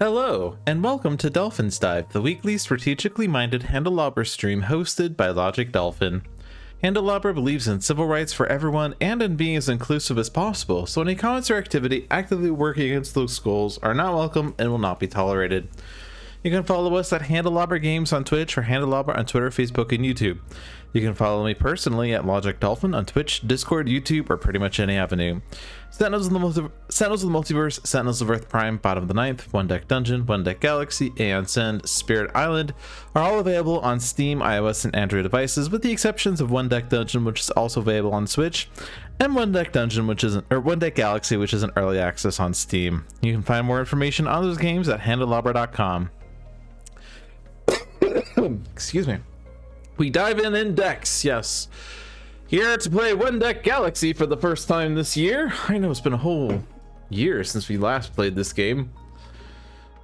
Hello, and welcome to Dolphin's Dive, the weekly strategically minded Handelabra stream hosted by Logic Dolphin. Handelabra believes in civil rights for everyone and in being as inclusive as possible, so any comments or activity actively working against those goals are not welcome and will not be tolerated. You can follow us at Handelabra Games on Twitch or Handelabra on Twitter, Facebook, and YouTube. You can follow me personally at Logic Dolphin on Twitch, Discord, YouTube, or pretty much any avenue. Sentinels of the Multiverse, Sentinels of Earth Prime, Bottom of the Ninth, One Deck Dungeon, One Deck Galaxy, Aeon Send, Spirit Island are all available on Steam, iOS, and Android devices, with the exceptions of One Deck Dungeon, which is also available on Switch, and One Deck Dungeon, One Deck Galaxy, which is an early access on Steam. You can find more information on those games at handelabra.com. Excuse me. We dive in decks, yes. Here to play One Deck Galaxy for the first time this year. I know it's been a whole year since we last played this game,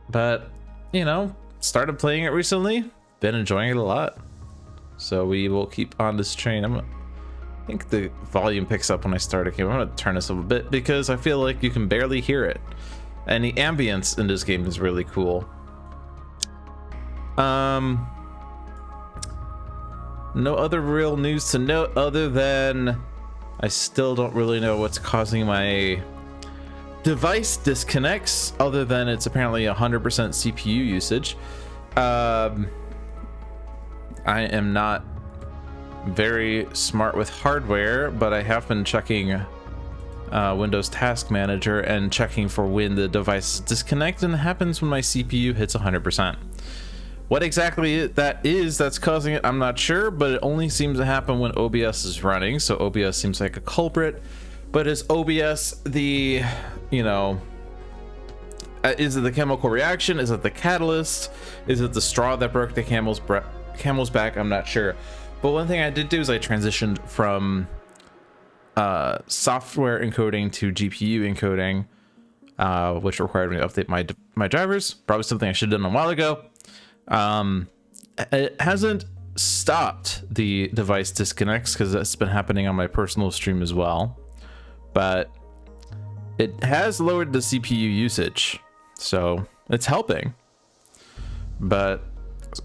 but you know, started playing it recently, been enjoying it a lot. So we will keep on this train. I think the volume picks up when I start a game. I'm gonna turn this up a bit because I feel like you can barely hear it. And the ambience in this game is really cool. No other real news to note other than I still don't really know what's causing my device disconnects, other than it's apparently 100% CPU usage. I am not very smart with hardware, but I have been checking Windows Task Manager and checking for when the device disconnects, and it happens when my CPU hits 100%. What exactly that is that's causing it, I'm not sure, but it only seems to happen when OBS is running, so OBS seems like a culprit. But is OBS the, you know, is it the chemical reaction? Is it the catalyst? Is it the straw that broke the camel's back? I'm not sure. But one thing I did do is I transitioned from software encoding to GPU encoding, which required me to update my drivers. Probably something I should have done a while ago. It hasn't stopped the device disconnects because that's been happening on my personal stream as well, but it has lowered the CPU usage, so it's helping. But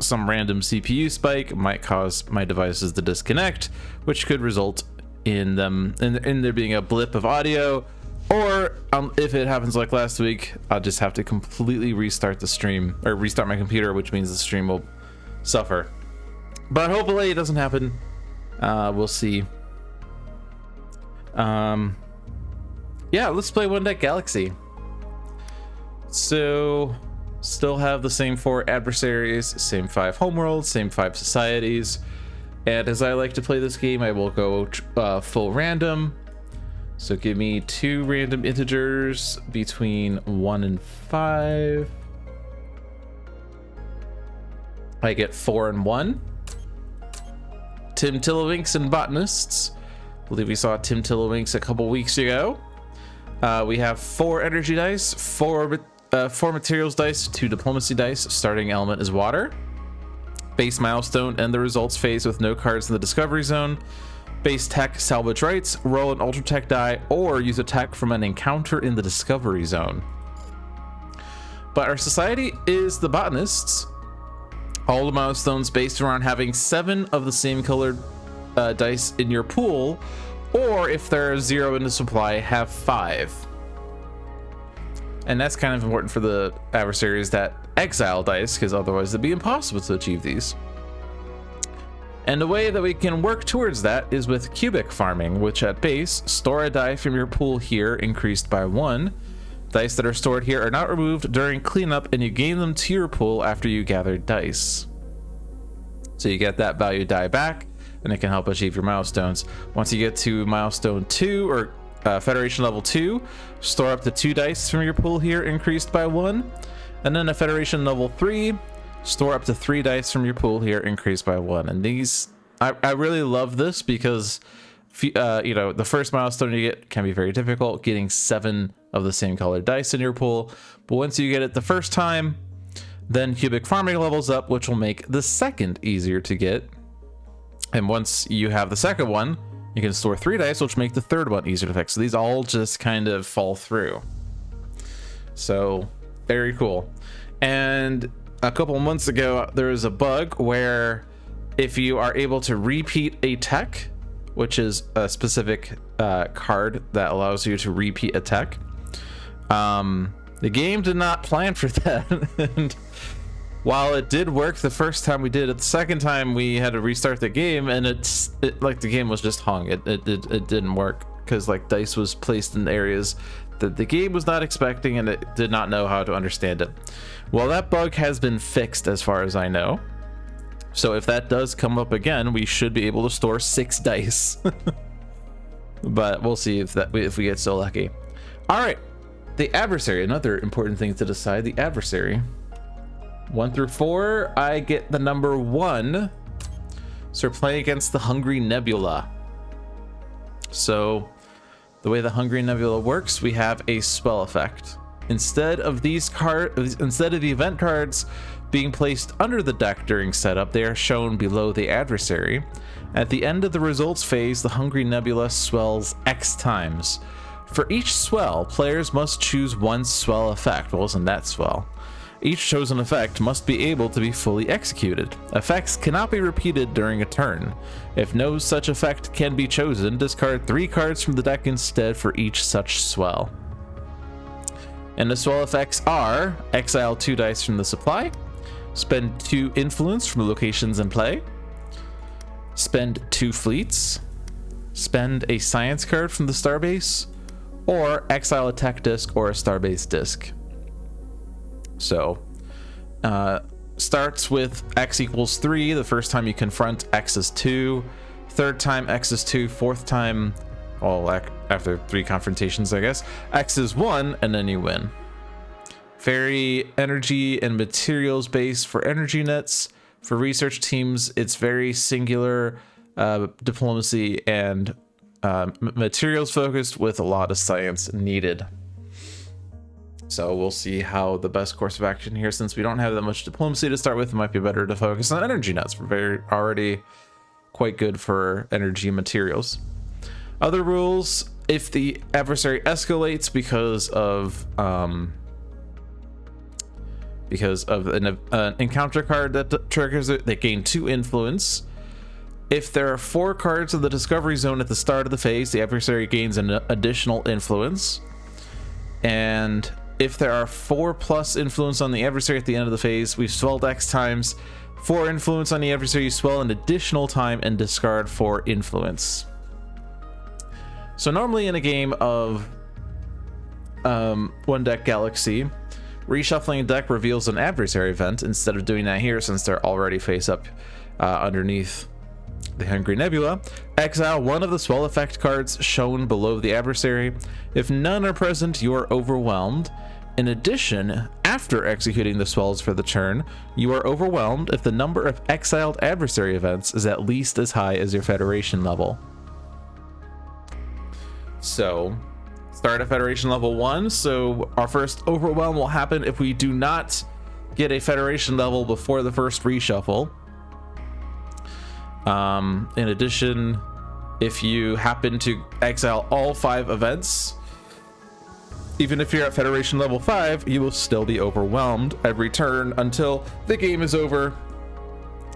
some random CPU spike might cause my devices to disconnect, which could result in them in there being a blip of audio, or if it happens like last week, I'll just have to completely restart the stream, or restart my computer, which means the stream will suffer. But hopefully it doesn't happen. We'll see. Yeah, let's play One Deck Galaxy. So, still have the same 4 adversaries, same 5 homeworlds, same 5 societies. And as I like to play this game, I will go full random. So give me 2 random integers between 1 and 5. I get 4 and 1. Tim Tillowinks and Botanists. I believe we saw Tim Tillowinks a couple weeks ago. We have 4 energy dice, 4 materials dice, 2 diplomacy dice. Starting element is water. Base milestone, end the results phase with no cards in the discovery zone. Base tech, salvage rights, roll an ultra tech die, or use a tech from an encounter in the discovery zone. But our society is the Botanists. All the milestones based around having 7 of the same colored dice in your pool, or if there are 0 in the supply, have 5. And that's kind of important for the adversaries that exile dice, because otherwise it'd be impossible to achieve these. And the way that we can work towards that is with cubic farming, which at base, store a die from your pool here increased by 1. Dice that are stored here are not removed during cleanup, and you gain them to your pool after you gather dice. So you get that value die back, and it can help achieve your milestones. Once you get to milestone 2, or Federation level 2, store up to 2 dice from your pool here increased by 1. And then a Federation level 3, store up to 3 dice from your pool here increased by 1. And these, I really love this because you know, the first milestone you get can be very difficult, getting 7 of the same colored dice in your pool. But once you get it the first time, then cubic farming levels up, which will make the second easier to get. And once you have the second one, you can store 3 dice, which make the third one easier to fix. So these all just kind of fall through. So Very cool. And a couple months ago, there was a bug where if you are able to repeat a tech, which is a specific card that allows you to repeat a tech, the game did not plan for that. And while it did work the first time we did it, the second time we had to restart the game, and like the game was just hung. It didn't work because like dice was placed in areas that the game was not expecting, and it did not know how to understand it. Well, that bug has been fixed as far as I know. So if that does come up again, we should be able to store 6 dice. But we'll see if we get so lucky. All right, the adversary, another important thing to decide, the adversary. 1 through 4, I get the number 1. So we're playing against the Hungry Nebula. So the way the Hungry Nebula works, we have a spell effect. Instead of the event cards being placed under the deck during setup, they are shown below the adversary. At the end of the results phase, the Hungry Nebula swells X times. For each swell, players must choose one swell effect. Well, isn't that swell? Each chosen effect must be able to be fully executed. Effects cannot be repeated during a turn. If no such effect can be chosen, discard 3 cards from the deck instead for each such swell. And the swell effects are: exile 2 dice from the supply, spend 2 influence from the locations in play, spend 2 fleets, spend a science card from the starbase, or exile a tech disc or a starbase disc. So starts with X equals 3. The first time you confront, X is 2. Third time, X is 2. Fourth time, well, after 3 confrontations, I guess, X is 1, and then you win. Very energy and materials based for energy nets. For research teams, it's very singular diplomacy and materials focused with a lot of science needed. So we'll see how the best course of action here. Since we don't have that much diplomacy to start with, it might be better to focus on energy nets. We're already quite good for energy materials. Other rules: if the adversary escalates because of an encounter card that triggers it, they gain 2 influence. If there are 4 cards in the discovery zone at the start of the phase, the adversary gains an additional influence. And if there are 4+ influence on the adversary at the end of the phase, we've swelled X times. 4 influence on the adversary, you swell an additional time and discard 4 influence. So normally in a game of One Deck Galaxy, reshuffling a deck reveals an adversary event. Instead of doing that here, since they're already face up underneath the Hungry Nebula, exile 1 of the swell effect cards shown below the adversary. If none are present, you are overwhelmed. In addition, after executing the swells for the turn, you are overwhelmed if the number of exiled adversary events is at least as high as your Federation level. So, start at Federation level 1, so our first overwhelm will happen if we do not get a Federation level before the first reshuffle. In addition, if you happen to exile all 5 events, even if you're at Federation level 5, you will still be overwhelmed every turn until the game is over,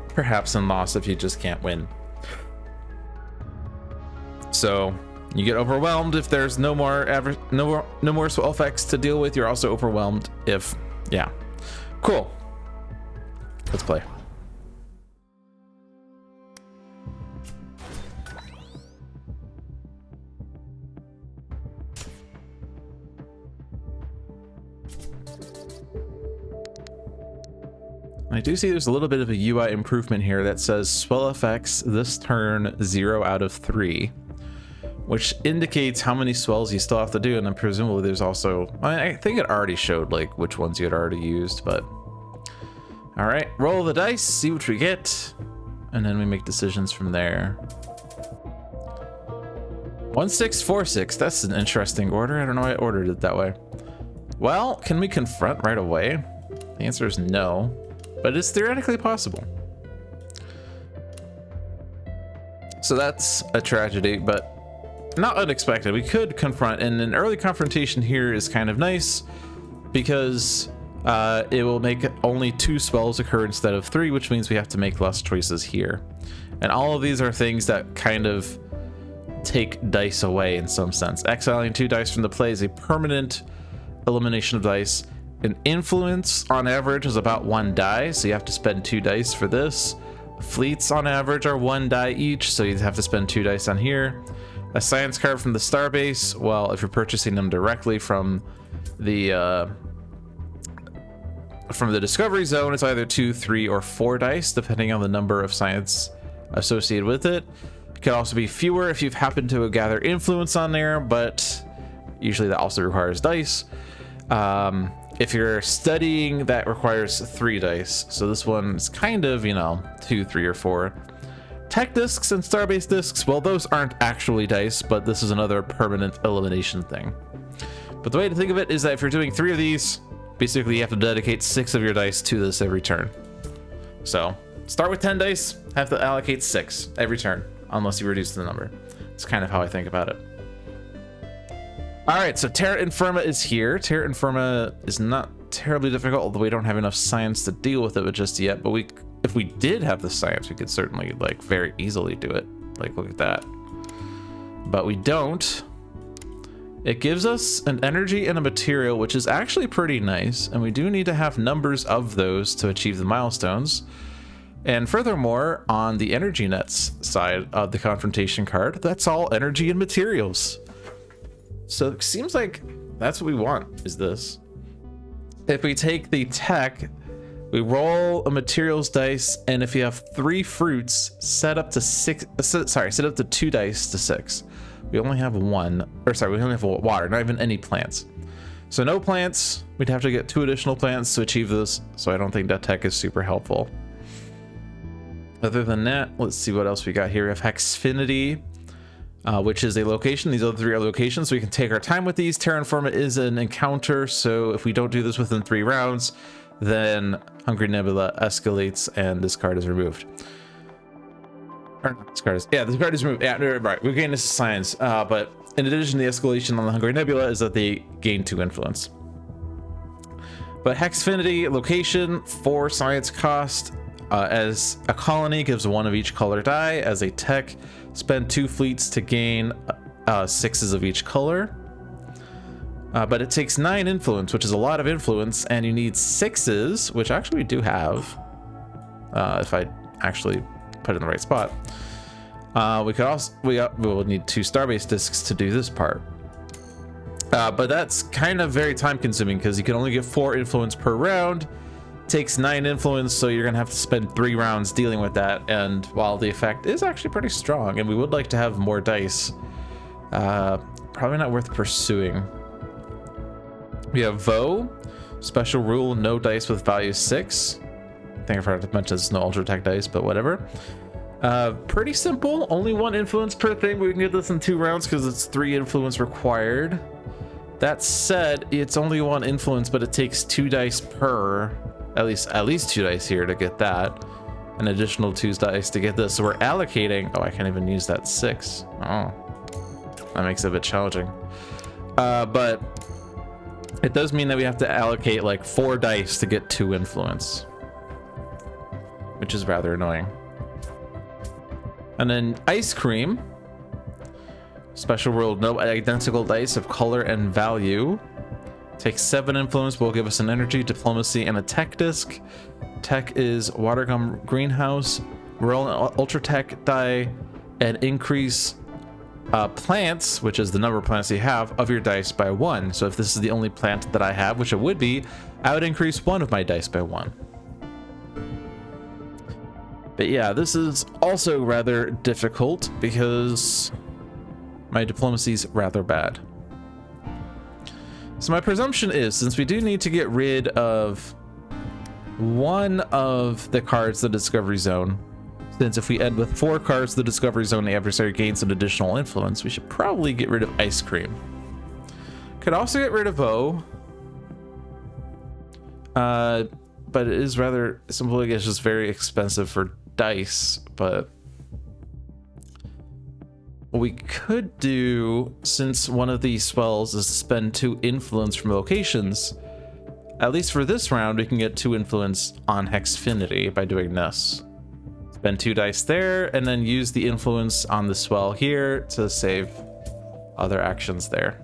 perhaps in loss if you just can't win. So you get overwhelmed if there's no more swell effects to deal with. You're also overwhelmed if, yeah. Cool. Let's play. I do see there's a little bit of a UI improvement here that says swell effects this turn 0 out of 3, which indicates how many swells you still have to do. And then presumably there's also, I think it already showed like which ones you had already used, but all right, roll the dice, see what we get, and then we make decisions from there. 1 6 4 6, that's an interesting order. I don't know why I ordered it that way. Well, can we confront right away? The answer is no, but it's theoretically possible. So that's a tragedy, but not unexpected. We could confront, and an early confrontation here is kind of nice because it will make only 2 spells occur instead of 3, which means we have to make less choices here. And all of these are things that kind of take dice away in some sense. Exiling 2 dice from the play is a permanent elimination of dice. An influence on average is about 1 die, so you have to spend 2 dice for this. Fleets on average are 1 die each, so you have to spend 2 dice on here. A science card from the starbase, well, if you're purchasing them directly from the discovery zone, it's either 2, 3, or 4 dice, depending on the number of science associated with it. It could also be fewer if you've happened to gather influence on there, but usually that also requires dice. If you're studying, that requires 3 dice. So this one's kind of, you know, 2, 3, or 4. Tech discs and starbase discs, well, those aren't actually dice, but this is another permanent elimination thing. But the way to think of it is that if you're doing 3 of these, basically you have to dedicate 6 of your dice to this every turn. So start with 10 dice, have to allocate 6 every turn, unless you reduce the number. It's kind of how I think about it. All right, so Terra Infirma is here. Terra Infirma is not terribly difficult, although we don't have enough science to deal with it just yet. But if we did have the science, we could certainly like very easily do it. Like, look at that. But we don't. It gives us an energy and a material, which is actually pretty nice. And we do need to have numbers of those to achieve the milestones. And furthermore, on the energy nets side of the confrontation card, that's all energy and materials. So it seems like that's what we want, is this. If we take the tech, we roll a materials dice, and if you have 3 fruits, set up to 2 dice to 6. We only have 1, or sorry, we only have water, not even any plants. So no plants, we'd have to get 2 additional plants to achieve this, so I don't think that tech is super helpful. Other than that, let's see what else we got here. We have Hexfinity, which is a location. These other 3 are locations, so we can take our time with these. Terra Infirma is an encounter, so if we don't do this within 3 rounds, then Hungry Nebula escalates and this card is removed. Or not, this card is, yeah, this card is removed. Yeah, right, we gain this science, but in addition, the escalation on the Hungry Nebula is that they gain 2 influence. But Hexfinity, location, 4 science cost. As a colony, gives 1 of each color die. As a tech, spend 2 fleets to gain 6s of each color. But it takes 9 influence, which is a lot of influence, and you need 6s, which actually we do have, if I actually put it in the right spot. We will need 2 starbase discs to do this part. But that's kind of very time consuming because you can only get 4 influence per round. Takes 9 influence, so you're gonna have to spend 3 rounds dealing with that. And while the effect is actually pretty strong, and we would like to have more dice, probably not worth pursuing. We have Vo, special rule, no dice with value 6. I think I forgot to mention there's no ultra tech dice, but whatever. Pretty simple, only 1 influence per thing. We can get this in 2 rounds because it's 3 influence required. That said, it's only 1 influence, but it takes 2 dice per. At least 2 dice here to get that. An additional 2 dice to get this. So we're allocating. Oh, I can't even use that 6. Oh, that makes it a bit challenging. But it does mean that we have to allocate like 4 dice to get 2 influence, which is rather annoying. And then Ice Cream. Special rule, no identical dice of color and value. Takes 7 influence, will give us an energy, diplomacy, and a tech disc. Tech is Watergum Greenhouse. Roll an ultra tech die and increase plants, which is the number of plants you have, of your dice by 1. So if this is the only plant that I have, which it would be, I would increase 1 of my dice by 1. But yeah, this is also rather difficult because my diplomacy is rather bad. So my presumption is, since we do need to get rid of 1 of the cards in the Discovery Zone, since if we end with 4 cards in the Discovery Zone, the adversary gains an additional influence, we should probably get rid of Ice Cream. Could also get rid of O. But it is rather simple. It's just very expensive for dice, but what we could do, since one of these spells is to spend 2 influence from locations, at least for this round, we can get 2 influence on Hexfinity by doing this. Spend 2 dice there, and then use the influence on the swell here to save other actions there.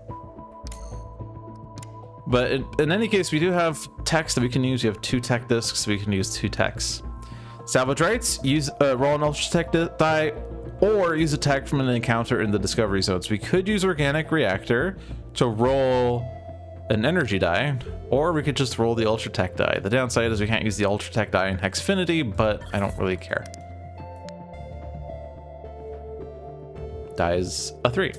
But in any case, we do have techs that we can use. We have 2 tech discs, so we can use 2 techs. Salvage rights, use roll an ultra tech die, or use a tech from an encounter in the discovery zones. We could use organic reactor to roll an energy die, or we could just roll the ultra tech die. The downside is we can't use the ultra tech die in Hexfinity, but I don't really care. Die is a 3.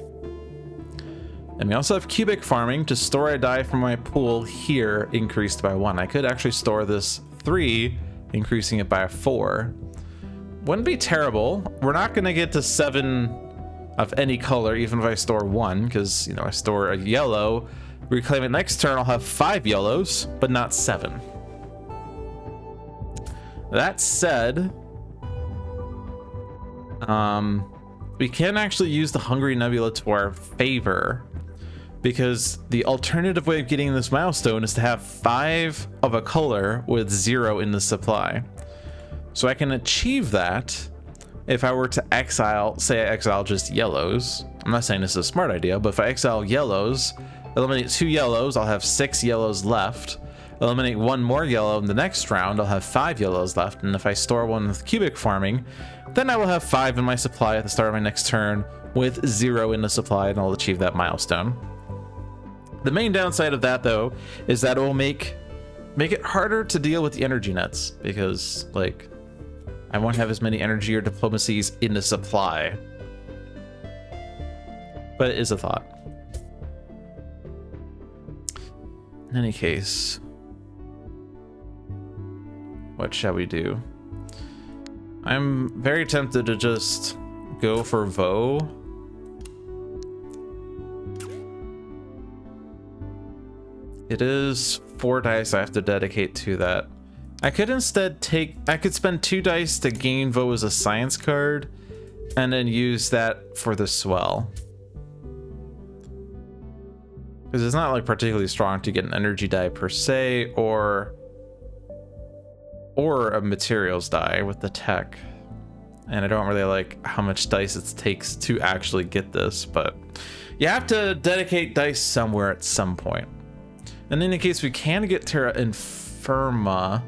And we also have cubic farming to store a die from my pool here, increased by 1. I could actually store this 3, increasing it by a 4. Wouldn't be terrible. We're not going to get to 7 of any color, even if I store 1, because, you know, I store a yellow. Reclaim it next turn, I'll have 5 yellows, but not 7. That said, we can actually use the Hungry Nebula to our favor, because the alternative way of getting this milestone is to have 5 of a color with 0 in the supply. So I can achieve that if I were to exile, say I exile just yellows. I'm not saying this is a smart idea, but if I exile yellows, eliminate 2 yellows, I'll have 6 yellows left. Eliminate 1 more yellow in the next round, I'll have 5 yellows left. And if I store 1 with cubic farming, then I will have 5 in my supply at the start of my next turn with 0 in the supply, and I'll achieve that milestone. The main downside of that, though, is that it will make it harder to deal with the energy nets, because, like, I won't have as many energy or diplomacies in the supply. But it is a thought. In any case, what shall we do? I'm very tempted to just go for Vo. It is 4 dice I have to dedicate to that. I could instead spend 2 dice to gain Vo as a science card, and then use that for the swell. Because it's not like particularly strong to get an energy die per se, or a materials die with the tech. And I don't really like how much dice it takes to actually get this, but you have to dedicate dice somewhere at some point. And in any case, we can get Terra Infirma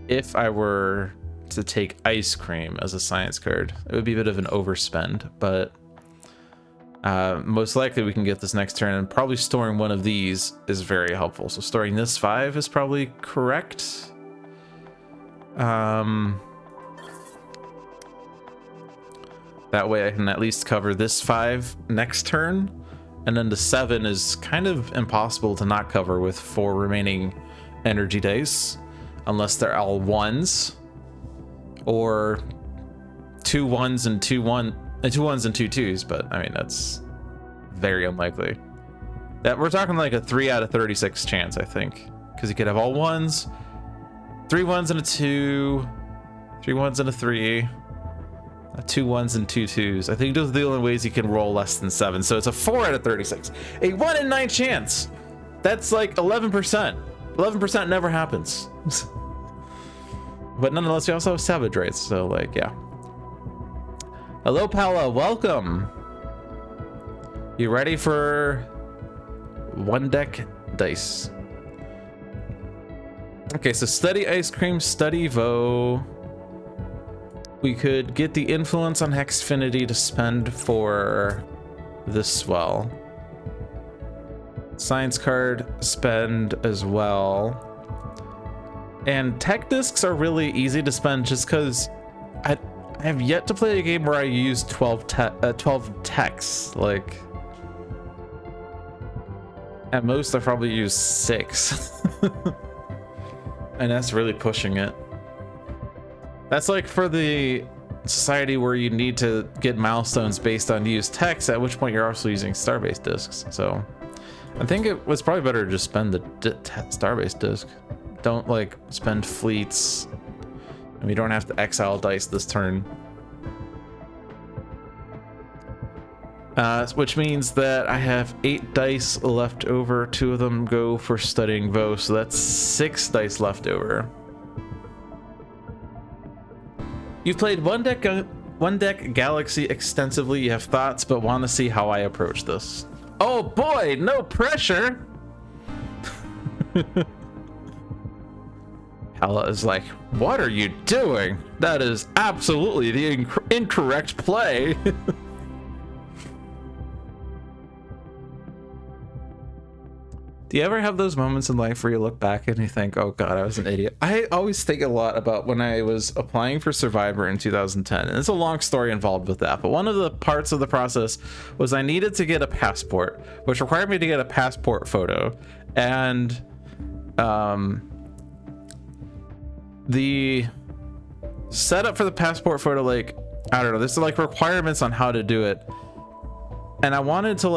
if I were to take Ice Cream as a science card. It would be a bit of an overspend, but most likely we can get this next turn, and probably storing 1 of these is very helpful. So storing this 5 is probably correct. That way I can at least cover this 5 next turn, and then the 7 is kind of impossible to not cover with 4 remaining energy dice, unless they're all 1s, or 2 1s and 2 1 and 2 1s and 2 2s. But I mean, that's very unlikely. That we're talking like a 3 out of 36 chance, I think, because you could have all 1s, 3 1s and a 2, 3 1s and a 3, 2 1s and 2 2s. I think those are the only ways you can roll less than 7. So it's a 4 out of 36. A 1 in 9 chance. That's like 11%. 11% never happens. But nonetheless, we also have savage rates. So, like, yeah. Hello, Paula. Welcome. You ready for 1 deck dice? Okay, so study Ice Cream, study Vo. We could get the influence on Hexfinity to spend for the swell. Science card spend as well. And tech discs are really easy to spend just because I have yet to play a game where I use 12 techs. Like, at most I probably use 6. And that's really pushing it. That's like for the society where you need to get milestones based on used techs, at which point you're also using Starbase discs. So I think it was probably better to just spend the Starbase disc. Don't like spend fleets, and we don't have to exile dice this turn. Which means that I have 8 dice left over. 2 of them go for studying Vo, so that's 6 dice left over. You've played one deck Galaxy extensively. You have thoughts, but want to see how I approach this. Oh boy, no pressure. Hella is like, what are you doing? That is absolutely the incorrect play. Do you ever have those moments in life where you look back and you think, oh God, I was an idiot? I always think a lot about when I was applying for Survivor in 2010. And it's a long story involved with that. But one of the parts of the process was I needed to get a passport, which required me to get a passport photo. And the setup for the passport photo, like, I don't know, there's like requirements on how to do it. And I wanted to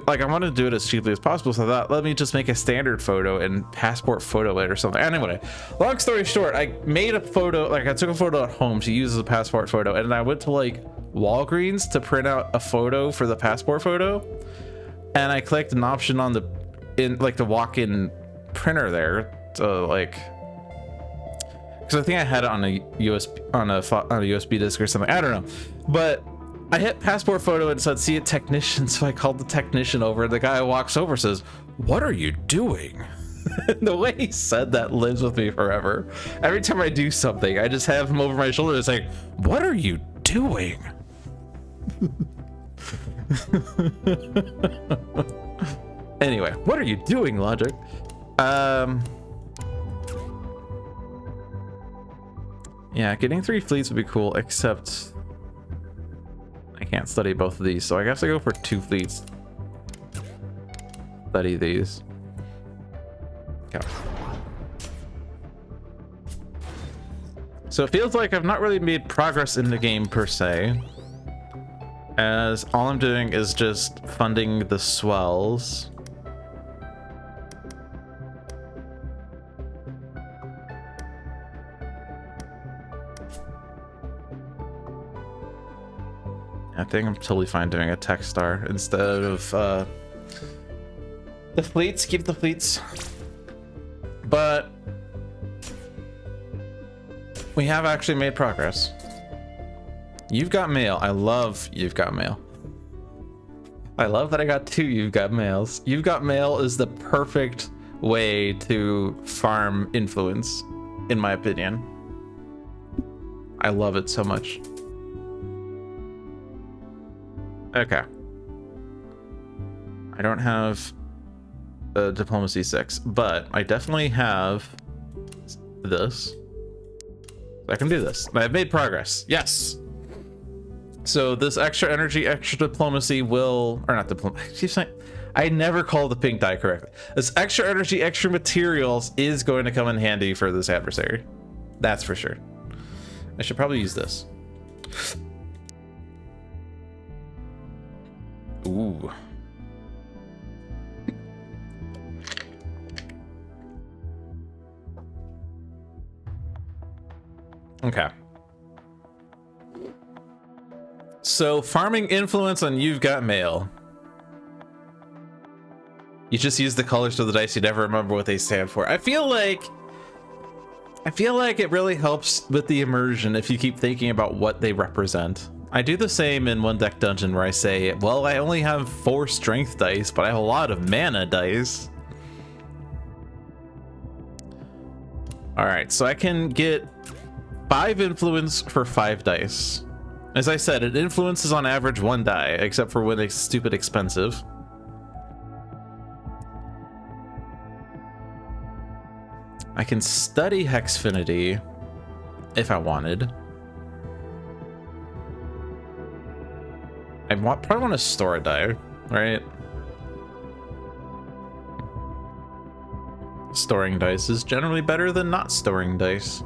I wanted to do it as cheaply as possible, so I thought, let me just make a standard photo and passport photo it or something. Anyway, long story short, I made a photo, I took a photo at home to use as a passport photo, and I went to Walgreens to print out a photo for the passport photo, and I clicked an option on the walk-in printer there to because I think I had it on a USB disk or something. I don't know, but I hit passport photo and said, see a technician. So I called the technician over, and the guy walks over and says, what are you doing? The way he said that lives with me forever. Every time I do something, I just have him over my shoulder and say, what are you doing? Anyway, what are you doing, Logic? Yeah, getting 3 fleets would be cool, except I can't study both of these, so I guess I go for 2 fleets. Study these. Okay. So it feels like I've not really made progress in the game per se, as all I'm doing is just funding the swells. I think I'm totally fine doing a tech star instead of the fleets. Keep the fleets. But we have actually made progress. You've got mail. I love You've Got Mail. I love that I got 2 You've Got Mails. You've Got Mail is the perfect way to farm influence, in my opinion. I love it so much. Okay. I don't have a diplomacy 6, but I definitely have this. I can do this. I've made progress. Yes. So this extra energy, extra diplomacy will, or not diplomacy. I never call the pink die correctly. This extra energy, extra materials is going to come in handy for this adversary. That's for sure. I should probably use this. Ooh. Okay. So farming influence on You've Got Mail. You just use the colors of the dice, you never remember what they stand for. I feel like it really helps with the immersion if you keep thinking about what they represent. I do the same in One Deck Dungeon where I say, well, I only have 4 strength dice, but I have a lot of mana dice. All right, so I can get 5 influence for 5 dice. As I said, it influences on average 1 die, except for when it's stupid expensive. I can study Hexfinity if I wanted. I probably want to store a die, right? Storing dice is generally better than not storing dice.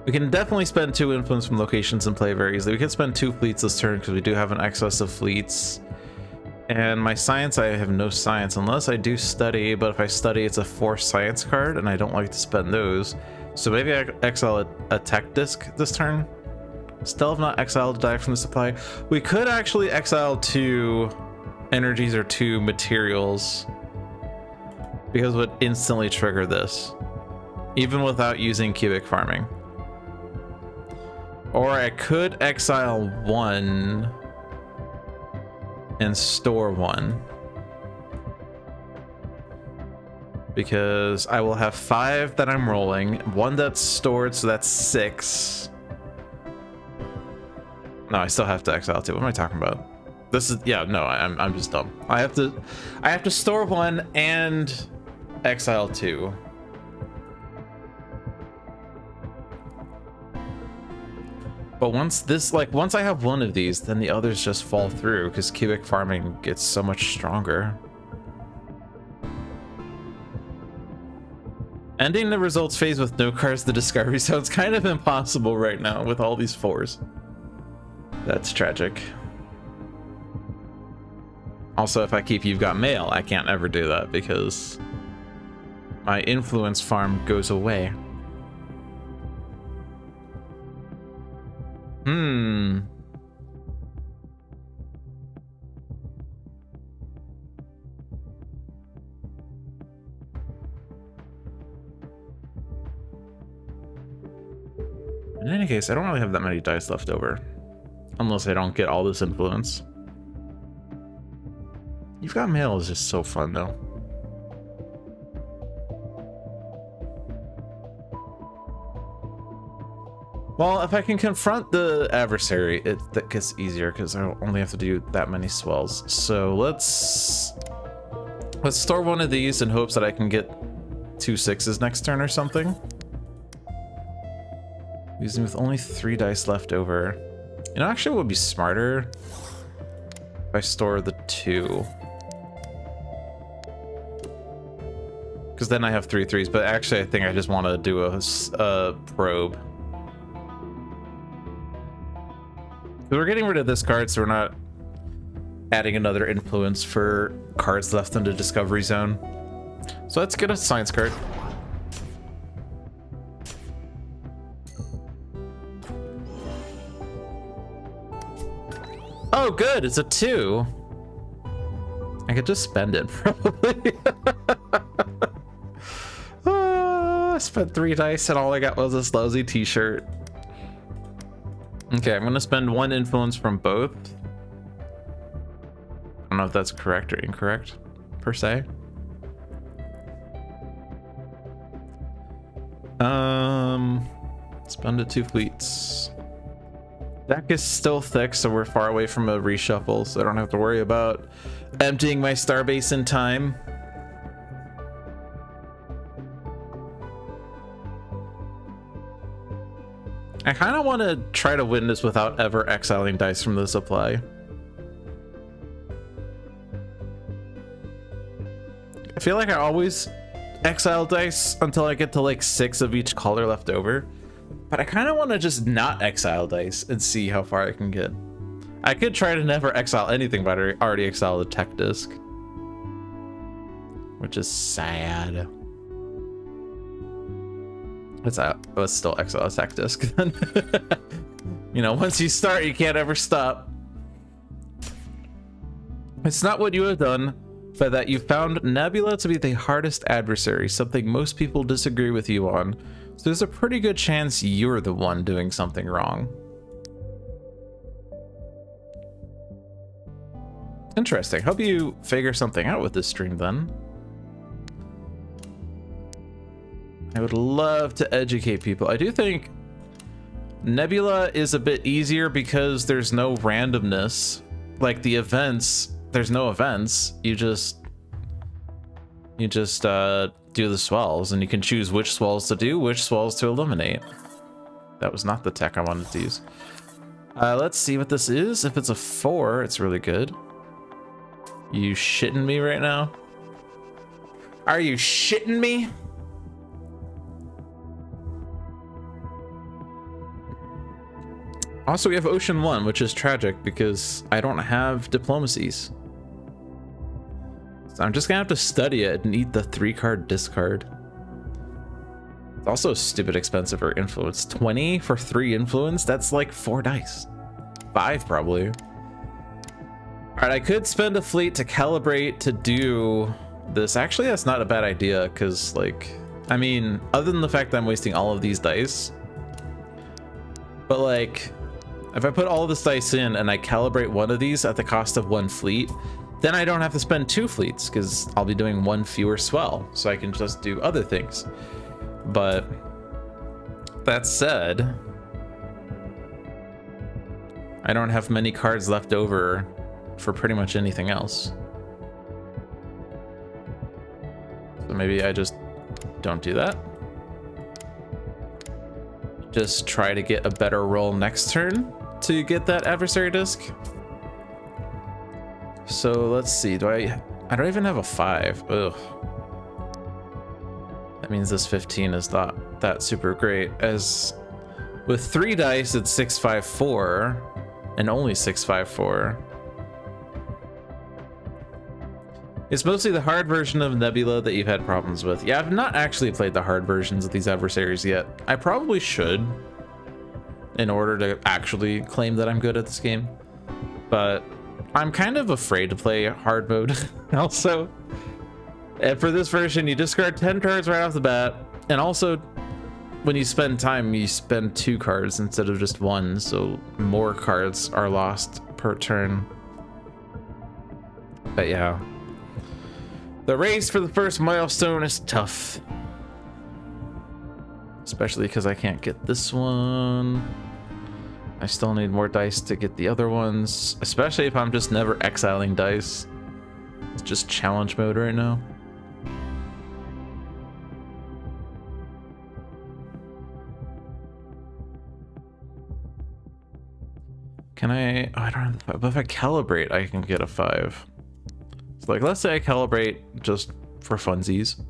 We can definitely spend 2 influence from locations and play very easily. We can spend 2 fleets this turn because we do have an excess of fleets. And my science, I have no science unless I do study, but if I study, it's a 4 science card, and I don't like to spend those. So maybe I exile a tech disc this turn. Still have not exiled a die from the supply. We could actually exile 2 energies or 2 materials, because it would instantly trigger this, even without using cubic farming. Or I could exile 1 and store 1, because I will have 5 that I'm rolling, 1 that's stored, so that's 6. No, I still have to exile 2. What am I talking about? This is, yeah, no, I'm just dumb. I have to store 1 and exile 2. But once I have 1 of these, then the others just fall through because cubic farming gets so much stronger. Ending the results phase with no cards to discovery sounds kind of impossible right now with all these 4s. That's tragic. Also, if I keep You've Got Mail, I can't ever do that because my influence farm goes away. In any case, I don't really have that many dice left over. Unless I don't get all this influence. You've Got Mail is just so fun, though. Well, if I can confront the adversary, that gets easier because I only have to do that many swells. So let's store 1 of these in hopes that I can get 2 6s next turn or something. Using with only 3 dice left over. You know, actually, it would be smarter if I store the 2. Because then I have 3 3s, but actually I think I just want to do a probe. We're getting rid of this card, so we're not adding another influence for cards left in the Discovery Zone. So let's get a science card. Oh, good, it's a 2. I could just spend it, probably. I spent 3 dice and all I got was this lousy t-shirt. Okay, I'm gonna spend 1 influence from both. I don't know if that's correct or incorrect, per se. Spend it 2 fleets. Deck is still thick, so we're far away from a reshuffle, so I don't have to worry about emptying my starbase in time. I kind of want to try to win this without ever exiling dice from the supply. I feel like I always exile dice until I get to like 6 of each color left over. But I kind of want to just not exile dice and see how far I can get. I could try to never exile anything, but I already exiled a tech disc. Which is sad. Let's still exile a tech disc then. You know, once you start, you can't ever stop. It's not what you have done, but that you found Nebula to be the hardest adversary, something most people disagree with you on. So there's a pretty good chance you're the one doing something wrong. Interesting. Hope you figure something out with this stream then. I would love to educate people. I do think Nebula is a bit easier because there's no randomness. Like the events, there's no events. You just do the swells, and you can choose which swells to do, which swells to eliminate. That was not the tech I wanted to use. Let's see what this is. If it's a 4, it's really good. You shitting me right now? Are you shitting me? Also, we have Ocean 1, which is tragic because I don't have diplomacies. So I'm just gonna have to study it and eat the 3-card discard. It's also stupid expensive for influence. 20 for 3 influence? That's like 4 dice. 5 probably. All right, I could spend a fleet to calibrate to do this. Actually, that's not a bad idea because, like, I mean, other than the fact that I'm wasting all of these dice, but like, if I put all of this dice in and I calibrate one of these at the cost of 1 fleet, then I don't have to spend 2 fleets because I'll be doing 1 fewer swell, so I can just do other things. But that said, I don't have many cards left over for pretty much anything else. So maybe I just don't do that. Just try to get a better roll next turn to get that adversary disc. So let's see, I don't even have a 5. Ugh. That means this 15 is not that super great. As with 3 dice, it's 654 and only 654. It's mostly the hard version of Nebula that you've had problems with. Yeah, I've not actually played the hard versions of these adversaries yet. I probably should in order to actually claim that I'm good at this game. But I'm kind of afraid to play hard mode also. And for this version, you discard 10 cards right off the bat. And also, when you spend time, you spend 2 cards instead of just 1. So more cards are lost per turn. But yeah. The race for the first milestone is tough. Especially because I can't get this one. I still need more dice to get the other ones. Especially if I'm just never exiling dice. It's just challenge mode right now. Can I? Oh, I don't have the 5. But if I calibrate, I can get a 5. So like, let's say I calibrate just for funsies.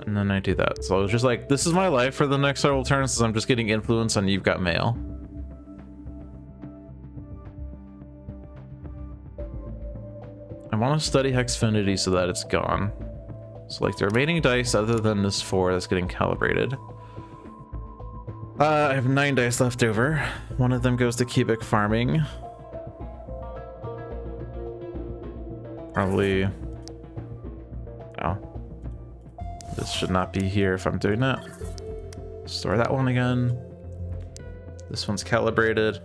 And then I do that. So it's just like, this is my life for the next several turns, since I'm just getting influence on You've Got Mail. I want to study Hexfinity so that it's gone. So like the remaining dice other than this 4 that's getting calibrated. I have 9 dice left over. One of them goes to cubic farming. Probably. Oh. This should not be here if I'm doing that. Store that one again. This one's calibrated.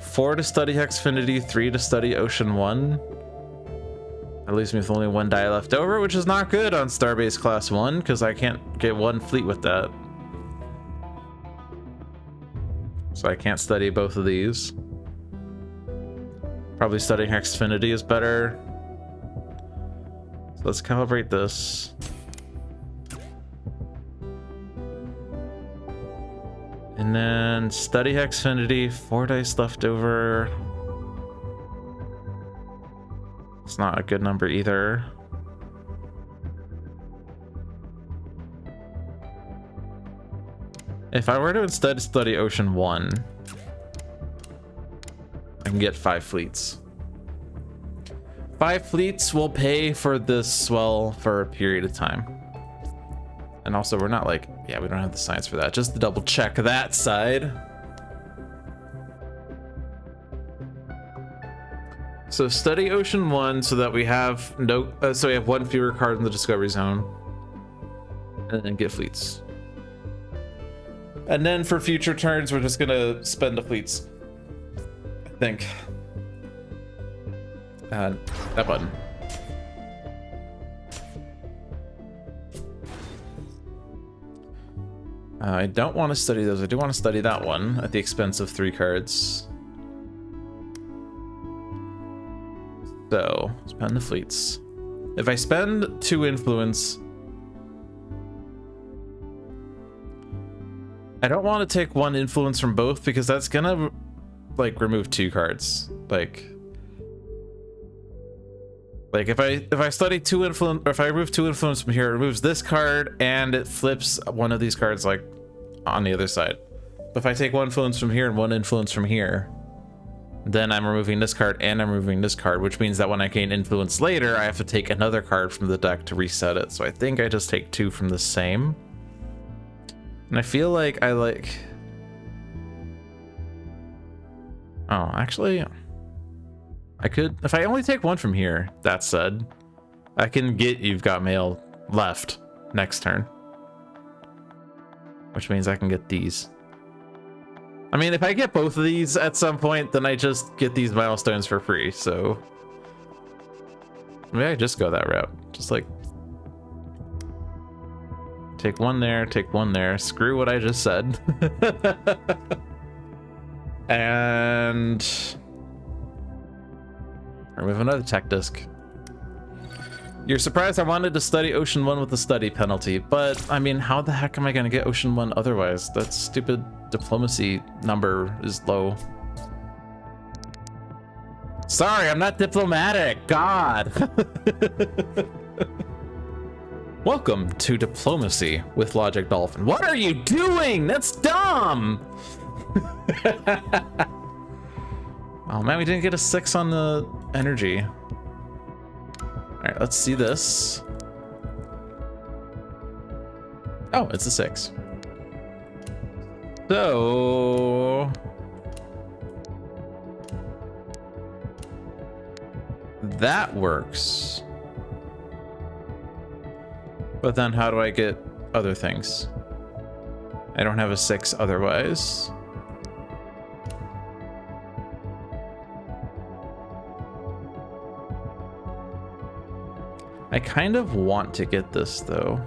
4 to study Hexfinity, 3 to study Ocean 1. That leaves me with only 1 die left over, which is not good on Starbase Class 1, because I can't get 1 fleet with that. So I can't study both of these. Probably studying Hexfinity is better. So let's calibrate this. And then study Hexfinity, 4 dice left over. It's not a good number either. If I were to instead study Ocean 1, I can get 5 fleets. 5 fleets will pay for this swell for a period of time. And also, we're not like, yeah, we don't have the science for that. Just to double check that side. So study Ocean 1 so that we have no, so we have 1 fewer card in the Discovery Zone. And then get fleets. And then for future turns, we're just gonna spend the fleets. I think. That button. I don't want to study those. I do want to study that one at the expense of 3 cards. So, spend the fleets. If I spend 2 influence, I don't want to take 1 influence from both because that's gonna like remove 2 cards. Like if I study 2 influence, or if I remove 2 influence from here, it removes this card and it flips one of these cards like on the other side. But if I take 1 influence from here and 1 influence from here, then I'm removing this card and I'm removing this card, which means that when I gain influence later, I have to take another card from the deck to reset it. So I think I just take 2 from the same. And I feel like I like... Oh, actually, I could... If I only take one from here, that said, I can get You've Got Mail left next turn. Which means I can get these. I mean, if I get both of these at some point, then I just get these milestones for free, so... Maybe I just go that route. Just like... Take one there, screw what I just said. And... We have another tech disc. You're surprised I wanted to study Ocean 1 with the study penalty, but I mean, how the heck am I gonna get Ocean 1 otherwise? That stupid diplomacy number is low. Sorry, I'm not diplomatic. God. Welcome to Diplomacy with Logic Dolphin. What are you doing? That's dumb. Oh man, we didn't get a 6 on the energy. All right, let's see this. Oh, it's a 6. So that works. But then how do I get other things? I don't have a 6 otherwise. I kind of want to get this though.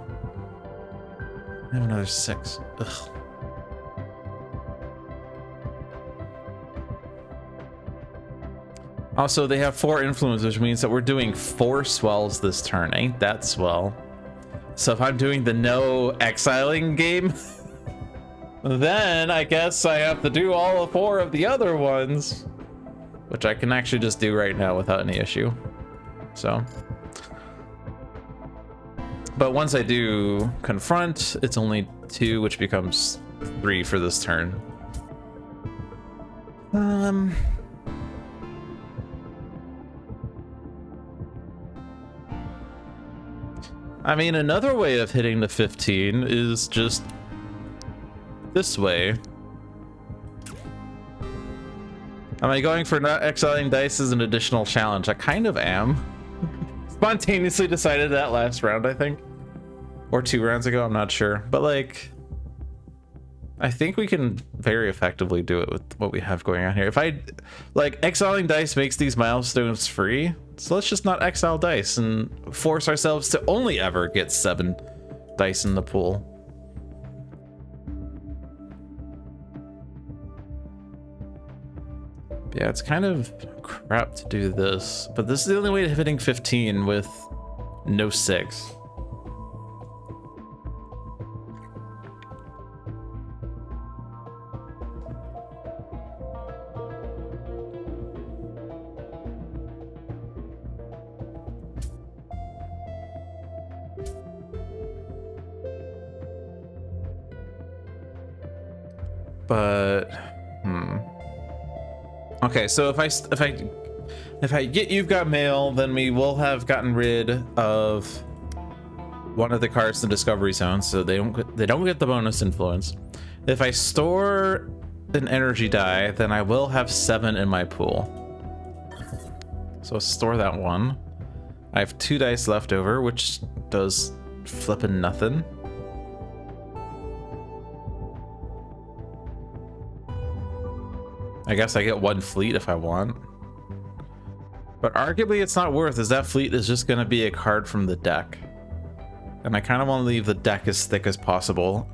I have another 6. Ugh. Also, they have 4 influence, which means that we're doing 4 swells this turn. Ain't that swell? So if I'm doing the no exiling game, then I guess I have to do all 4 of the other ones, which I can actually just do right now without any issue. So, but once I do confront, it's only 2, which becomes 3 for this turn. I mean, another way of hitting the 15 is just this way. Am I going for not exiling dice as an additional challenge? I kind of am. Spontaneously decided that last round, I think. Or 2 rounds ago, I'm not sure. But like, I think we can very effectively do it with what we have going on here. If I, like, exiling dice makes these milestones free. So let's just not exile dice and force ourselves to only ever get 7 dice in the pool. Yeah, it's kind of crap to do this, but this is the only way to hitting 15 with no 6. But okay, so if I get You've Got Mail, then we will have gotten rid of one of the cards in the Discovery Zone, so they don't get the bonus influence. If I store an energy die, then I will have 7 in my pool. So I'll store that one. I have 2 dice left over, which does flippin' nothing. I guess I get 1 fleet if I want. But arguably it's not worth, as that fleet is just going to be a card from the deck. And I kind of want to leave the deck as thick as possible.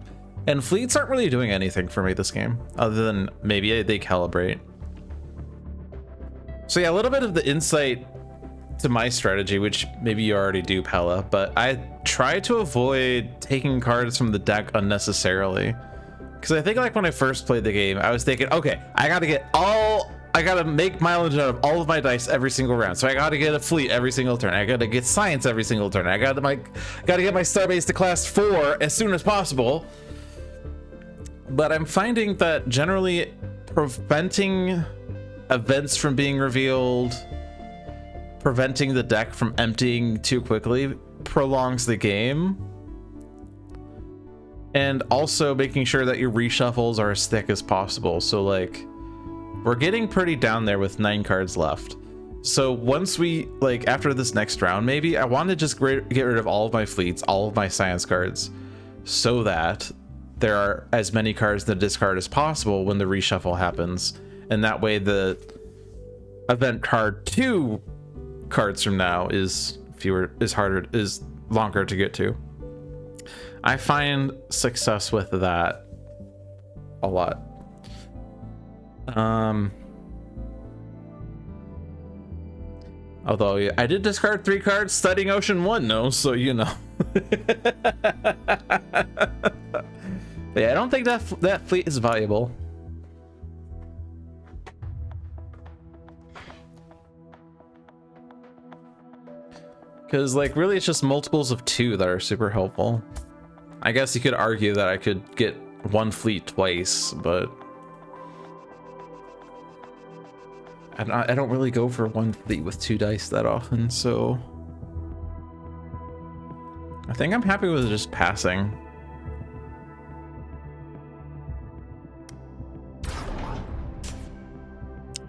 And fleets aren't really doing anything for me this game, other than maybe they calibrate. So yeah, a little bit of the insight to my strategy, which maybe you already do, Pella, but I try to avoid taking cards from the deck unnecessarily. Because I think like when I first played the game, I was thinking, okay, I gotta make mileage out of all of my dice every single round. So I gotta get a fleet every single turn. I gotta get science every single turn. I gotta get my starbase to class 4 as soon as possible. But I'm finding that generally preventing events from being revealed, preventing the deck from emptying too quickly prolongs the game. And also making sure that your reshuffles are as thick as possible. So like, we're getting pretty down there with 9 cards left. So once we, like, after this next round, maybe I want to just get rid of all of my fleets, all of my science cards, so that there are as many cards to discard as possible when the reshuffle happens. And that way the event card 2 cards from now is longer to get to. I find success with that a lot. Although yeah, I did discard 3 cards studying Ocean 1, no, so you know. Yeah, I don't think that fleet is valuable. Because like really it's just multiples of 2 that are super helpful. I guess you could argue that I could get 1 fleet twice, but I don't really go for 1 fleet with 2 dice that often, so I think I'm happy with just passing.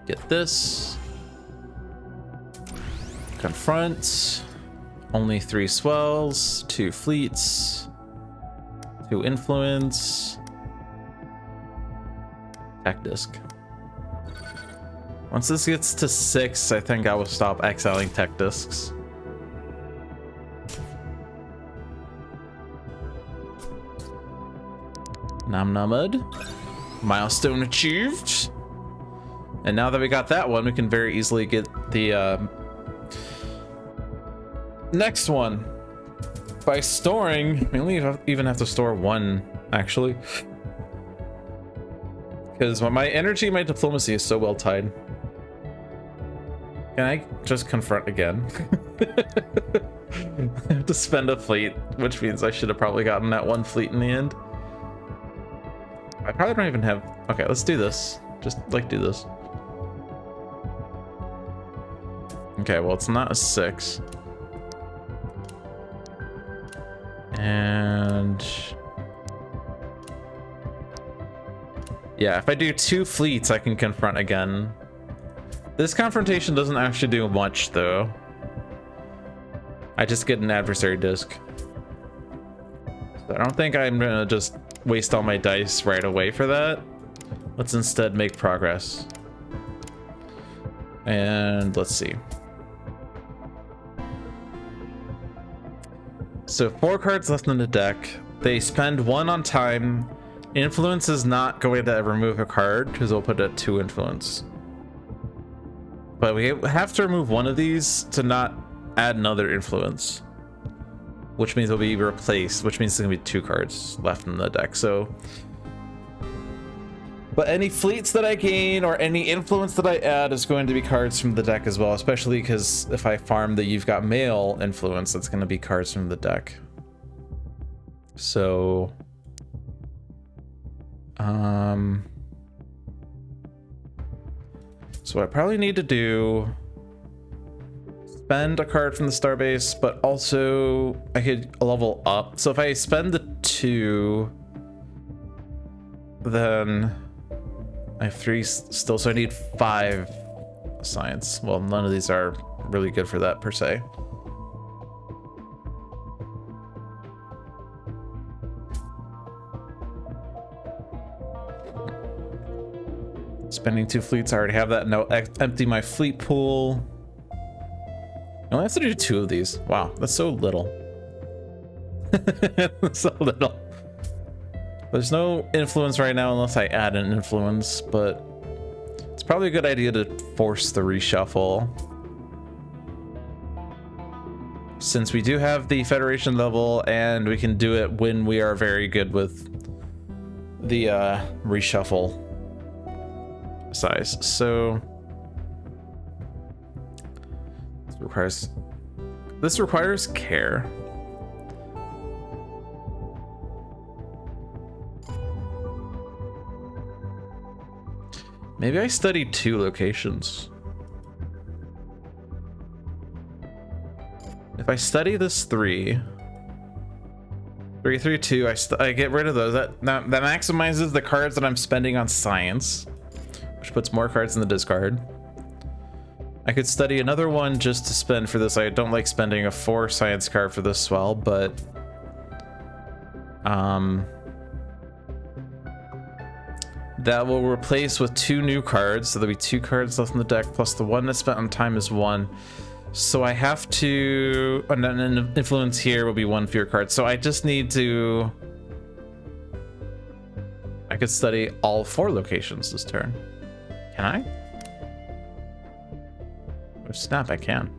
Get this. Confront. Only 3 swells, 2 fleets, 2 influence, tech disc. Once this gets to 6, I think I will stop exiling tech discs. Nom Nomad. Milestone achieved. And now that we got that one, we can very easily get the next one by storing. We only even have to store 1 actually, because my energy, my diplomacy is so well tied. Can I just confront again? I have to spend a fleet, which means I should have probably gotten that 1 fleet in the end. I probably don't even have. Okay, let's do this. Just like do this. Okay, well it's not a 6. And yeah, if I do 2 fleets, I can confront again. This confrontation doesn't actually do much though. I just get an adversary disc. So I don't think I'm gonna just waste all my dice right away for that. Let's instead make progress. And let's see. So 4 cards left in the deck. They spend 1 on time. Influence is not going to remove a card because we'll put it at 2 influence. But we have to remove 1 of these to not add another influence, which means it'll be replaced, which means there's gonna be 2 cards left in the deck. So, but any fleets that I gain or any influence that I add is going to be cards from the deck as well, especially because if I farm the You've Got Mail influence, that's going to be cards from the deck. So, so what I probably need to do, spend a card from the starbase, but also I could level up. So if I spend the 2, then I have 3 still, so I need 5 science. Well, none of these are really good for that per se. Spending 2 fleets, I already have that. Now empty my fleet pool. I only have to do 2 of these. Wow, that's so little. So little. There's no influence right now unless I add an influence, but it's probably a good idea to force the reshuffle. Since we do have the Federation level and we can do it when we are very good with the reshuffle size. So this requires care. Maybe I studied 2 locations. If I study this 3, 3, 3, 2. I get rid of those. That maximizes the cards that I'm spending on science, which puts more cards in the discard. I could study another one just to spend for this. I don't like spending a 4 science card for this swell, but that will replace with 2 new cards. So there'll be 2 cards left in the deck, plus the 1 that's spent on time is 1. So I have to, and then influence here will be 1 fewer card. So I just need to, I could study all 4 locations this turn. Can I? Oh, snap, I can.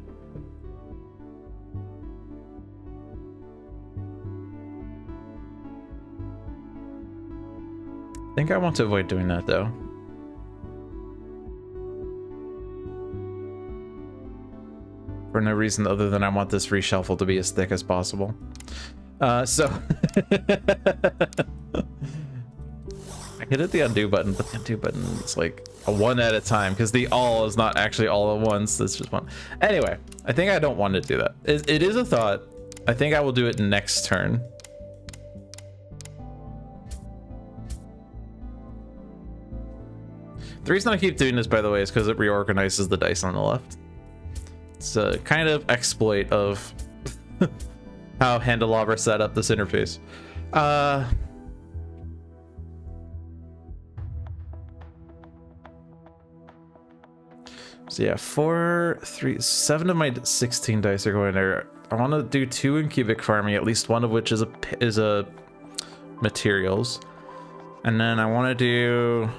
I think I want to avoid doing that though. For no reason other than I want this reshuffle to be as thick as possible. So I could hit the undo button, but the undo button is like a 1 at a time because the all is not actually all at once. That's just 1. Anyway, I think I don't want to do that. It is a thought. I think I will do it next turn. The reason I keep doing this, by the way, is because it reorganizes the dice on the left. It's a kind of exploit of how Handelabra set up this interface. So yeah, 4, 3, 7 of my 16 dice are going there. I want to do 2 in cubic farming, at least 1 of which is a materials, and then I want to do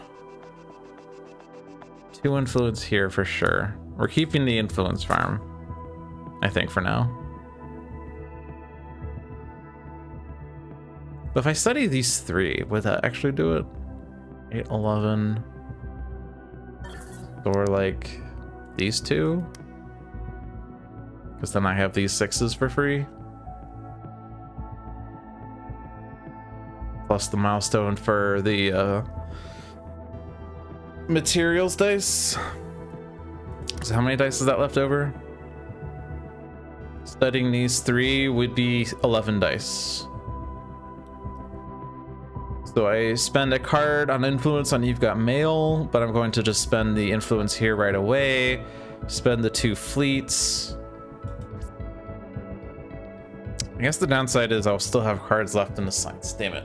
2 influence here for sure. We're keeping the influence farm, I think, for now. But if I study these 3, would that actually do it? 8, 11, or like these 2? Because then I have these 6s for free. Plus the milestone for the materials dice. So how many dice is that left over? Studying these 3 would be 11 dice. So I spend a card on influence on You've Got Mail, but I'm going to just spend the influence here right away. Spend the 2 fleets. I guess the downside is I'll still have cards left in the science. Damn it.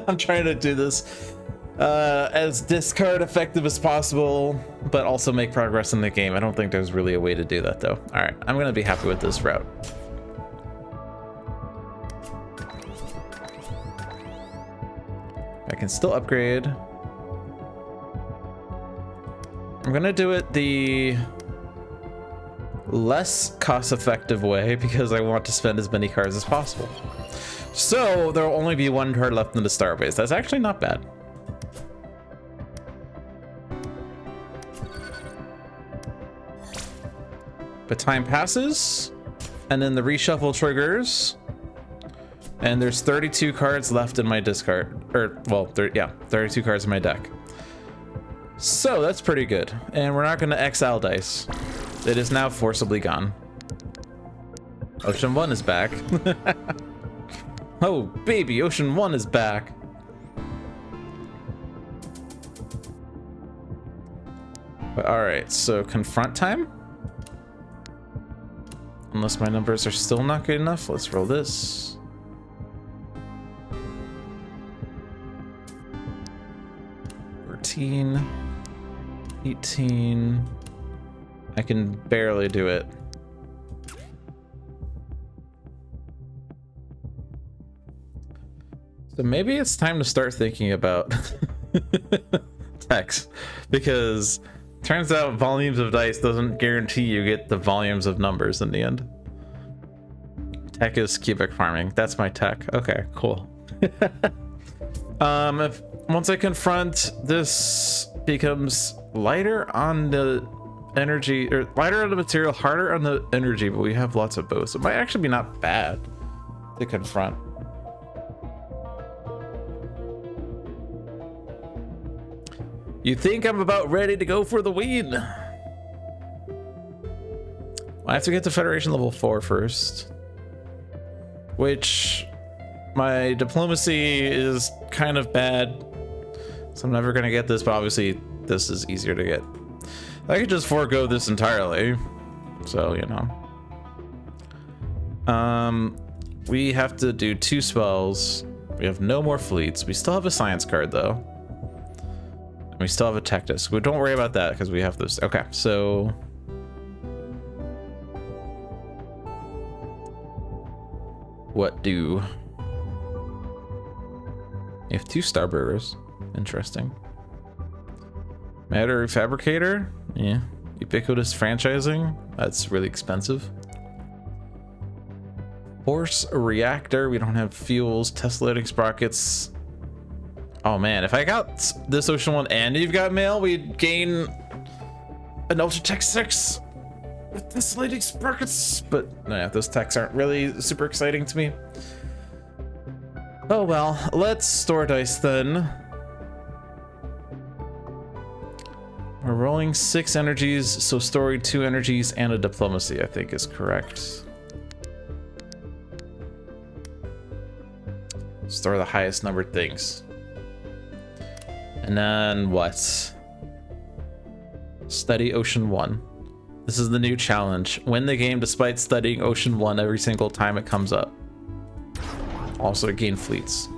I'm trying to do this as discard effective as possible, but also make progress in the game. I don't think there's really a way to do that though. All right, I'm gonna be happy with this route. I can still upgrade. I'm gonna do it the less cost-effective way because I want to spend as many cards as possible. So there will only be 1 card left in the Starbase. That's actually not bad. But time passes, and then the reshuffle triggers, and there's 32 cards left in my discard, or well, 32 cards in my deck. So that's pretty good, and we're not going to exile dice. It is now forcibly gone. Ocean 1 is back. Oh baby, Ocean 1 is back. All right, so confront time. Unless my numbers are still not good enough, let's roll this. $14, $18. I can barely do it. So maybe it's time to start thinking about text, because turns out volumes of dice doesn't guarantee you get the volumes of numbers in the end. Tech is cubic farming. That's my tech. Okay, cool. Once I confront, this becomes lighter on the energy, or lighter on the material, harder on the energy, but we have lots of both. So it might actually be not bad to confront. You think I'm about ready to go for the win? I have to get to Federation level 4 first, which My diplomacy is kind of bad, so I'm never gonna get this, but obviously this is easier to get. I could just forego this entirely, so you know. We have to do 2 spells. We have no more fleets. We still have a science card though. And we still have a tech disc. But don't worry about that because we have this. Okay, so what do? You have 2 starburgers. Interesting. Matter fabricator? Yeah. Ubiquitous franchising? That's really expensive. Force reactor. We don't have fuels. Tesla sprockets. Oh man, if I got this ocean one and you've got mail, we'd gain an Ultra Tech 6 with Tesla sprockets. But yeah, those techs aren't really super exciting to me. Oh well, let's store dice then. We're rolling 6 energies, so storing 2 energies and a diplomacy, I think is correct. Store the highest numbered things. And then what? Study Ocean 1. This is the new challenge. Win the game despite studying Ocean 1 every single time it comes up. Also gain fleets.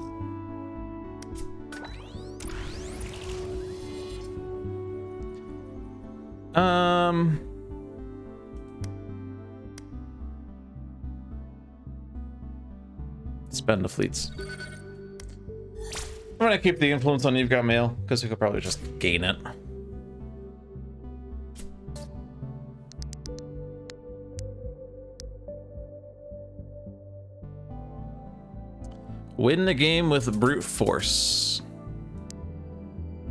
Spend the fleets. I'm gonna keep the influence on You've Got Mail because we could probably just gain it. Win the game with brute force.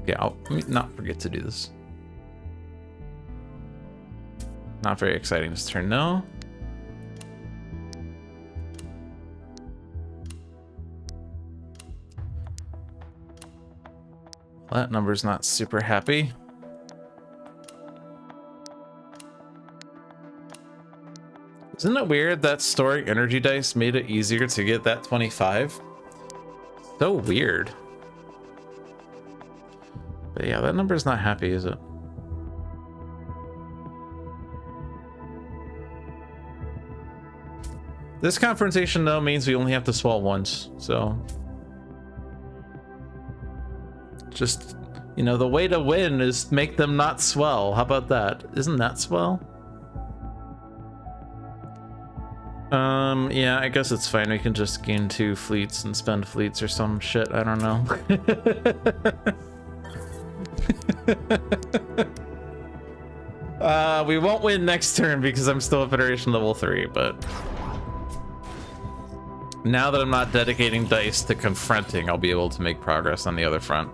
Okay, let me not forget to do this. Not very exciting this turn, no. That number's not super happy. Isn't it weird that storing energy dice made it easier to get that 25? So weird. But yeah, that number's not happy, is it? This confrontation though means we only have to swell once, so just, you know, the way to win is make them not swell. How about that? Isn't that swell? Yeah, I guess it's fine. We can just gain 2 fleets and spend fleets or some shit. I don't know. We won't win next turn because I'm still at Federation level 3, but now that I'm not dedicating dice to confronting, I'll be able to make progress on the other front.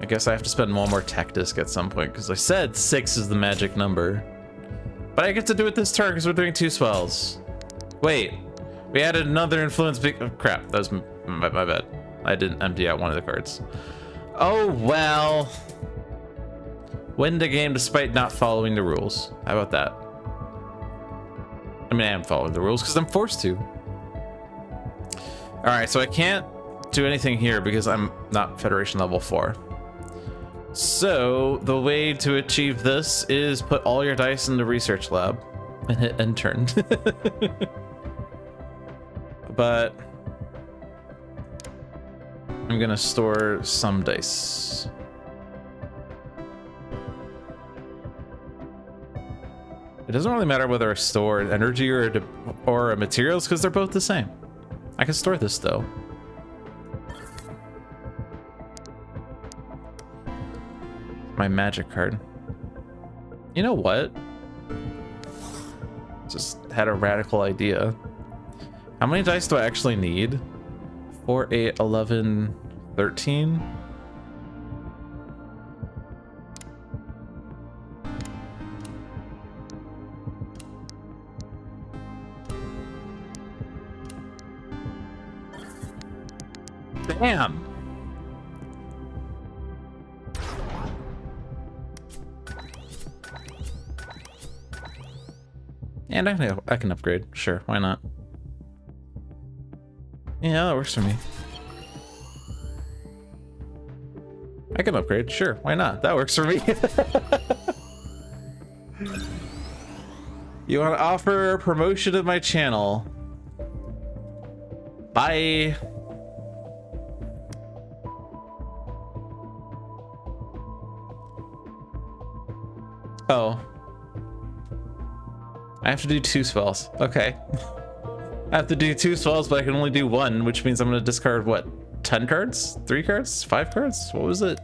I guess I have to spend 1 more tech disc at some point because I said 6 is the magic number. But I get to do it this turn because we're doing 2 swells. Wait, we added another influence. Oh, crap, that was my bad. I didn't empty out one of the cards. Oh, well. Win the game despite not following the rules. How about that? I mean, I am following the rules because I'm forced to. All right, so I can't do anything here because I'm not Federation level 4. So the way to achieve this is put all your dice in the research lab and hit intern. But I'm gonna store some dice. It doesn't really matter whether I store an energy or a materials because they're both the same. I can store this though. My magic card. You know what? Just had a radical idea. How many dice do I actually need? 4, 8, 11, 13? Damn! And I can upgrade. Sure, why not? Yeah, that works for me. I can upgrade, sure, why not? That works for me. You want to offer promotion of my channel? Bye. Oh. I have to do 2 spells. Okay. I have to do 2 spells, but I can only do 1, which means I'm going to discard, what, 10 cards? 3 cards? 5 cards? What was it?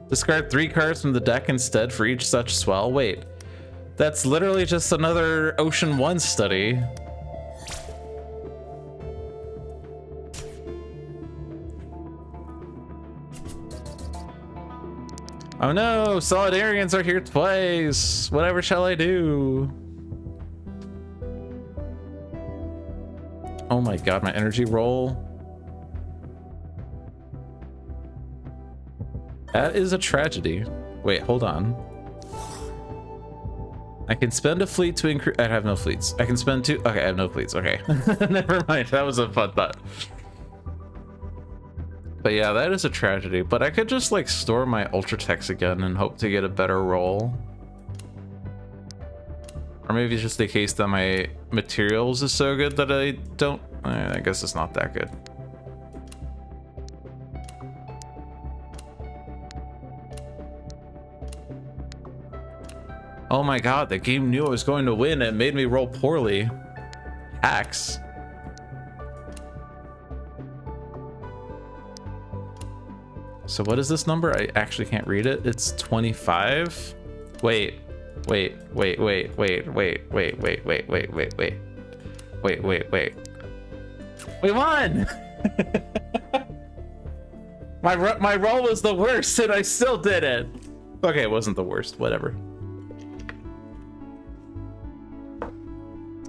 Discard 3 cards from the deck instead for each such spell? Wait. That's literally just another Ocean 1 study. Oh no, Solidarians are here twice. Whatever shall I do? Oh my god, my energy roll. That is a tragedy. Wait, hold on. I can spend a fleet to increase. I have no fleets. I can spend 2. Okay, I have no fleets. Okay. Never mind. That was a fun thought. But yeah, that is a tragedy. But I could just like store my Ultratex again and hope to get a better roll. Or maybe it's just the case that my materials is so good that I don't. I guess it's not that good. Oh my god, the game knew I was going to win and made me roll poorly. Hacks. So what is this number? I actually can't read it. It's 25. Wait. We won! My roll was the worst and I still did it. Okay, it wasn't the worst, whatever.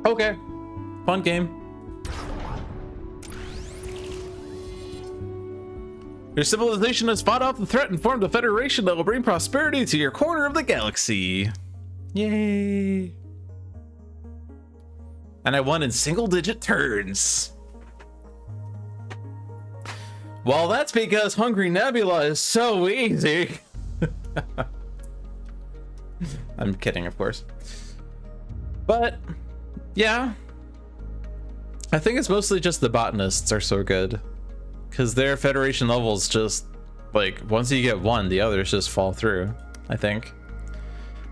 Okay, fun game. Your civilization has fought off the threat and formed a federation that will bring prosperity to your corner of the galaxy. Yay. And I won in single-digit turns. Well, that's because Hungry Nebula is so easy. I'm kidding, of course. But yeah, I think it's mostly just the botanists are so good because their federation levels just like once you get one, the others just fall through. I think.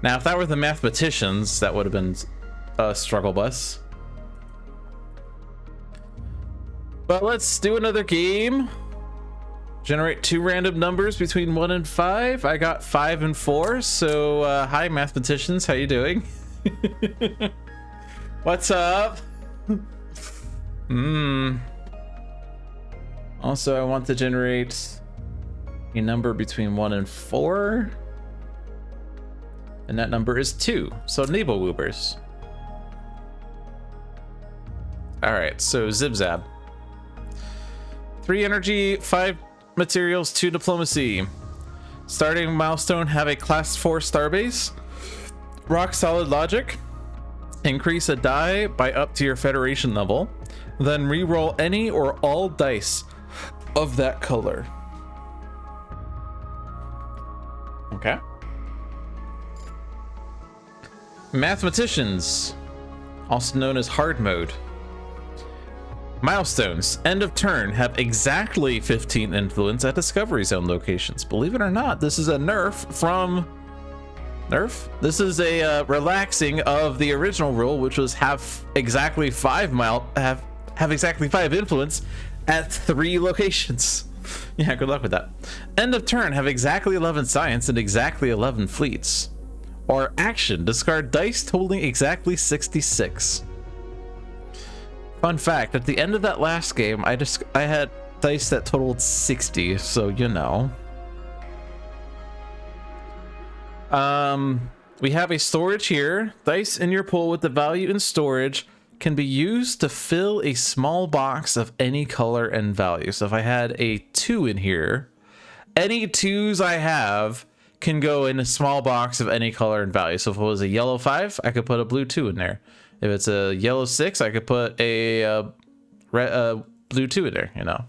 Now, if that were the mathematicians, that would have been a struggle bus. But let's do another game. Generate 2 random numbers between 1 and 5. I got 5 and 4. So hi, mathematicians. How you doing? What's up? Also, I want to generate a number between 1 and 4. And that number is 2. So Nebelwoobers. Alright, so Zibzab. 3 energy, 5 materials, 2 diplomacy. Starting milestone, have a class 4 starbase. Rock solid logic. Increase a die by up to your federation level. Then re-roll any or all dice of that color. Okay. Mathematicians, also known as hard mode. Milestones, end of turn, have exactly 15 influence at Discovery Zone locations. Believe it or not, this is a nerf from nerf. This is a relaxing of the original rule, which was have exactly 5 influence at 3 locations. Yeah, good luck with that. End of turn, have exactly 11 science and exactly 11 fleets. Or action, discard dice totaling exactly 66. Fun fact, at the end of that last game, I had dice that totaled 60, so you know. We have a storage here. Dice in your pool with the value in storage can be used to fill a small box of any color and value. So if I had a 2 in here, any 2s I have can go in a small box of any color and value. So if it was a yellow 5, I could put a blue 2 in there. If it's a yellow 6, I could put a blue tutor, you know.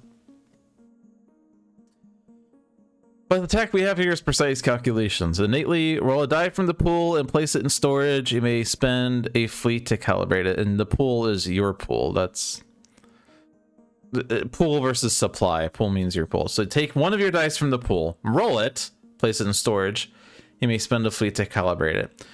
But the tech we have here is precise calculations. Innately, roll a die from the pool and place it in storage. You may spend a fleet to calibrate it, and the pool is your pool. That's pool versus supply. Pool means your pool. So take one of your dice from the pool, roll it, place it in storage. You may spend a fleet to calibrate it.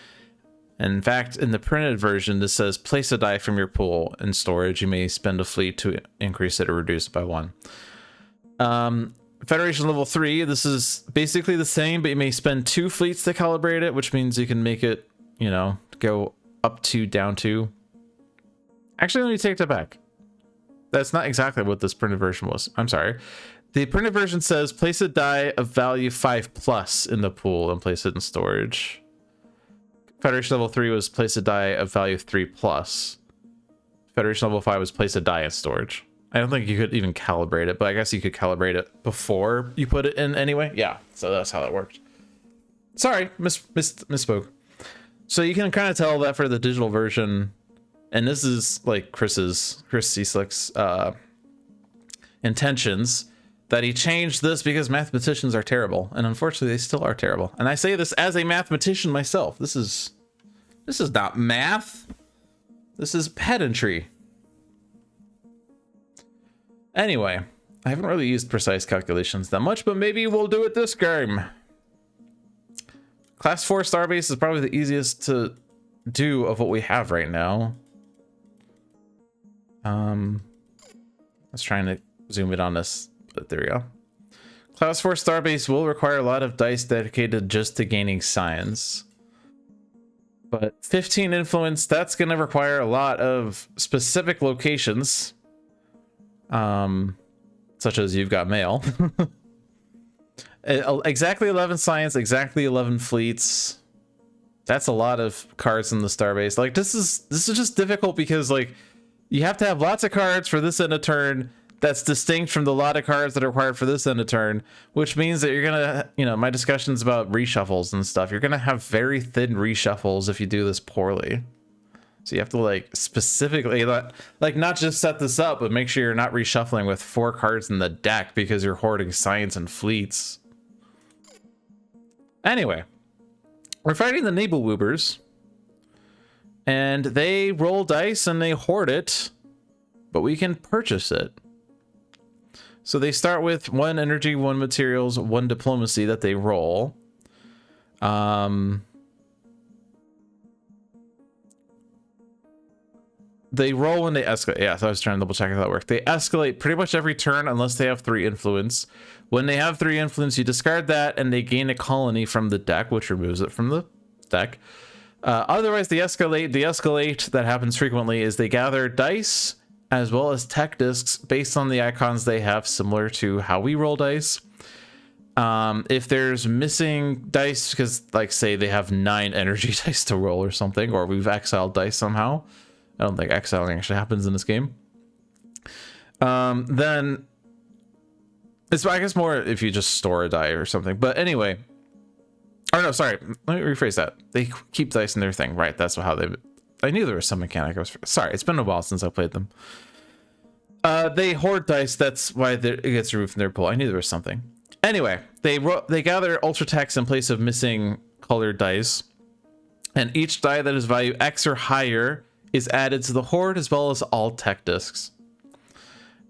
And in fact, in the printed version, this says place a die from your pool in storage. You may spend a fleet to increase it or reduce it by 1. Federation level 3, this is basically the same, but you may spend 2 fleets to calibrate it, which means you can make it, you know, go up 2, down 2. Actually, let me take that back. That's not exactly what this printed version was. I'm sorry. The printed version says place a die of value 5+ in the pool and place it in storage. Federation level 3 was place a die of value 3+. Federation level 5 was place a die in storage. I don't think you could even calibrate it, but I guess you could calibrate it before you put it in anyway. Yeah, so that's how that worked. Sorry, misspoke. So you can kind of tell that for the digital version, and this is like Chris Cieslick's intentions, that he changed this because mathematicians are terrible, and unfortunately they still are terrible. And I say this as a mathematician myself. This is not math. This is pedantry. Anyway, I haven't really used precise calculations that much, but maybe we'll do it this game. Class 4 Starbase is probably the easiest to do of what we have right now. I was trying to zoom in on this, but there we go. Class 4 Starbase will require a lot of dice dedicated just to gaining science. But 15 influence, that's going to require a lot of specific locations. Such as you've got mail. Exactly 11 science, exactly 11 fleets. That's a lot of cards in the Starbase. Like this is just difficult because like you have to have lots of cards for this end of turn that's distinct from the lot of cards that are required for this end of turn, which means that you're gonna, you know, my discussions about reshuffles and stuff, you're gonna have very thin reshuffles if you do this poorly. So you have to like specifically like not just set this up, but make sure you're not reshuffling with 4 cards in the deck because you're hoarding science and fleets. Anyway, we're fighting the Nebelwoobers, and they roll dice and they hoard it, but we can purchase it. So they start with 1 energy, 1 materials, 1 diplomacy that they roll. They roll when they escalate. Yeah, so I was trying to double check how that worked. They escalate pretty much every turn unless they have 3 influence. When they have 3 influence, you discard that and they gain a colony from the deck, which removes it from the deck. Otherwise, they escalate. The escalate that happens frequently is they gather dice as well as tech discs based on the icons they have, similar to how we roll dice. If there's missing dice, because like say they have 9 energy dice to roll or something, or we've exiled dice somehow. I don't think exiling actually happens in this game. Then it's, I guess, more if you just store a die or something. But anyway, or no, sorry, let me rephrase that. They keep dice in their thing, right? That's how they. I knew there was some mechanic. Sorry, it's been a while since I played them. They hoard dice. That's why it gets removed from their pool. I knew there was something. Anyway, they gather ultra techs in place of missing colored dice, and each die that is value X or higher is added to the hoard as well as all tech discs.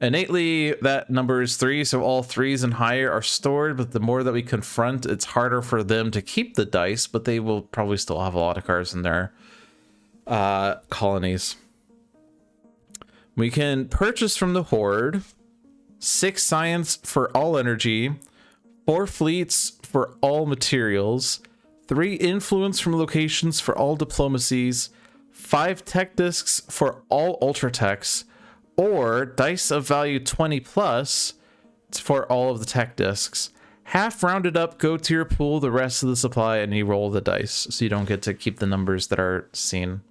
Innately, that number is 3, so all 3s and higher are stored, but the more that we confront, it's harder for them to keep the dice, but they will probably still have a lot of cards in their colonies. We can purchase from the hoard 6 science for all energy, 4 fleets for all materials, 3 influence from locations for all diplomacies, 5 tech discs for all ultra techs, or dice of value 20+ for all of the tech discs. Half rounded up, go to your pool, the rest of the supply, and you roll the dice, so you don't get to keep the numbers that are seen.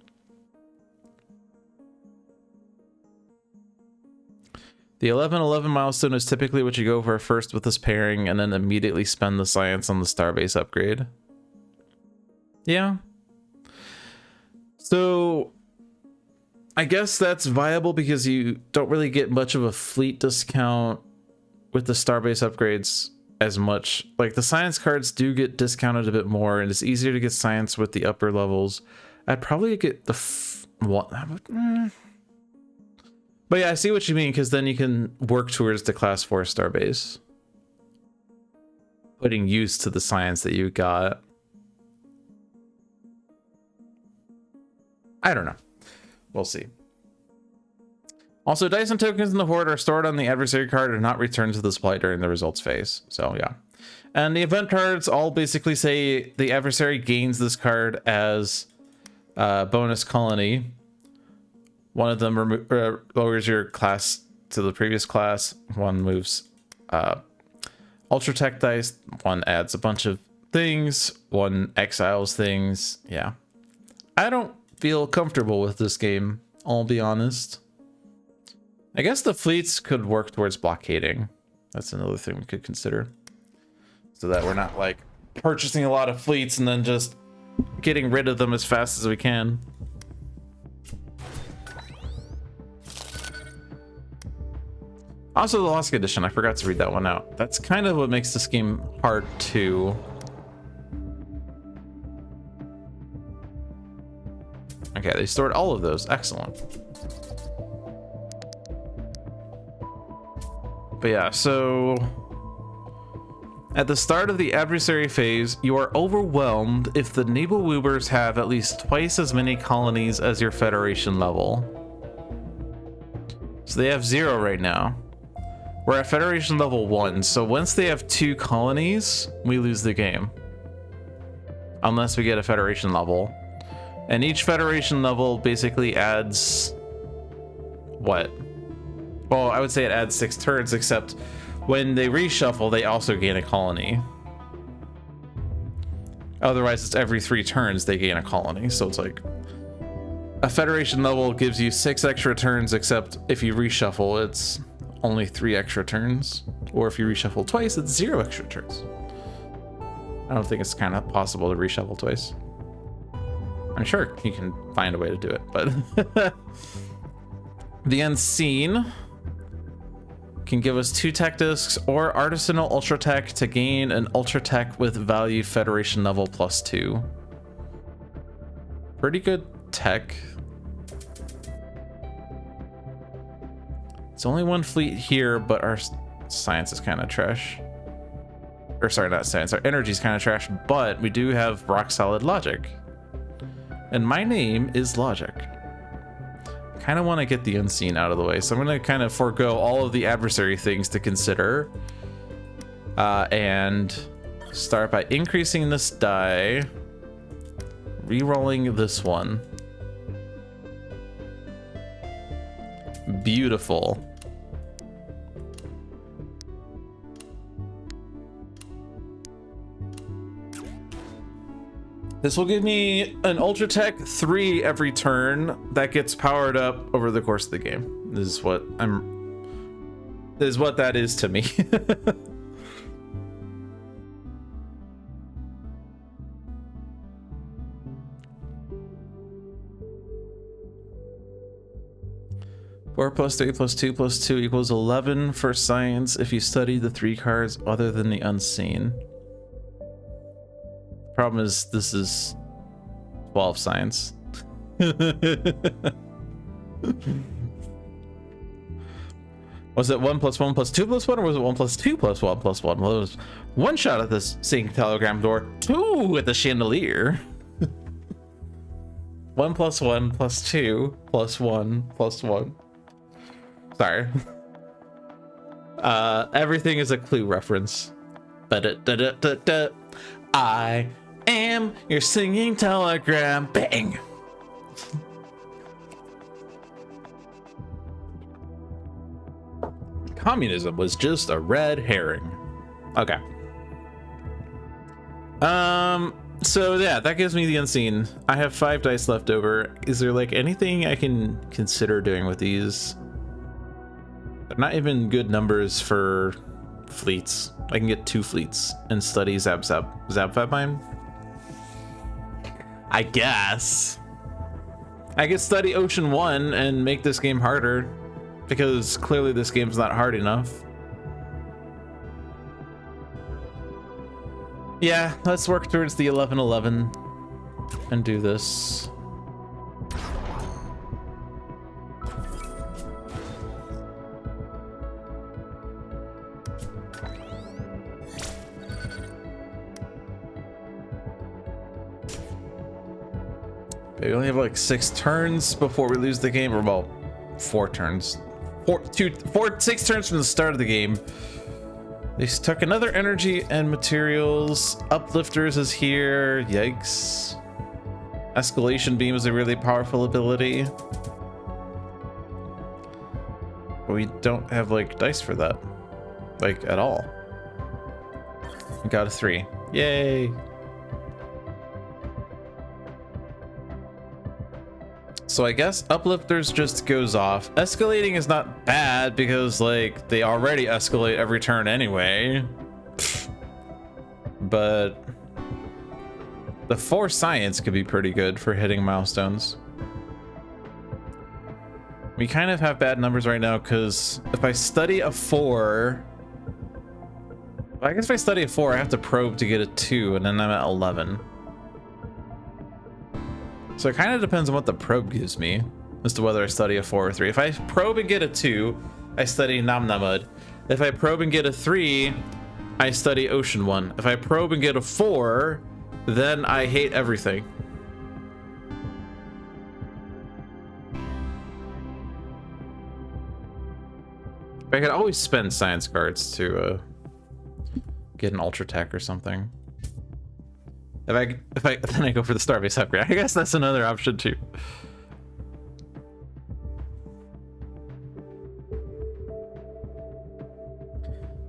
The 11-11 milestone is typically what you go for first with this pairing, and then immediately spend the science on the Starbase upgrade. Yeah. So I guess that's viable because you don't really get much of a fleet discount with the starbase upgrades as much. Like the science cards do get discounted a bit more, and it's easier to get science with the upper levels. I'd probably get the what? But yeah, I see what you mean, because then you can work towards the class 4 starbase, putting use to the science that you got. I don't know. We'll see. Also, dice and tokens in the horde are stored on the adversary card and not returned to the display during the results phase. So yeah. And the event cards all basically say the adversary gains this card as bonus colony. One of them lowers your class to the previous class. One moves ultra tech dice. One adds a bunch of things. One exiles things. Yeah. I don't feel comfortable with this game, I'll be honest. I guess the fleets could work towards blockading. That's another thing we could consider. So that we're not like purchasing a lot of fleets and then just getting rid of them as fast as we can. Also, the Lost Edition, I forgot to read that one out. That's kind of what makes this game hard too. Okay, they stored all of those. Excellent. But yeah, so at the start of the adversary phase, you are overwhelmed if the Nibelwoobers have at least twice as many colonies as your Federation level. So they have 0 right now. We're at Federation level 1, so once they have 2 colonies, we lose the game. Unless we get a Federation level. And each Federation level basically adds... what? Well, I would say it adds 6 turns, except when they reshuffle, they also gain a colony. Otherwise, it's every 3 turns they gain a colony, so it's like... a Federation level gives you 6 extra turns, except if you reshuffle, it's only 3 extra turns. Or if you reshuffle twice, it's 0 extra turns. I don't think it's kind of possible to reshuffle twice. I'm sure you can find a way to do it, but... The Unseen can give us 2 tech discs or Artisanal Ultra Tech to gain an Ultra Tech with value Federation level +2. Pretty good tech. It's only 1 fleet here, but our science is kind of trash. Or sorry, not science, our energy is kind of trash, but we do have rock solid logic. And my name is Logic. Kind of want to get the Unseen out of the way, so I'm going to kind of forego all of the adversary things to consider and start by increasing this die, re-rolling this one. Beautiful. This will give me an Ultra Tech 3 every turn that gets powered up over the course of the game. This is what that is to me. Four plus 3 plus 2 plus 2 equals 11 for science if you study the 3 cards other than the Unseen. Problem is, this is 12 science. Was it 1 plus 1 plus 2 plus 1, or was it 1 plus 2 plus 1 plus 1? Well, it was 1 shot at this sinking telegram door, 2 at the chandelier. 1 plus 1 plus 2 plus 1 plus 1. Sorry. Everything is a Clue reference. I am your singing telegram. Bang! Communism was just a red herring. Okay. So yeah, that gives me the Unseen. I have 5 dice left over. Is there like anything I can consider doing with these? They're not even good numbers for fleets. I can get 2 fleets and study Zabfabine. I guess. I could study Ocean 1 and make this game harder, because clearly this game's not hard enough. Yeah, let's work towards the 11-11 and do this. We only have like 6 turns before we lose the game, or well, 4 turns. 6 turns from the start of the game. They took another energy and materials. Uplifters is here. Yikes. Escalation beam is a really powerful ability. But we don't have like dice for that. Like at all. We got a 3. Yay. So I guess Uplifters just goes off. Escalating is not bad because like they already escalate every turn anyway. But the 4 science could be pretty good for hitting milestones. We kind of have bad numbers right now because if I study a 4, I guess if I study a 4, I have to probe to get a 2, and then I'm at 11. So it kind of depends on what the probe gives me as to whether I study a 4 or 3. If I probe and get a 2, I study Namnamud. If I probe and get a 3, I study Ocean 1. If I probe and get a 4, then I hate everything. I could always spend science cards to get an Ultra Tech or something. If I then I go for the Starbase upgrade. I guess that's another option too.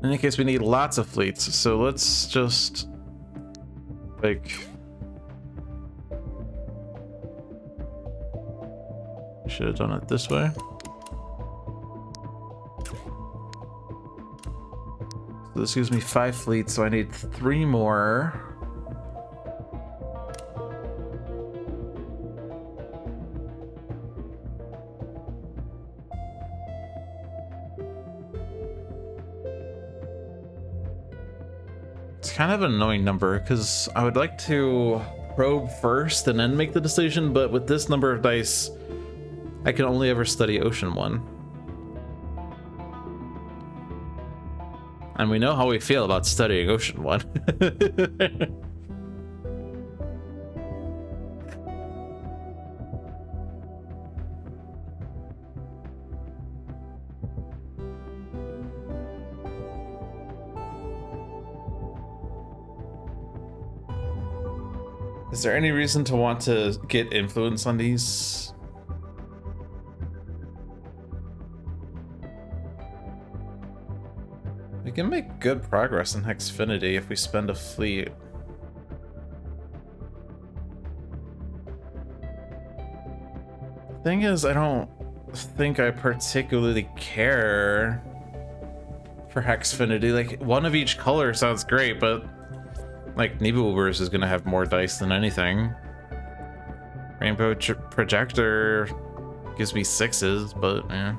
In any case, we need lots of fleets, so let's just like should have done it this way. So this gives me 5 fleets, so I need 3 more. Kind of an annoying number because I would like to probe first and then make the decision, but with this number of dice I can only ever study Ocean 1, and we know how we feel about studying Ocean 1. Is there any reason to want to get influence on these? We can make good progress in Hexfinity if we spend a fleet. Thing is, I don't think I particularly care for Hexfinity. Like, one of each color sounds great, but like Nibelburst is gonna have more dice than anything. Rainbow Projector gives me 6s, but yeah.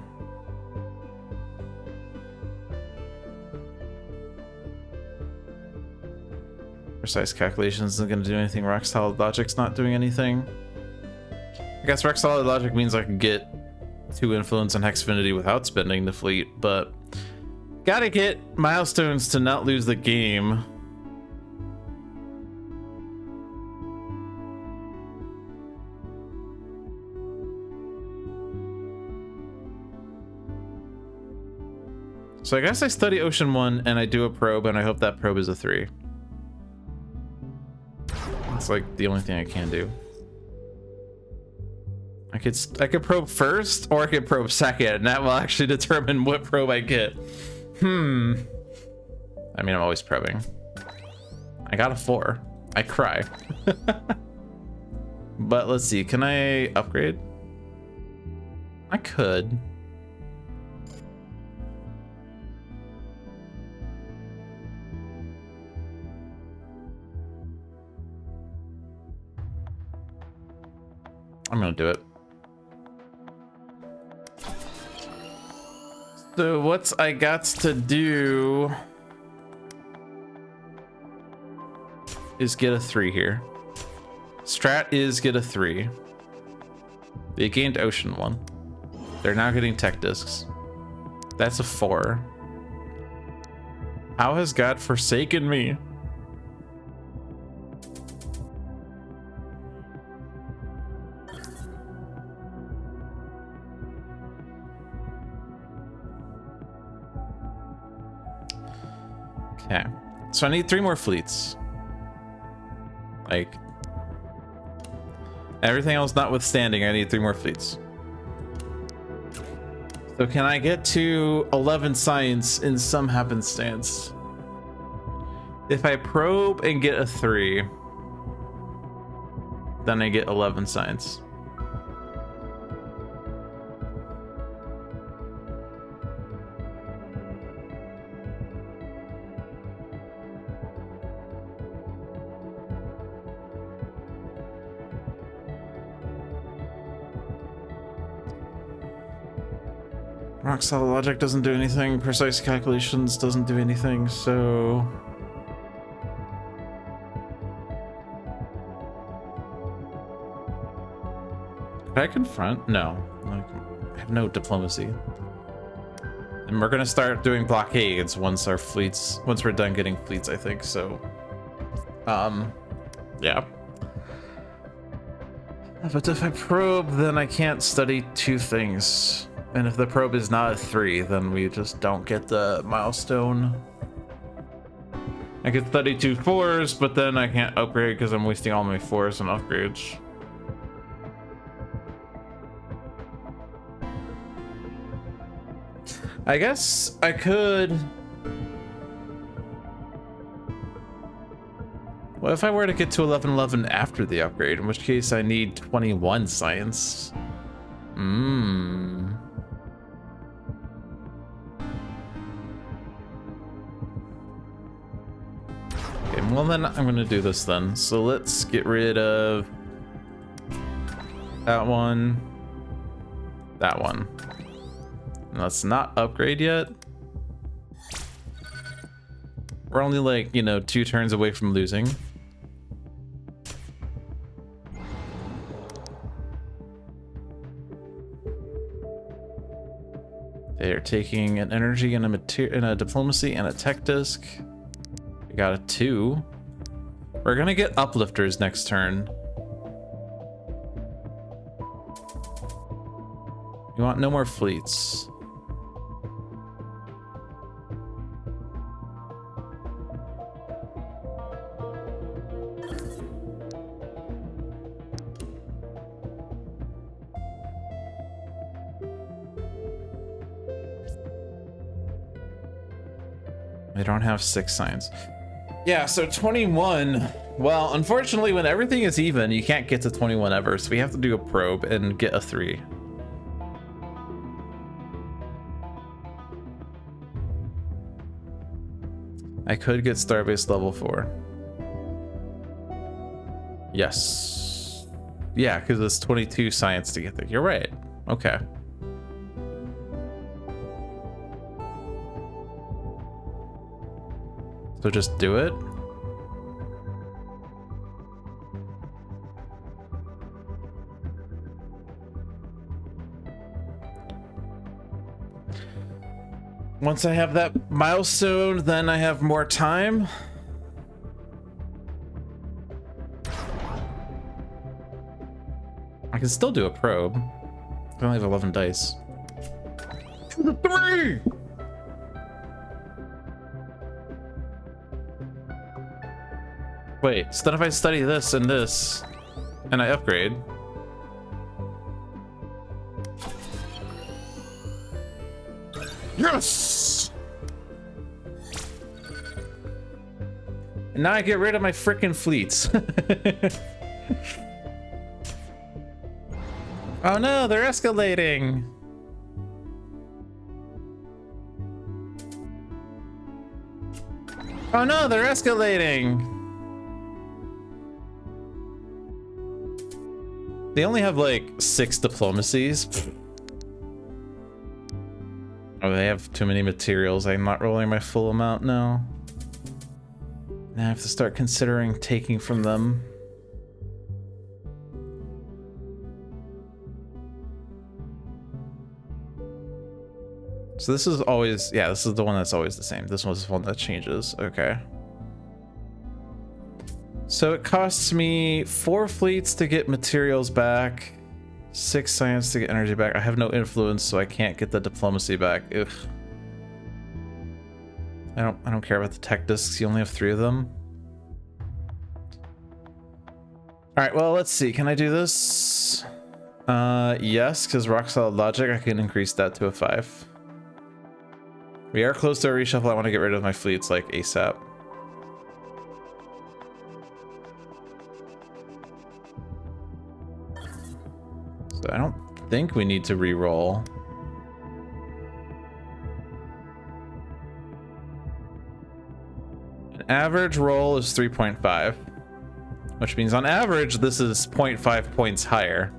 Precise calculations isn't gonna do anything. Rock Solid Logic's not doing anything. I guess Rock Solid Logic means I can get 2 influence on Hexfinity without spending the fleet, but gotta get milestones to not lose the game. So I guess I study Ocean 1 and I do a probe, and I hope that probe is a 3. It's like the only thing I can do. I could probe first, or I could probe second, and that will actually determine what probe I get. I mean, I'm always probing. I got a 4. I cry. But let's see, can I upgrade? I could. I'm gonna do it. So what's I got to do is get a 3 here. Strat is get a 3. They gained Ocean 1. They're now getting tech discs. That's a 4. How has God forsaken me? Okay, so I need 3 more fleets. Like, everything else notwithstanding, I need 3 more fleets. So can I get to 11 science in some happenstance? If I probe and get a 3, then I get 11 science. Rock solid logic doesn't do anything. Precise calculations doesn't do anything, so... Can I confront? No. Like, I have no diplomacy. And we're gonna start doing blockades once we're done getting fleets, I think, so... yeah. But if I probe, then I can't study 2 things. And if the probe is not a 3, then we just don't get the milestone. I could study 2 4s, but then I can't upgrade because I'm wasting all my 4s on upgrades. I guess I could... What if I were to get to 1111 after the upgrade, in which case I need 21 science? Okay, well then I'm gonna do this then. So let's get rid of that one, that one. And let's not upgrade yet. We're only like, you know, 2 turns away from losing. They're taking an energy and a diplomacy and a tech disc. We got a 2. We're gonna get uplifters next turn. You want no more fleets. They don't have 6 signs. Yeah, so 21. Well, unfortunately, when everything is even, you can't get to 21 ever, so we have to do a probe and get a 3. I could get Starbase level 4. Yes. Yeah, because it's 22 science to get there. You're right. Okay. So just do it. Once I have that milestone, then I have more time. I can still do a probe. I only have 11 dice. 3! Wait, so then if I study this and this, and I upgrade... Yes! And now I get rid of my frickin' fleets. Oh no, they're escalating! Oh no, they're escalating! They only have like 6 diplomacies. Oh, they have too many materials. I'm not rolling my full amount now. Now I have to start considering taking from them. So this is always, yeah, this is the one that's always the same. This one's the one that changes. Okay. So it costs me 4 fleets to get materials back, 6 science to get energy back. I have no influence, so I can't get the diplomacy back. Ugh. I don't care about the tech discs. You only have 3 of them. All right, well, let's see. Can I do this? Yes, because rock solid logic, I can increase that to a 5. We are close to a reshuffle. I want to get rid of my fleets like ASAP. So I don't think we need to re-roll. An average roll is 3.5, which means on average this is 0.5 points higher.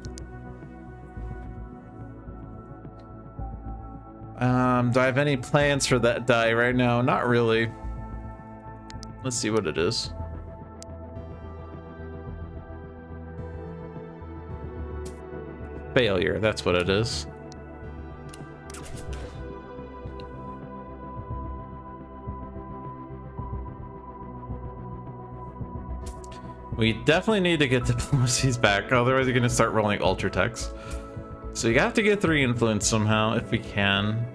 Do I have any plans for that die right now? Not really. Let's see what it is. Failure, that's what it is. We definitely need to get diplomacies back, otherwise you're gonna start rolling ultra techs. So you have to get 3 influence somehow, if we can.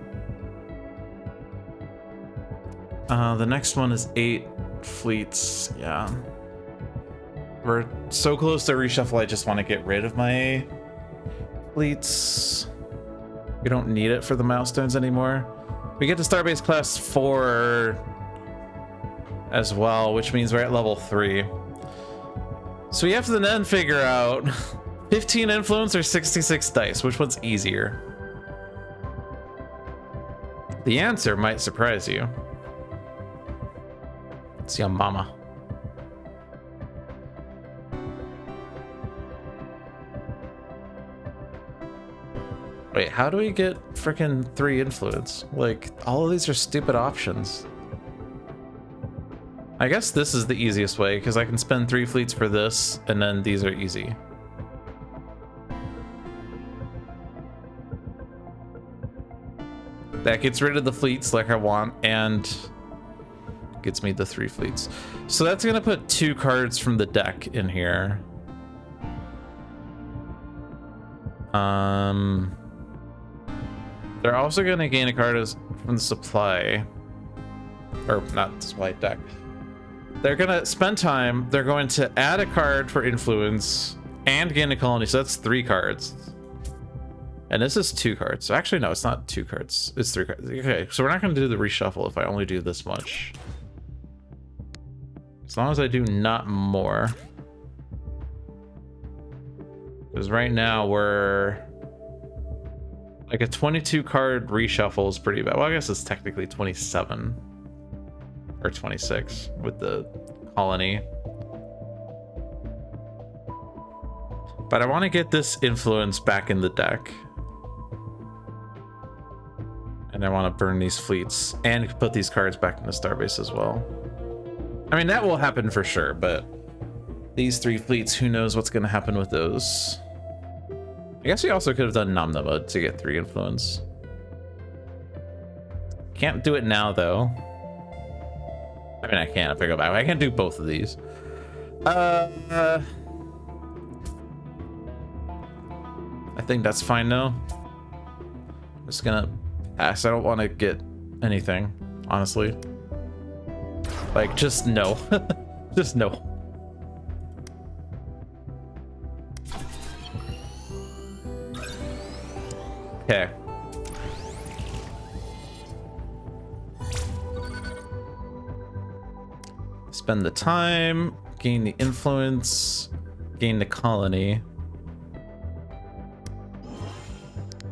The next one is 8 fleets, yeah. We're so close to reshuffle, I just want to get rid of my fleets. We don't need it for the milestones anymore. We get to Starbase class 4 as well, which means we're at level 3. So we have to then figure out 15 influence or 66 dice, which one's easier? The answer might surprise you. It's your mama. Wait, how do we get freaking 3 influence? Like, all of these are stupid options. I guess this is the easiest way, because I can spend 3 fleets for this, and then these are easy. That gets rid of the fleets like I want, and gets me the 3 fleets. So that's gonna put 2 cards from the deck in here. They're also gonna gain a card from the supply, or not supply deck. They're gonna spend time. They're going to add a card for influence and gain a colony. So that's 3 cards. And this is 2 cards. So actually, no, it's not 2 cards. It's 3 cards. Okay, so we're not gonna do the reshuffle if I only do this much. As long as I do not more. Because right now we're like a 22 card reshuffle is pretty bad. Well, I guess it's technically 27 or 26 with the colony. But I want to get this influence back in the deck. And I want to burn these fleets and put these cards back in the Starbase as well. I mean, that will happen for sure, but these 3 fleets, who knows what's going to happen with those. I guess we also could have done Namna mode to get 3 influence. Can't do it now, though. I mean, I can if I go back. I can do both of these. I think that's fine now. I'm just gonna pass. I don't want to get anything, honestly. Like, just no. Just no. Okay. Spend the time, gain the influence, gain the colony.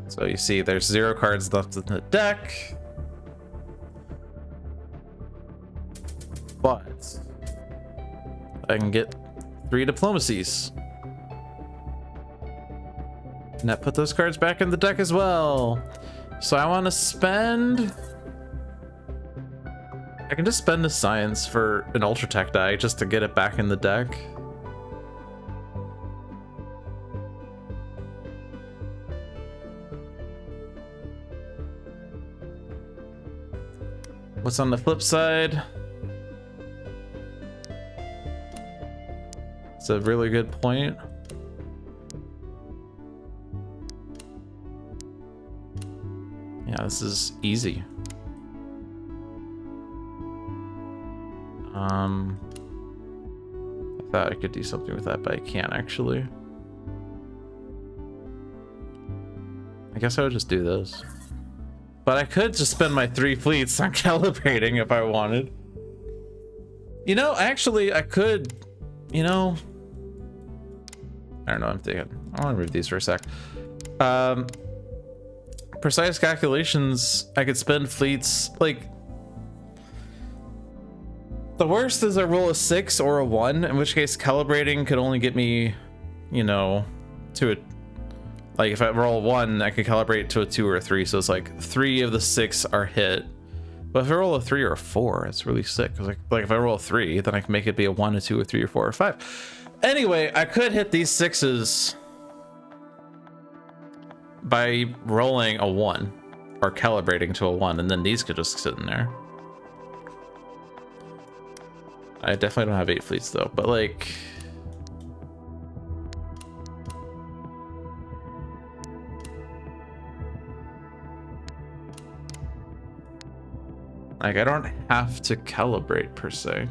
So you see there's 0 cards left in the deck. But I can get 3 diplomacies. And that put those cards back in the deck as well. So I want to spend... I can just spend the science for an Ultratech die just to get it back in the deck. What's on the flip side? It's a really good point. Yeah, this is easy. I thought I could do something with that, but I can't actually. I guess I would just do this. But I could just spend my 3 fleets on calibrating if I wanted. You know, actually, I could, you know... I don't know, I'm thinking. I want to move these for a sec. Precise calculations, I could spend fleets, like... The worst is I roll a 6 or a 1, in which case calibrating could only get me, you know, to a... Like, if I roll a 1, I could calibrate to a 2 or a 3, so it's like 3 of the 6 are hit. But if I roll a 3 or a 4, it's really sick. Like if I roll a 3, then I can make it be a 1, a 2, a 3, or 4, or 5. Anyway, I could hit these 6s by rolling a 1, or calibrating to a 1, and then these could just sit in there. I definitely don't have 8 fleets, though, but like... Like, I don't have to calibrate, per se.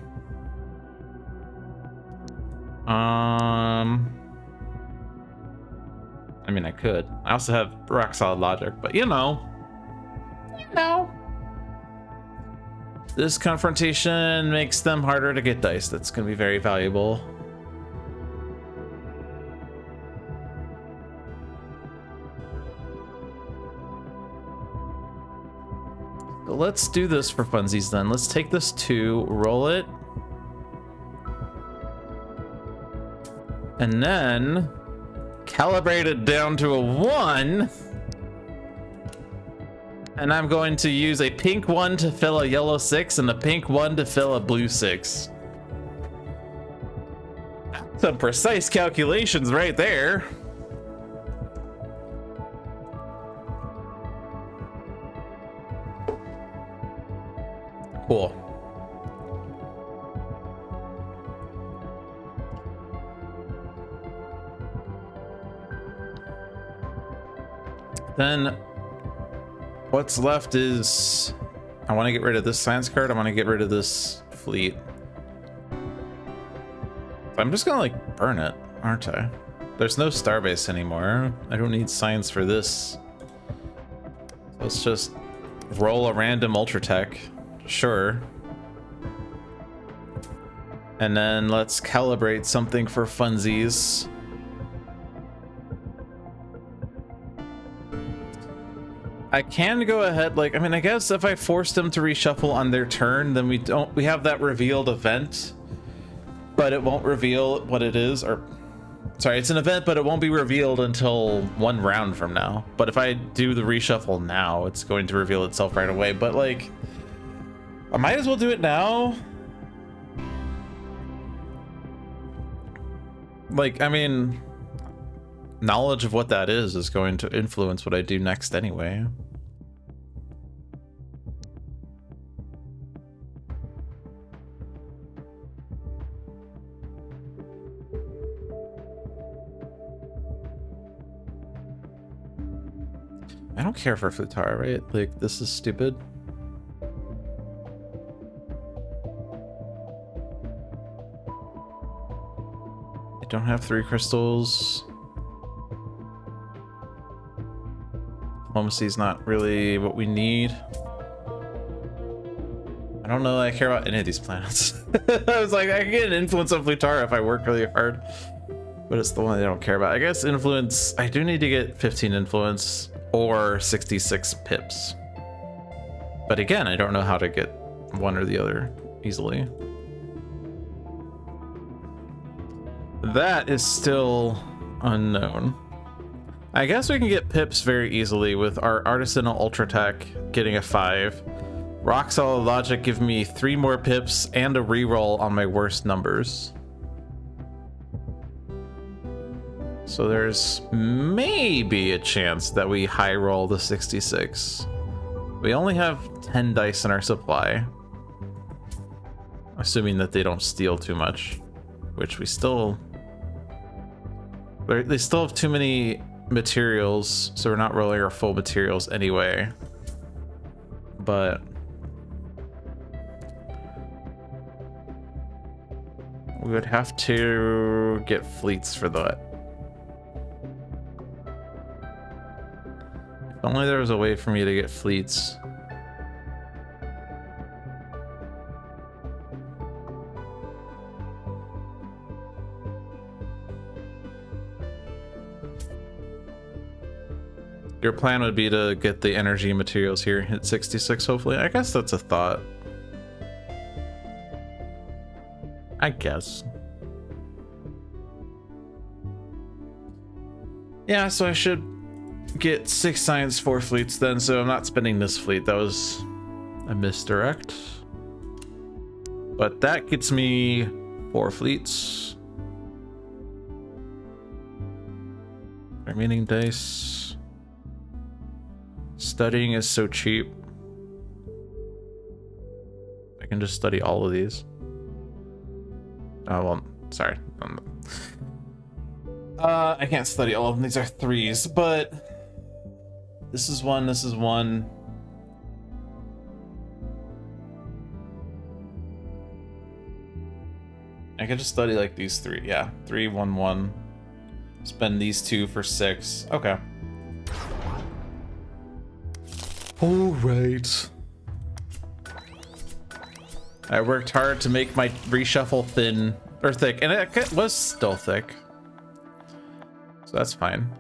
I mean, I could. I also have rock solid logic, but you know. This confrontation makes them harder to get dice. That's going to be very valuable. Let's do this for funsies then. Let's take this 2, roll it. And then calibrate it down to a 1. And I'm going to use a pink 1 to fill a yellow 6 and a pink 1 to fill a blue 6. Some precise calculations right there. Cool. Then what's left is I want to get rid of this science card. I want to get rid of this fleet. I'm just gonna like burn it, aren't I? There's no starbase anymore. I don't need science for this. Let's just roll a random Ultratech. Sure. And then let's calibrate something for funsies. I can go ahead, like, I mean, I guess if I force them to reshuffle on their turn, then we have that revealed event, but it won't reveal what it is, or sorry, it's an event, but it won't be revealed until 1 round from now. But if I do the reshuffle now, it's going to reveal itself right away. But like, I might as well do it now. Like, I mean, knowledge of what that is going to influence what I do next anyway. I don't care for Flutara, right? Like, this is stupid. I don't have 3 crystals. Diplomacy is not really what we need. I don't know that I care about any of these planets. I was like, I can get an influence on Flutara if I work really hard, but it's the one I don't care about. I guess influence, I do need to get 15 influence or 66 pips. But again, I don't know how to get one or the other easily. That is still unknown. I guess we can get pips very easily with our Artisanal Ultra Tech getting a 5. Rock Solid Logic give me 3 more pips and a reroll on my worst numbers. So there's maybe a chance that we high roll the 66. We only have 10 dice in our supply. Assuming that they don't steal too much, which we still... They still have too many materials, so we're not rolling our full materials anyway. But we would have to get fleets for that. If only there was a way for me to get fleets. Your plan would be to get the energy materials here, hit 66 hopefully. I guess that's a thought. I guess. Yeah, so I should get 6 science, 4 fleets then, so I'm not spending this fleet. That was a misdirect. But that gets me 4 fleets. Remaining dice. Studying is so cheap. I can just study all of these. Oh, well, sorry. I can't study all of them. These are 3s, but this is 1, this is 1. I can just study like these 3. Yeah, 3, 1, 1. Spend these 2 for 6. Okay. All right. I worked hard to make my reshuffle thin or thick, and it was still thick, so that's fine.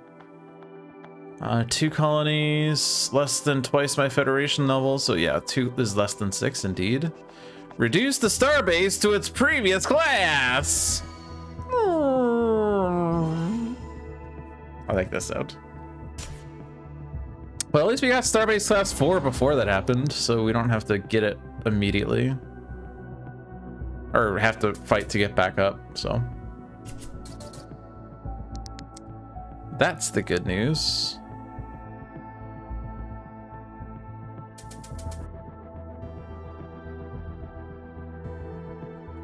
2 colonies, less than twice my Federation level, so yeah, 2 is less than 6 indeed. Reduce the starbase to its previous class. I like this sound. Well, at least we got Starbase Class 4 before that happened, so we don't have to get it immediately. Or have to fight to get back up, so. That's the good news.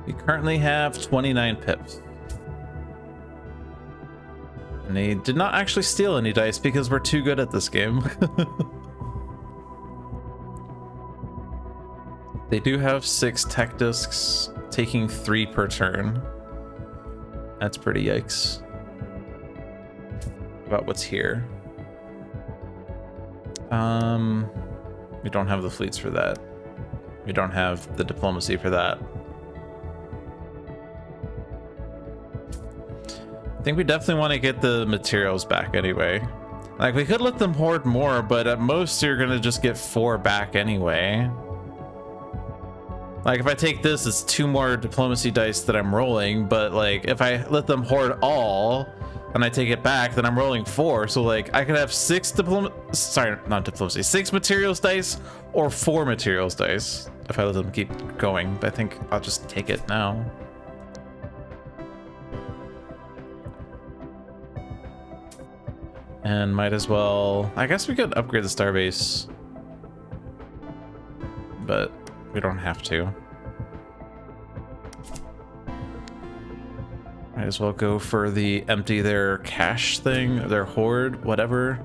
We currently have 29 pips. And they did not actually steal any dice because we're too good at this game. They do have 6 tech discs, taking 3 per turn. That's pretty yikes. About what's here. We don't have the fleets for that. We don't have the diplomacy for that. I think we definitely want to get the materials back anyway. Like, we could let them hoard more, but at most you're gonna just get 4 back anyway. Like, if I take this, it's 2 more diplomacy dice that I'm rolling, but like, if I let them hoard all and I take it back, then I'm rolling 4. So like, I could have 6 6 materials dice or 4 materials dice if I let them keep going. But I think I'll just take it now. And might as well, I guess we could upgrade the starbase, but we don't have to. Might as well go for the empty their cache thing, their hoard, whatever.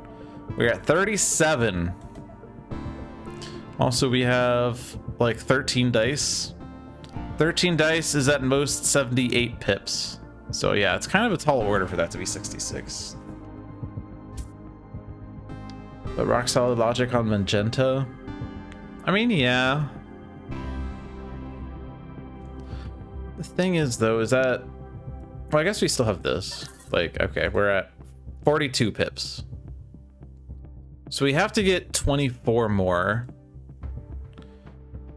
We're at 37. Also, we have like 13 dice. 13 dice is at most 78 pips. So yeah, it's kind of a tall order for that to be 66. But rock solid logic on magenta. I mean, yeah. The thing is, though, is that, well, I guess we still have this. Like, okay, we're at 42 pips. So we have to get 24 more.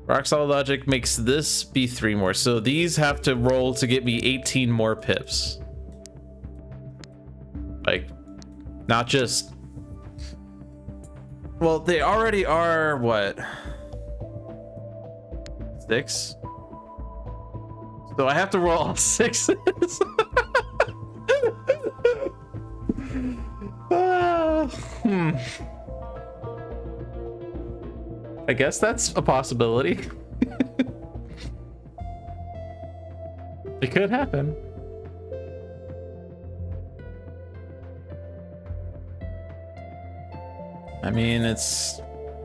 Rock solid logic makes this be 3 more. So these have to roll to get me 18 more pips. Like, Not just... Well, they already are, what? 6? So I have to roll all 6s. I guess that's a possibility. It could happen. I mean, it's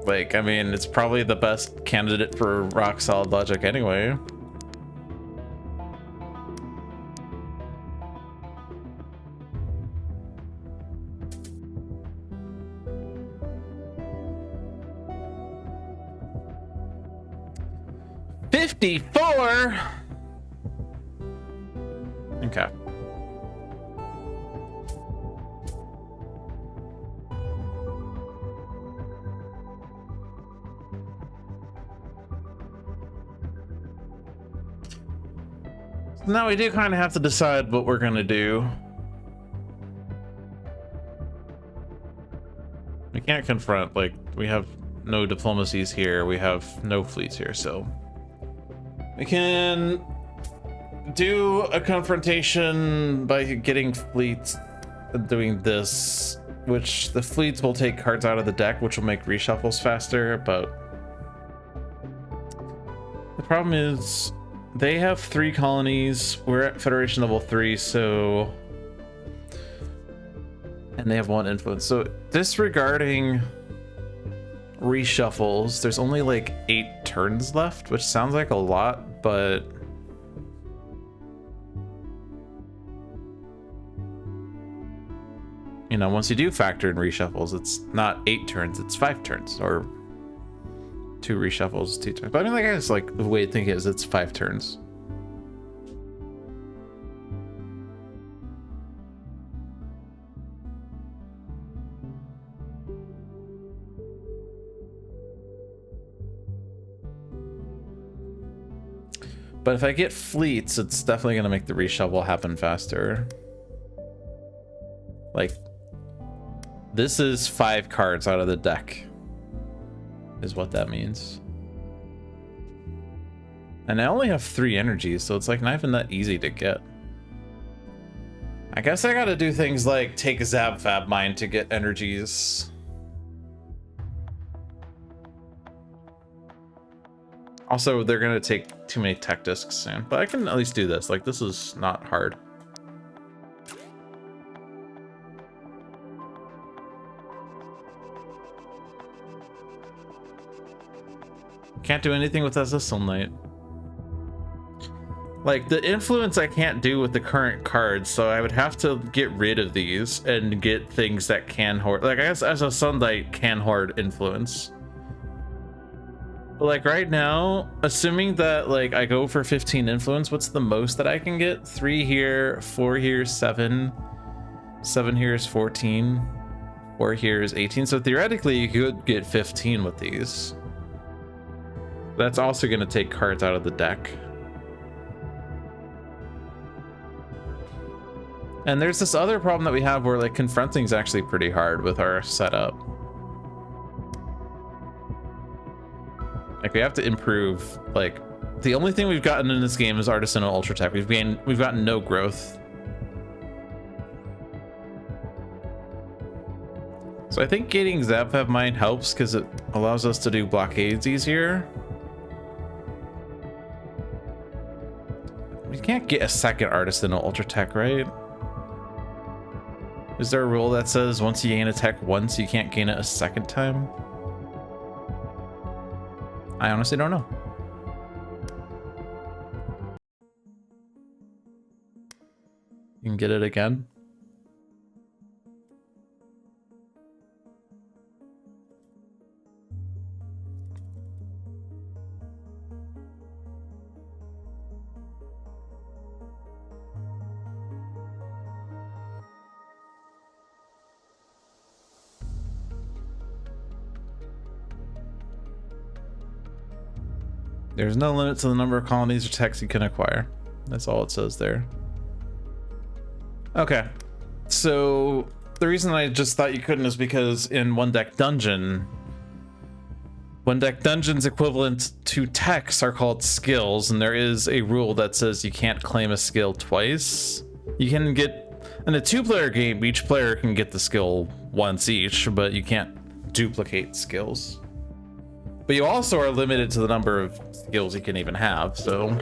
like, it's probably the best candidate for rock solid logic anyway. $54. Okay. Now we do kind of have to decide what we're gonna do. We can't confront, like, we have no diplomacies here, we have no fleets here, so we can do a confrontation by getting fleets doing this, which the fleets will take cards out of the deck, which will make reshuffles faster, but the problem is they have 3 colonies. We're at Federation level 3, so... And they have 1 influence. So disregarding reshuffles, there's only like 8 turns left, which sounds like a lot, but... You know, once you do factor in reshuffles, it's not 8 turns, it's 5 turns, or 2 reshuffles, 2 turns. But I mean, like, I guess, like, the way to think is it's 5 turns. But if I get fleets, it's definitely going to make the reshuffle happen faster. Like, this is 5 cards out of the deck, is what that means. And I only have 3 energies, so it's like not even that easy to get. I guess I gotta do things like take a Zabfab mine to get energies. Also, they're gonna take too many tech discs soon, but I can at least do this. Like, this is not hard. Can't do anything with Azazel Knight. Like, the influence I can't do with the current cards, so I would have to get rid of these and get things that can hoard. Like, I guess Azazel Knight can hoard influence. But like right now, assuming that like I go for 15 influence, what's the most that I can get? 3 here, 4 here, 7. 7 here is 14. 4 here is 18. So theoretically, you could get 15 with these. That's also going to take cards out of the deck. And there's this other problem that we have where like confronting is actually pretty hard with our setup. Like, we have to improve. Like, the only thing we've gotten in this game is Artisan and Ultra Tech. We've gotten no growth. So I think getting Zabfab Mine helps because it allows us to do blockades easier. We can't get a second Artisan or Ultra Tech, right? Is there a rule that says once you gain a tech once, you can't gain it a second time? I honestly don't know. You can get it again. There's no limit to the number of colonies or techs you can acquire. That's all it says there. Okay, so The reason I just thought you couldn't is because in one deck dungeon's equivalent to techs are called skills, and there is a rule that says you can't claim a skill twice. You can get, in a 2-player game, each player can get the skill once each, but you can't duplicate skills. But you also are limited to the number of skills you can even have, so.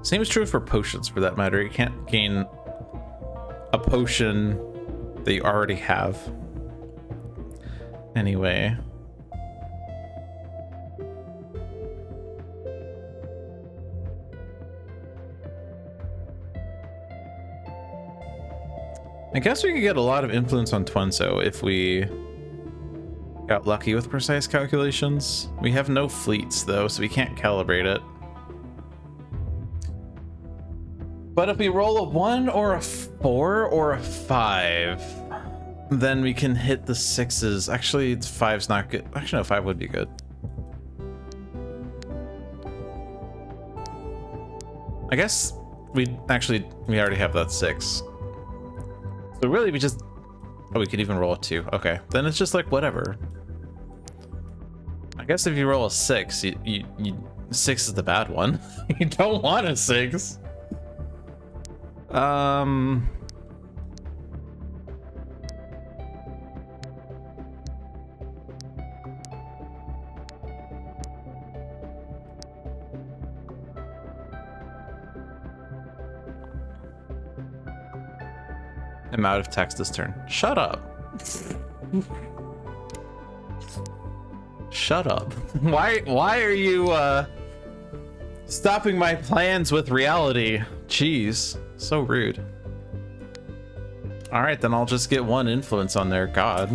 Same is true for potions, for that matter. You can't gain a potion that you already have. Anyway. I guess we could get a lot of influence on Twenso if we got lucky with precise calculations. We have no fleets though, so we can't calibrate it. But if we roll a 1 or a 4 or a 5, then we can hit the 6s. Actually, 5's not good. Actually, no, 5 would be good. I guess we already have that 6. So really, we just... Oh, we could even roll a 2. Okay, then it's just like whatever. I guess if you roll a 6, you 6 is the bad one. You don't want a 6. I'm out of text this turn. Shut up. Shut up. Why are you stopping my plans with reality? Jeez. So rude. All right, then I'll just get 1 influence on there. God.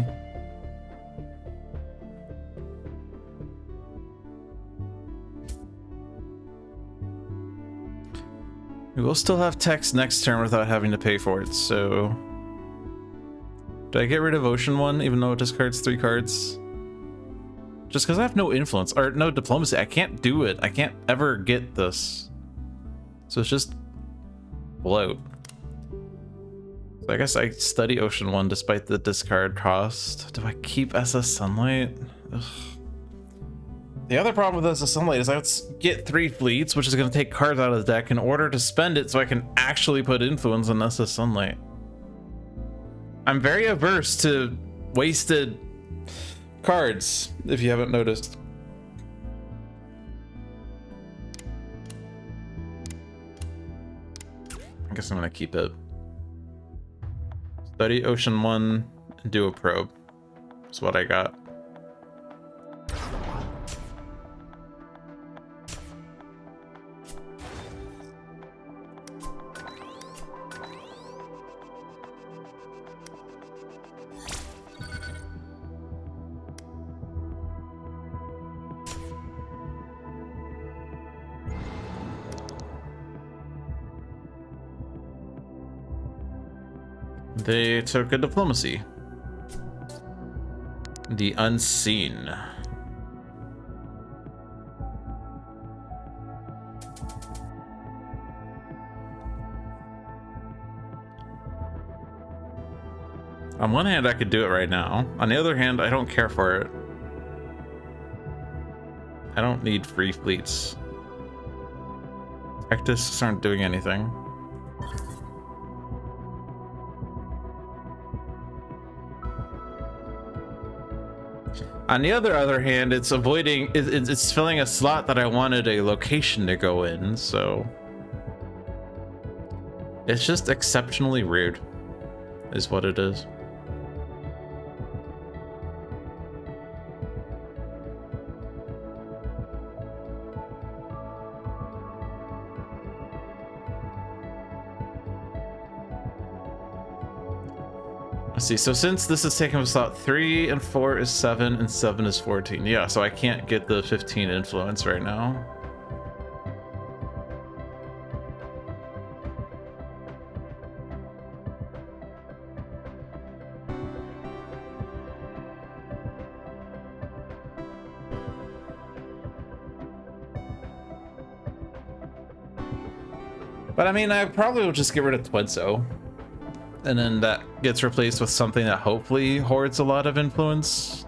We will still have text next turn without having to pay for it, so... Do I get rid of Ocean 1 even though it discards 3 cards? Just because I have no influence, or no diplomacy. I can't do it. I can't ever get this. So it's just... bloat. So I guess I study Ocean 1 despite the discard cost. Do I keep SS Sunlight? Ugh. The other problem with SS Sunlight is I would get 3 fleets, which is going to take cards out of the deck in order to spend it so I can actually put influence on SS Sunlight. I'm very averse to wasted cards, if you haven't noticed. I guess I'm gonna keep it. Study Ocean 1 and do a probe. That's what I got. They took a diplomacy. The unseen. On one hand, I could do it right now. On the other hand, I don't care for it. I don't need free fleets. Tech discs aren't doing anything. On the other hand, it's avoiding, it's filling a slot that I wanted a location to go in, so it's just exceptionally rude, is what it is. Let's see, so since this is taking a slot, 3 and 4 is 7 and 7 is 14. Yeah, so I can't get the 15 influence right now. But I mean, I probably will just get rid of Twinso. And then that gets replaced with something that hopefully hoards a lot of influence.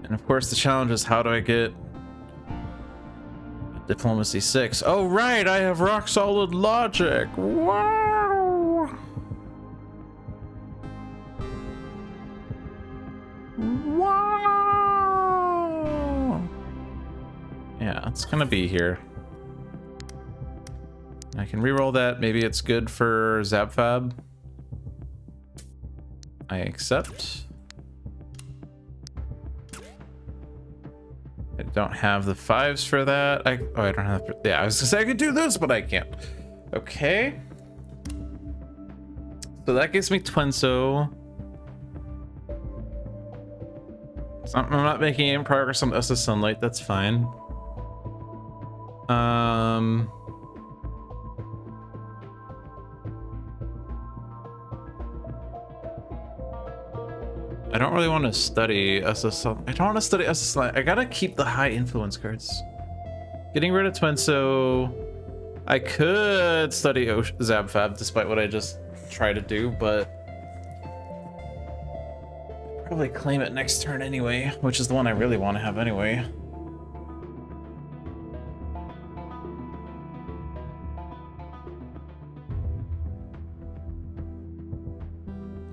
And of course the challenge is, how do I get Diplomacy 6? Oh right, I have rock solid logic. Wow. Wow. Yeah, it's gonna be here. I can reroll that. Maybe it's good for Zabfab. I accept. I don't have the 5s for that. I don't have. Yeah, I was gonna say I could do this, but I can't. Okay. So that gives me Twinso. So I'm not making any progress on SS Sunlight. That's fine. I don't really want to study SS. I don't want to study SS. I gotta keep the high influence cards. Getting rid of Twinso. I could study Zabfab despite what I just tried to do, but probably claim it next turn anyway, which is the one I really want to have anyway.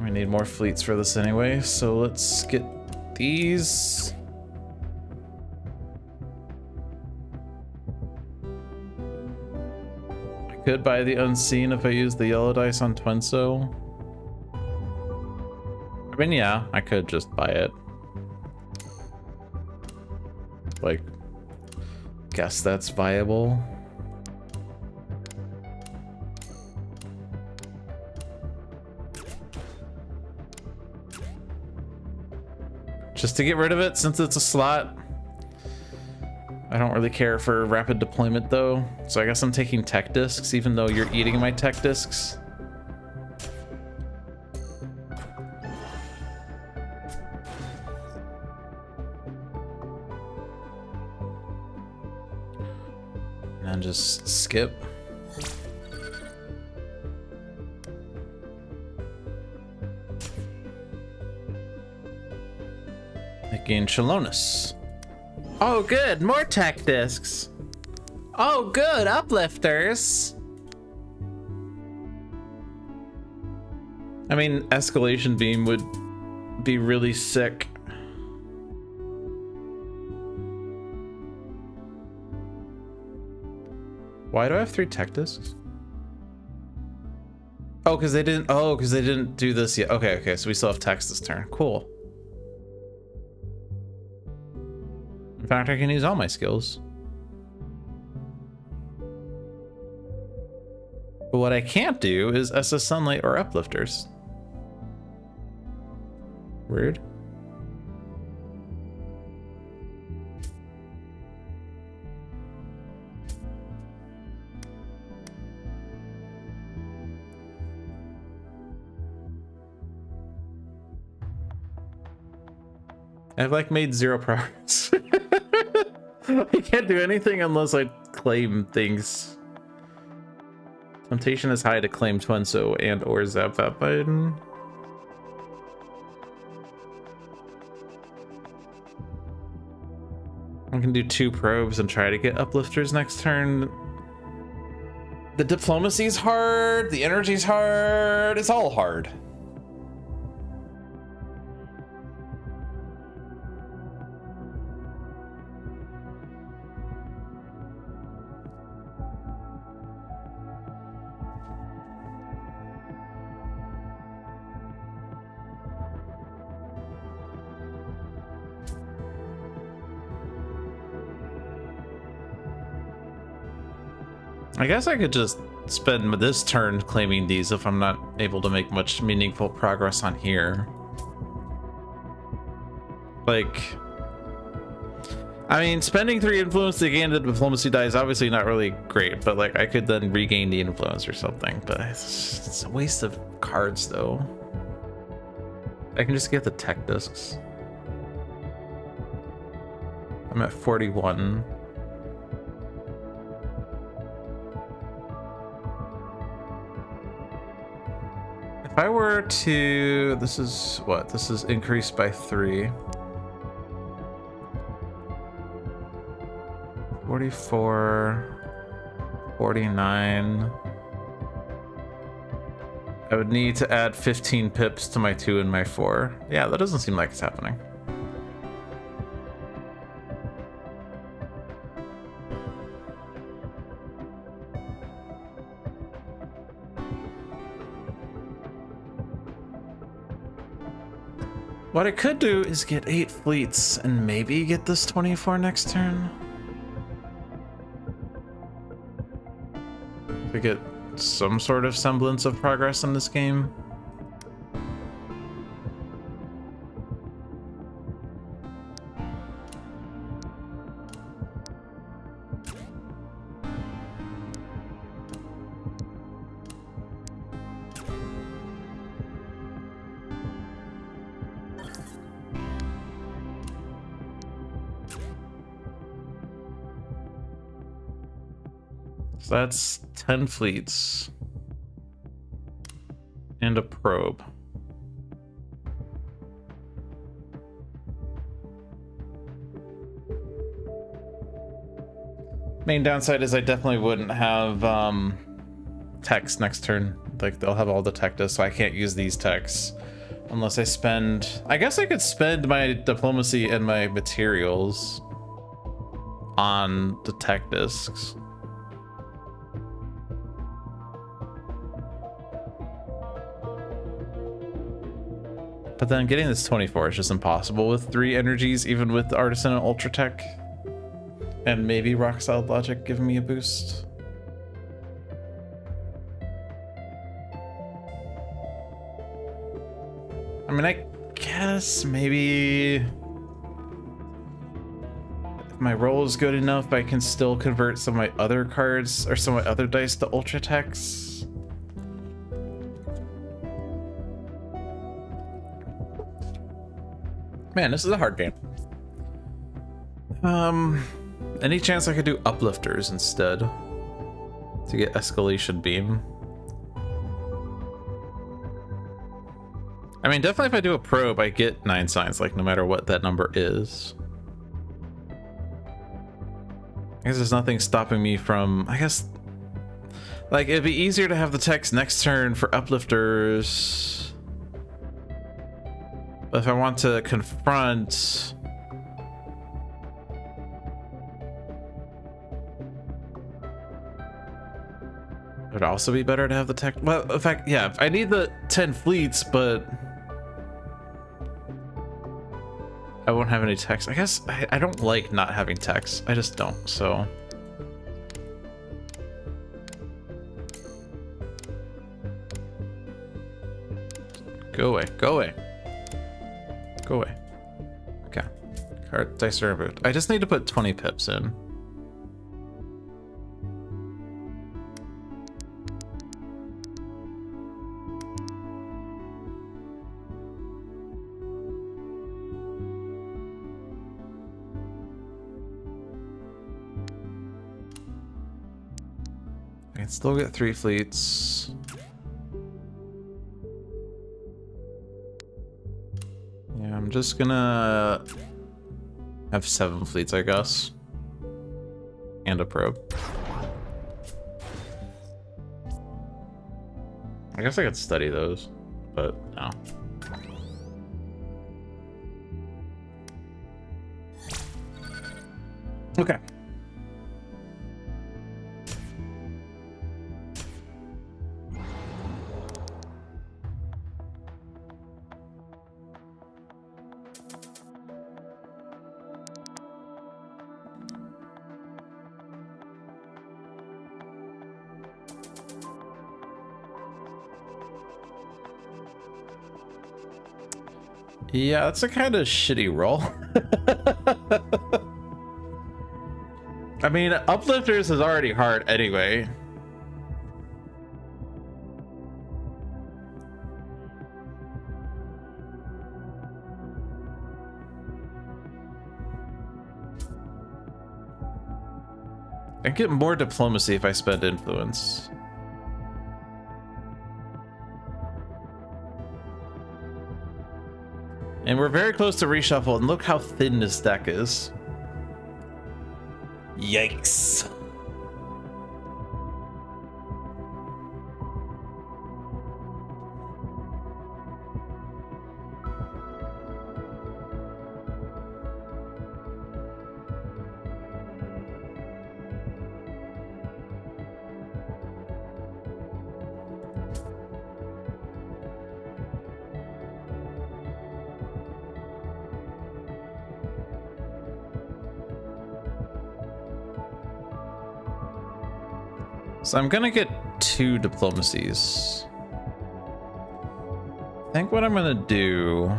We need more fleets for this anyway, so let's get these. I could buy the Unseen if I use the yellow dice on Twinso. I mean, yeah, I could just buy it. Like, guess that's viable. Just to get rid of it since it's a slot. I don't really care for rapid deployment though, so I guess I'm taking tech discs even though you're eating my tech discs. And just skip. Gain Shalonus. Oh good, more tech discs. Oh good, uplifters. I mean, Escalation Beam would be really sick. Why do I have 3 tech discs? Oh, because they didn't do this yet. Okay, so we still have techs this turn. Cool. In fact, I can use all my skills. But what I can't do is SS Sunlight or Uplifters. Weird. I've like made 0 progress. I can't do anything unless I claim things. Temptation is high to claim Twinso and or Zabfab Biden. I can do 2 probes and try to get uplifters next turn. The diplomacy's hard, the energy's hard, it's all hard. I guess I could just spend this turn claiming these if I'm not able to make much meaningful progress on here. Like, I mean, spending 3 influence to gain the diplomacy die is obviously not really great, but like I could then regain the influence or something. But it's a waste of cards though. I can just get the tech discs. I'm at 41. If I were to, this is what? This is increased by 3. 44, 49. I would need to add 15 pips to my 2 and my 4. Yeah, that doesn't seem like it's happening. What I could do is get 8 fleets and maybe get this 24 next turn. To get some sort of semblance of progress in this game. So that's 10 fleets and a probe. Main downside is I definitely wouldn't have techs next turn. Like, they'll have all the tech discs, so I can't use these techs unless I spend... I guess I could spend my diplomacy and my materials on the tech discs. But then getting this 24 is just impossible with 3 energies, even with the Artisan and Ultra Tech. And maybe Rock Solid Logic giving me a boost. I mean, I guess maybe if my roll is good enough, I can still convert some of my other cards or some of my other dice to Ultra Techs. Man, this is a hard game. Any chance I could do Uplifters instead to get Escalation Beam? I mean, definitely if I do a probe, I get 9 signs, like no matter what that number is. I guess there's nothing stopping me from, I guess, like it'd be easier to have the text next turn for Uplifters. But if I want to confront, it would also be better to have the tech. Well, in fact, yeah, I need the 10 fleets, but I won't have any text. I guess I don't like not having text. I just don't, so. Go away, go away. Go away. Okay. Card dice are removed. I just need to put 20 pips in. I can still get 3 fleets. Yeah, I'm just gonna have 7 fleets, I guess. And a probe. I guess I could study those, but no. Okay. Yeah, that's a kind of shitty roll. I mean, Uplifters is already hard anyway. I get more diplomacy if I spend influence. And we're very close to reshuffle, and look how thin this deck is. Yikes. So I'm gonna get 2 diplomacies. I think what I'm gonna do,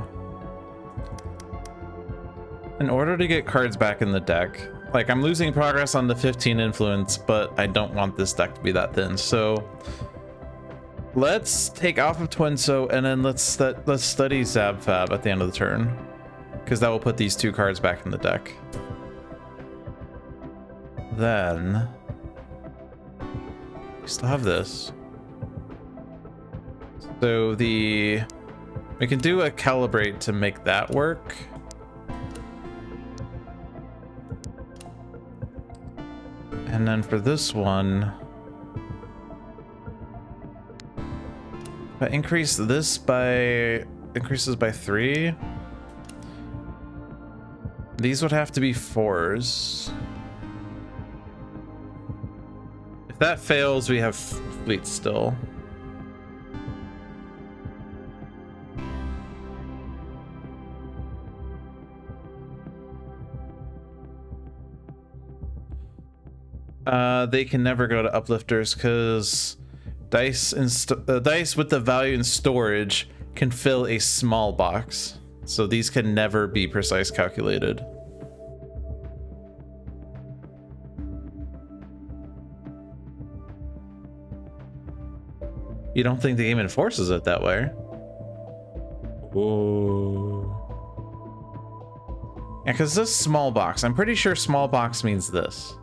in order to get cards back in the deck, like I'm losing progress on the 15 influence, but I don't want this deck to be that thin. So let's take off of Twinso, and then let's study Zabfab at the end of the turn, because that will put these 2 cards back in the deck. Then we still have this. So we can do a calibrate to make that work. And then for this one, if I increase this increases by 3, these would have to be 4s. If that fails, we have fleet still. They can never go to uplifters because dice with the value in storage can fill a small box. So these can never be precise calculated. You don't think the game enforces it that way? Whoa. Yeah, because this small box, I'm pretty sure small box means this.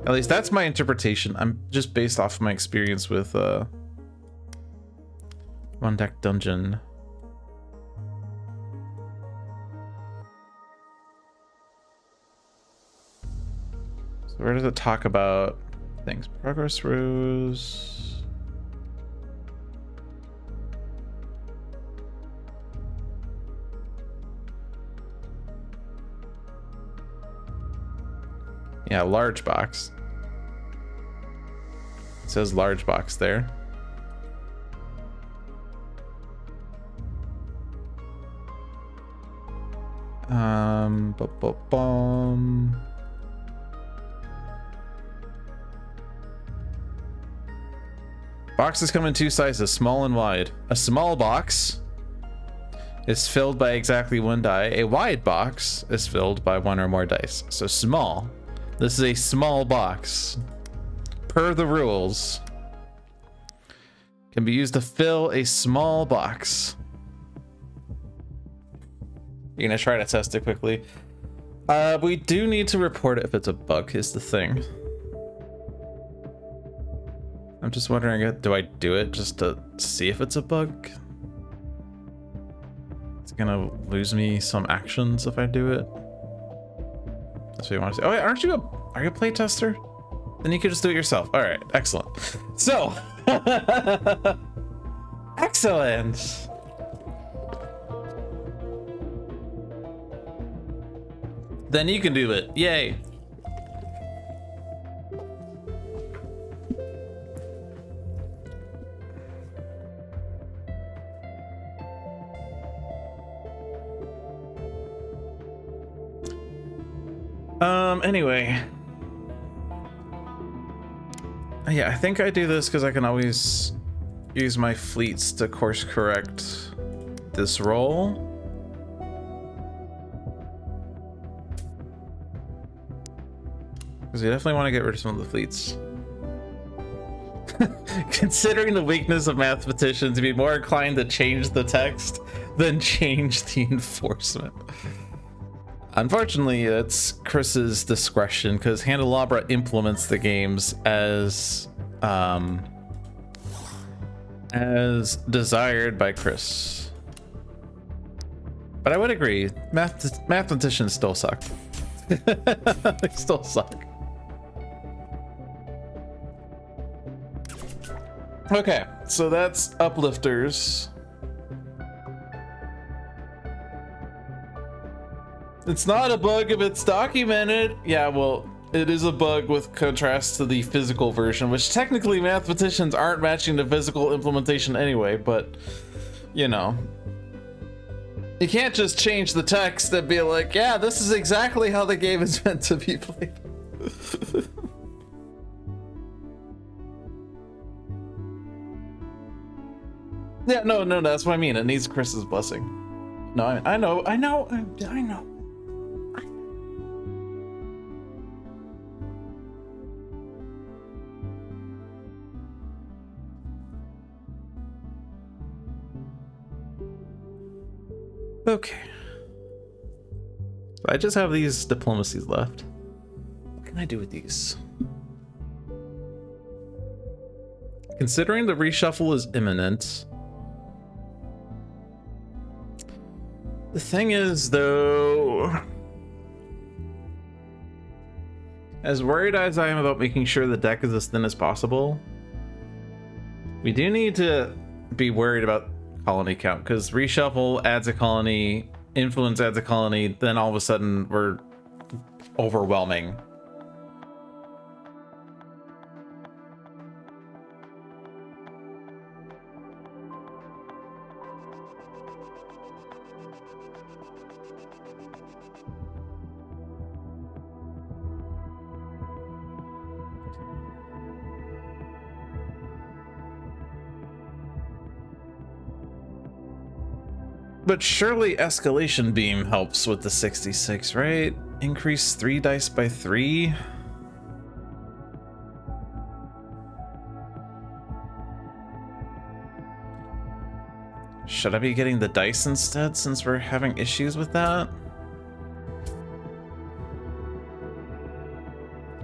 At least that's my interpretation. I'm just based off of my experience with One Deck Dungeon. So where does it talk about things? Progress rows. Yeah, large box. It says large box there. Boxes come in 2 sizes, small and wide. A small box is filled by exactly 1 die. A wide box is filled by 1 or more dice. So small. This is a small box. Per the rules. Can be used to fill a small box. You're gonna try to test it quickly. We do need to report it if it's a bug, is the thing. I'm just wondering, do I do it just to see if it's a bug? It's gonna lose me some actions if I do it. That's what you want to say. Oh wait, are you a playtester? Then you could just do it yourself. All right, excellent. So, excellent. Then you can do it. Yay. Anyway. Yeah, I think I do this because I can always use my fleets to course correct this roll. Because you definitely want to get rid of some of the fleets. Considering the weakness of mathematicians, to be more inclined to change the text than change the enforcement. Unfortunately, it's Chris's discretion because Handelabra implements the games as desired by Chris. But I would agree, mathematicians still suck. They still suck. Okay, so that's uplifters. It's not a bug if it's documented. Yeah, well, it is a bug with contrast to the physical version, which technically mathematicians aren't matching the physical implementation anyway, but, you know. You can't just change the text and be like, yeah, this is exactly how the game is meant to be played. Yeah, no, that's what I mean. It needs Chris's blessing. No, I know. Okay. I just have these diplomacies left. What can I do with these? Considering the reshuffle is imminent. The thing is, though, as worried as I am about making sure the deck is as thin as possible, we do need to be worried about colony count, because reshuffle adds a colony, influence adds a colony, then all of a sudden we're overwhelming. But surely escalation beam helps with the 66, right? Increase 3 dice by 3. Should I be getting the dice instead since we're having issues with that?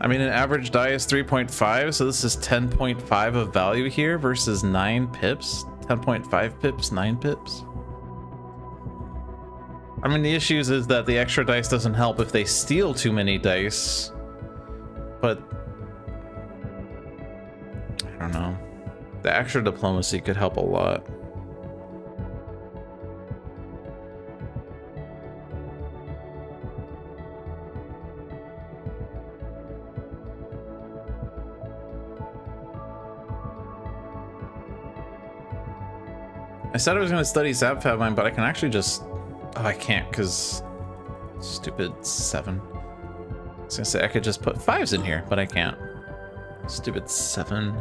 I mean, an average die is 3.5, so this is 10.5 of value here versus 9 pips. 10.5 pips, 9 pips. I mean, the issues is that the extra dice doesn't help if they steal too many dice, but I don't know. The extra diplomacy could help a lot. I said I was going to study Zapfab Mine, but I can actually just... Oh, I can't because stupid 7. I was gonna say I could just put 5s in here, but I can't. Stupid 7.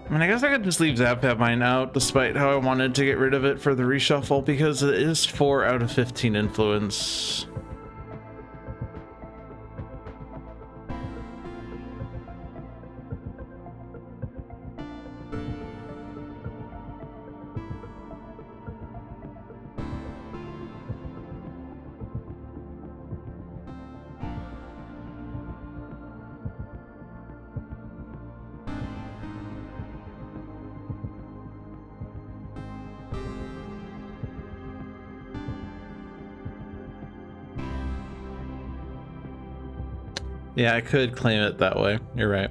I mean, I guess I could just leave Zapfab Mine out, despite how I wanted to get rid of it for the reshuffle, because it is 4 out of 15 influence. Yeah, I could claim it that way. You're right.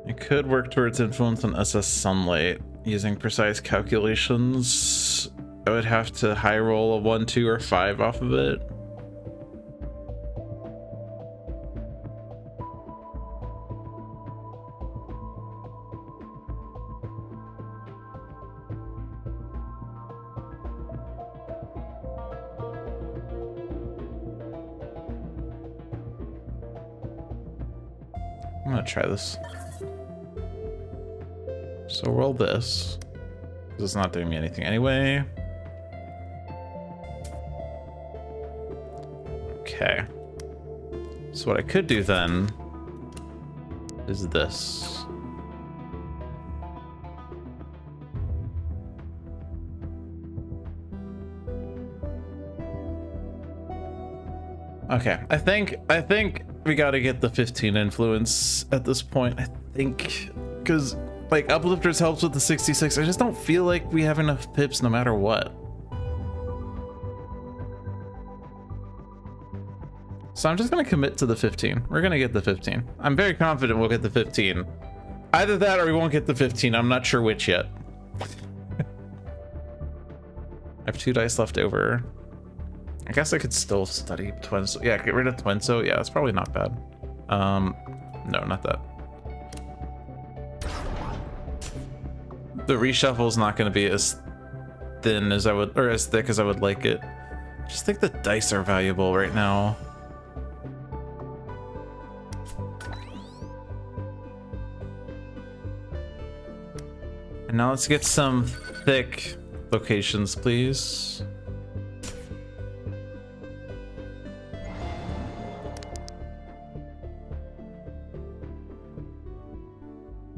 I could work towards influence on SS Sunlight using precise calculations. I would have to high roll a 1, 2, or 5 off of it. I'm gonna try this. So roll this. It's not doing me anything anyway. Okay. So what I could do then is this. Okay, I think we gotta get the 15 influence at this point. I think, because like Uplifters helps with the 66. I just don't feel like we have enough pips no matter what. So I'm just gonna commit to the 15. We're gonna get the 15. I'm very confident we'll get the 15. Either that or we won't get the 15. I'm not sure which yet. I have 2 dice left over. I guess I could still study Twinso. Yeah, get rid of Twinso. Yeah, it's probably not bad. No, not that. The reshuffle is not going to be as thin as I would, or as thick as I would like it. I just think the dice are valuable right now. And now let's get some thick locations, please.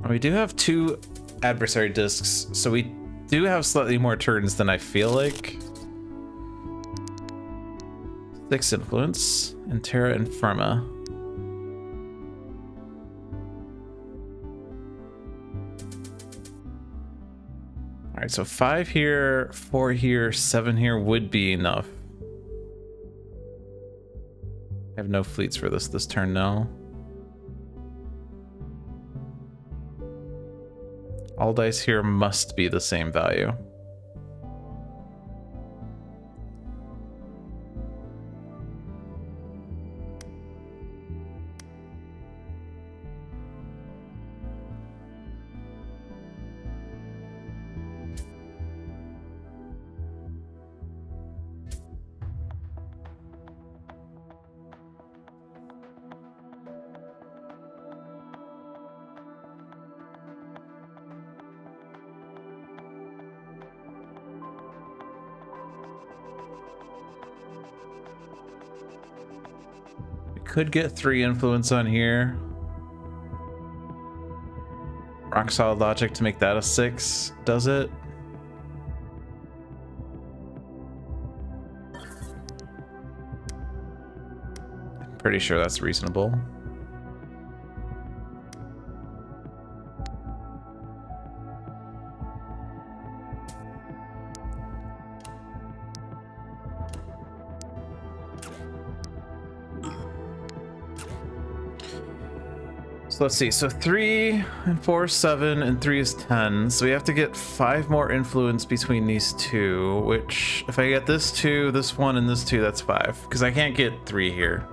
We do have 2 adversary discs, so we do have slightly more turns than I feel like. 6 influence and Terra Infirma. All right, so 5 here, 4 here, 7 here would be enough. I have no fleets for this turn now. All dice here must be the same value. Could get 3 influence on here. Rock solid logic to make that a 6. Does it? I'm pretty sure that's reasonable. So let's see, so 3 and 4 is 7 and 3 is 10, so we have to get 5 more influence between these 2, which if I get this 2, this 1, and this 2, that's 5, because I can't get 3 here.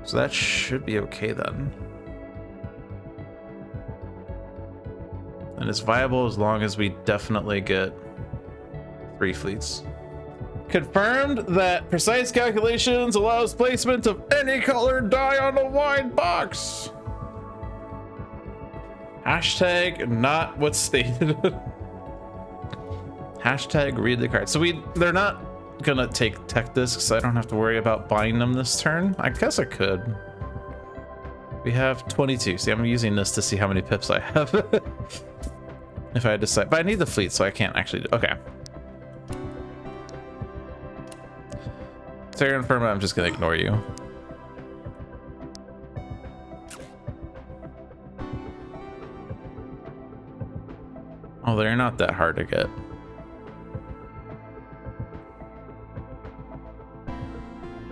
So that should be okay then. And it's viable as long as we definitely get 3 fleets. Confirmed that precise calculations allows placement of any colored die on a wine box. Hashtag not what's stated. Hashtag read the card. So they're not gonna take tech discs, so I don't have to worry about buying them this turn. I guess I could. We have 22. See, I'm using this to see how many pips I have. If I decide, but I need the fleet, so I can't actually do. Okay. Terra Infirma, I'm just gonna ignore you. Oh, they're not that hard to get.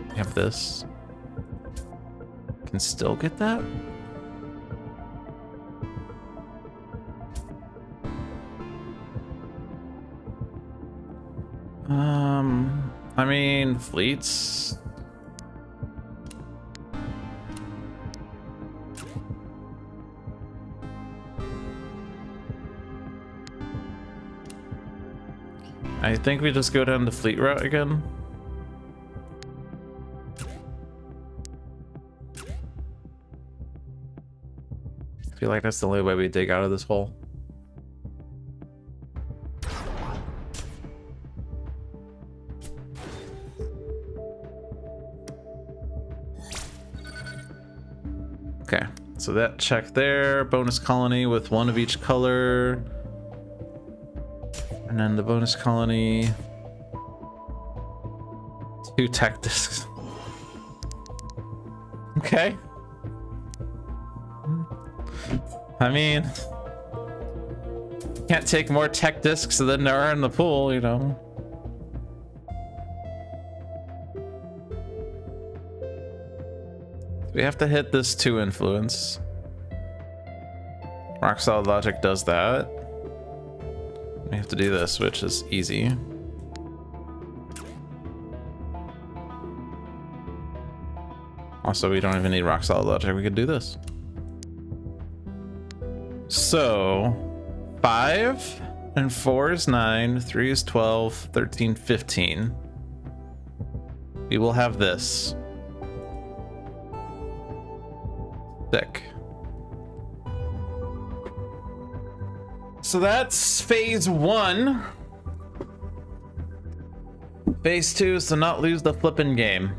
I have this. Can still get that? I mean, fleets. I think we just go down the fleet route again. I feel like that's the only way we dig out of this hole. Okay, so that check there, bonus colony with one of each color. And then the bonus colony, 2 tech discs. Okay. I mean, can't take more tech discs than there are in the pool, you know. We have to hit this 2 influence. Rock Solid Logic does that. We have to do this, which is easy. Also, we don't even need Rock Solid Logic. We could do this. So, 5 and 4 is 9, 3 is 12, 13, 15. We will have this. Sick. So that's phase 1. Phase 2 is to not lose the flippin' game.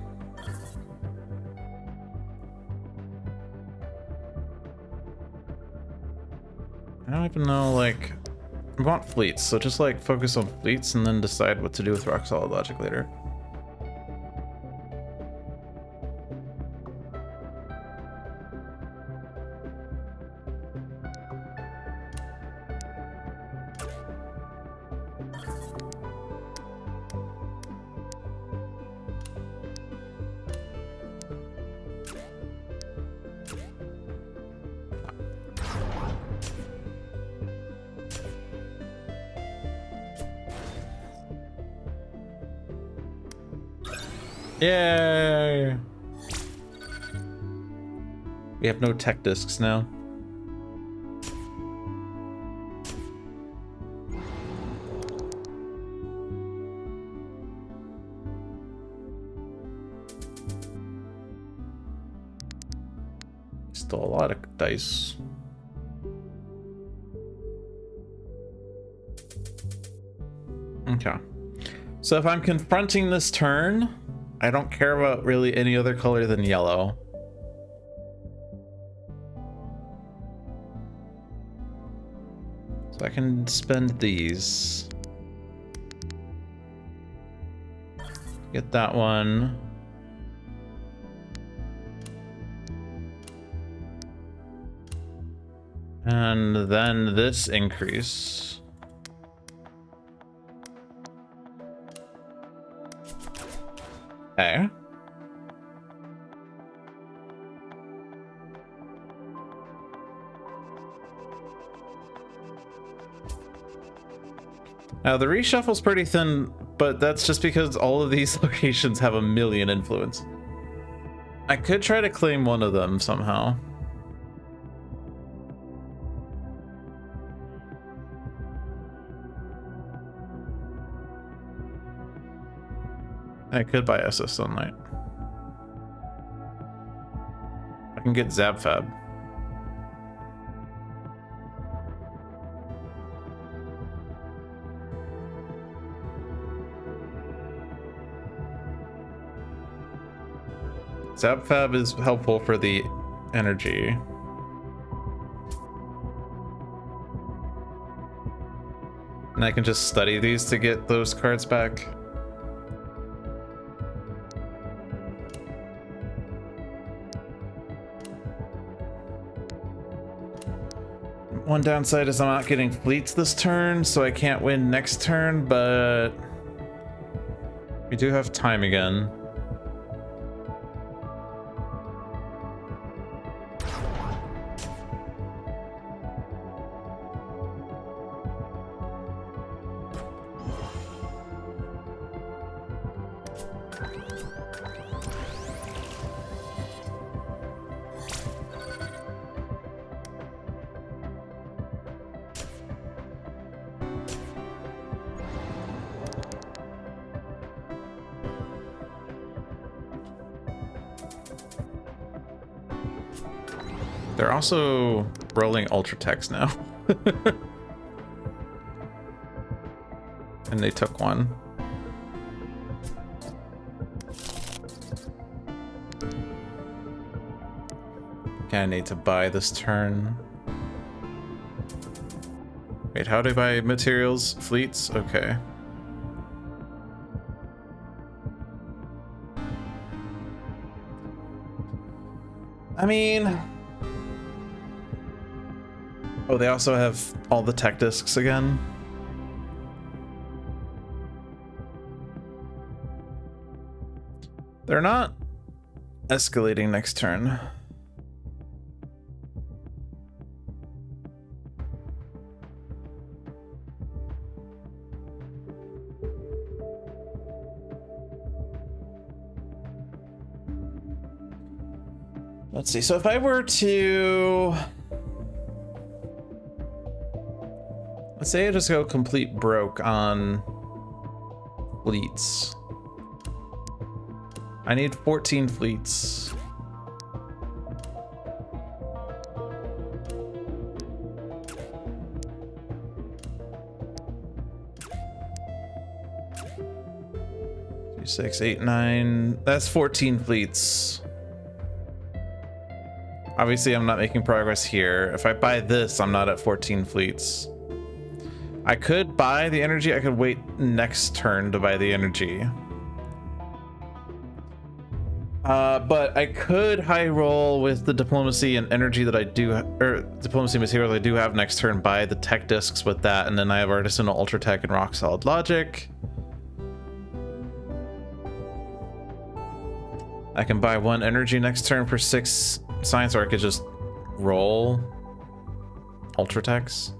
I don't even know, like, I want fleets, so just like focus on fleets and then decide what to do with Rock Solid Logic later. Yay! We have no tech discs now. Still a lot of dice. Okay. So if I'm confronting this turn, I don't care about really any other color than yellow. So I can spend these. Get that one. And then this increase. Okay. Now the reshuffle's pretty thin, but that's just because all of these locations have a million influence. I could try to claim one of them somehow. I could buy SS Sunlight. I can get Zabfab. Zabfab is helpful for the energy. And I can just study these to get those cards back. One downside is I'm not getting fleets this turn, so I can't win next turn, but we do have time again. They're also rolling ultra text now. And they took one. Okay, I need to buy this turn. Wait, how do I buy materials? Fleets? Okay. I mean... Oh, they also have all the tech discs again. They're not escalating next turn. Let's see, so if I were to... Let's say I just go complete broke on fleets. I need 14 fleets. Two, 6, 8, 9. That's 14 fleets. Obviously, I'm not making progress here. If I buy this, I'm not at 14 fleets. I could buy the energy. I could wait next turn to buy the energy. But I could high roll with the diplomacy and energy that I do, or diplomacy materials I do have next turn, buy the tech discs with that, and then I have artisanal ultra tech and rock solid logic. I can buy 1 energy next turn for 6 science, or I could just roll ultra techs.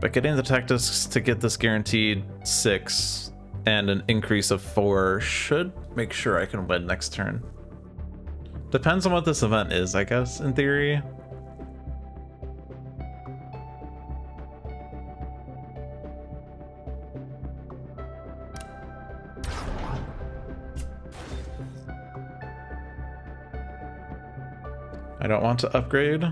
But getting the tech discs to get this guaranteed 6 and an increase of 4 should make sure I can win next turn. Depends on what this event is, I guess, in theory. I don't want to upgrade.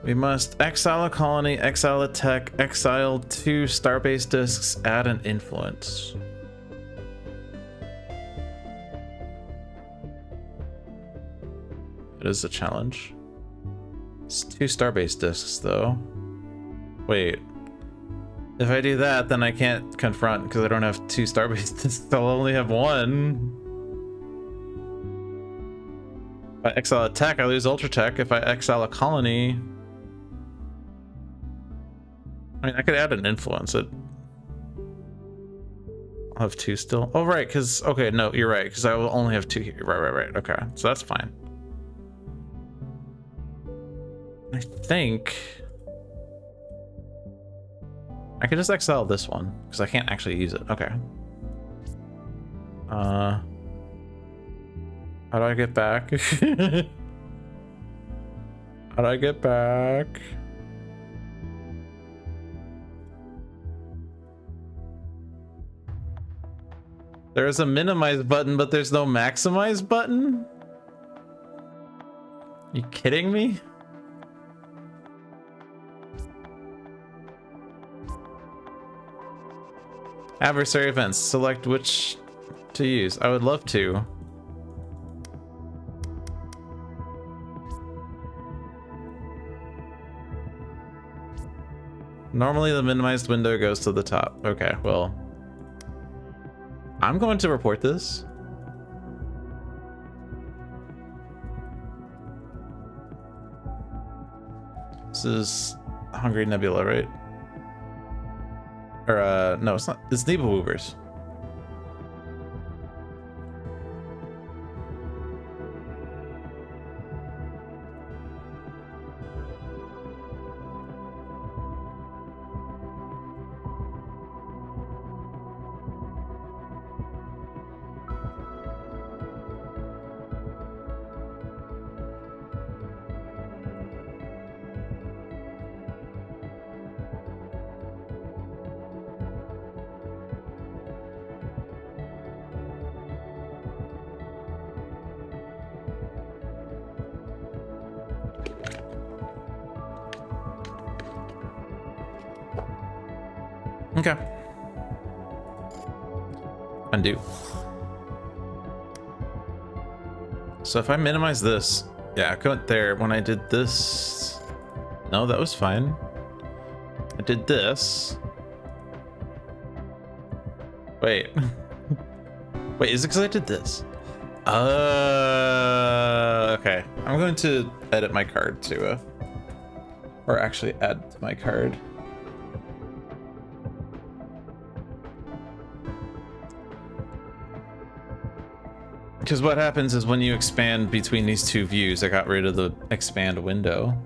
We must exile a colony, exile a tech, exile 2 starbase discs, add an influence. It is a challenge. It's 2 starbase discs though. Wait. If I do that, then I can't confront because I don't have 2 starbase discs. I'll only have 1. If I exile a tech, I lose ultra tech. If I exile a colony, I mean, I could add an influence. I'll have 2 still. Oh, right, because... Okay, no, you're right, because I will only have 2 here. Right. Okay, so that's fine. I think... I could just exile this one, because I can't actually use it. Okay. How do I get back? How do I get back? There's a minimize button, but there's no maximize button? You kidding me? Adversary events. Select which to use. I would love to. Normally the minimized window goes to the top. Okay, well. I'm going to report this. This is Hungry Nebula, right? Or, no, it's not. It's Nebel Woobers. Okay. Undo. So if I minimize this, yeah, I couldn't there when I did this. No, that was fine. I did this. Wait. Wait, is it because I did this? Okay. I'm going to edit my card to or actually add to my card. Because what happens is when you expand between these two views, I got rid of the expand window.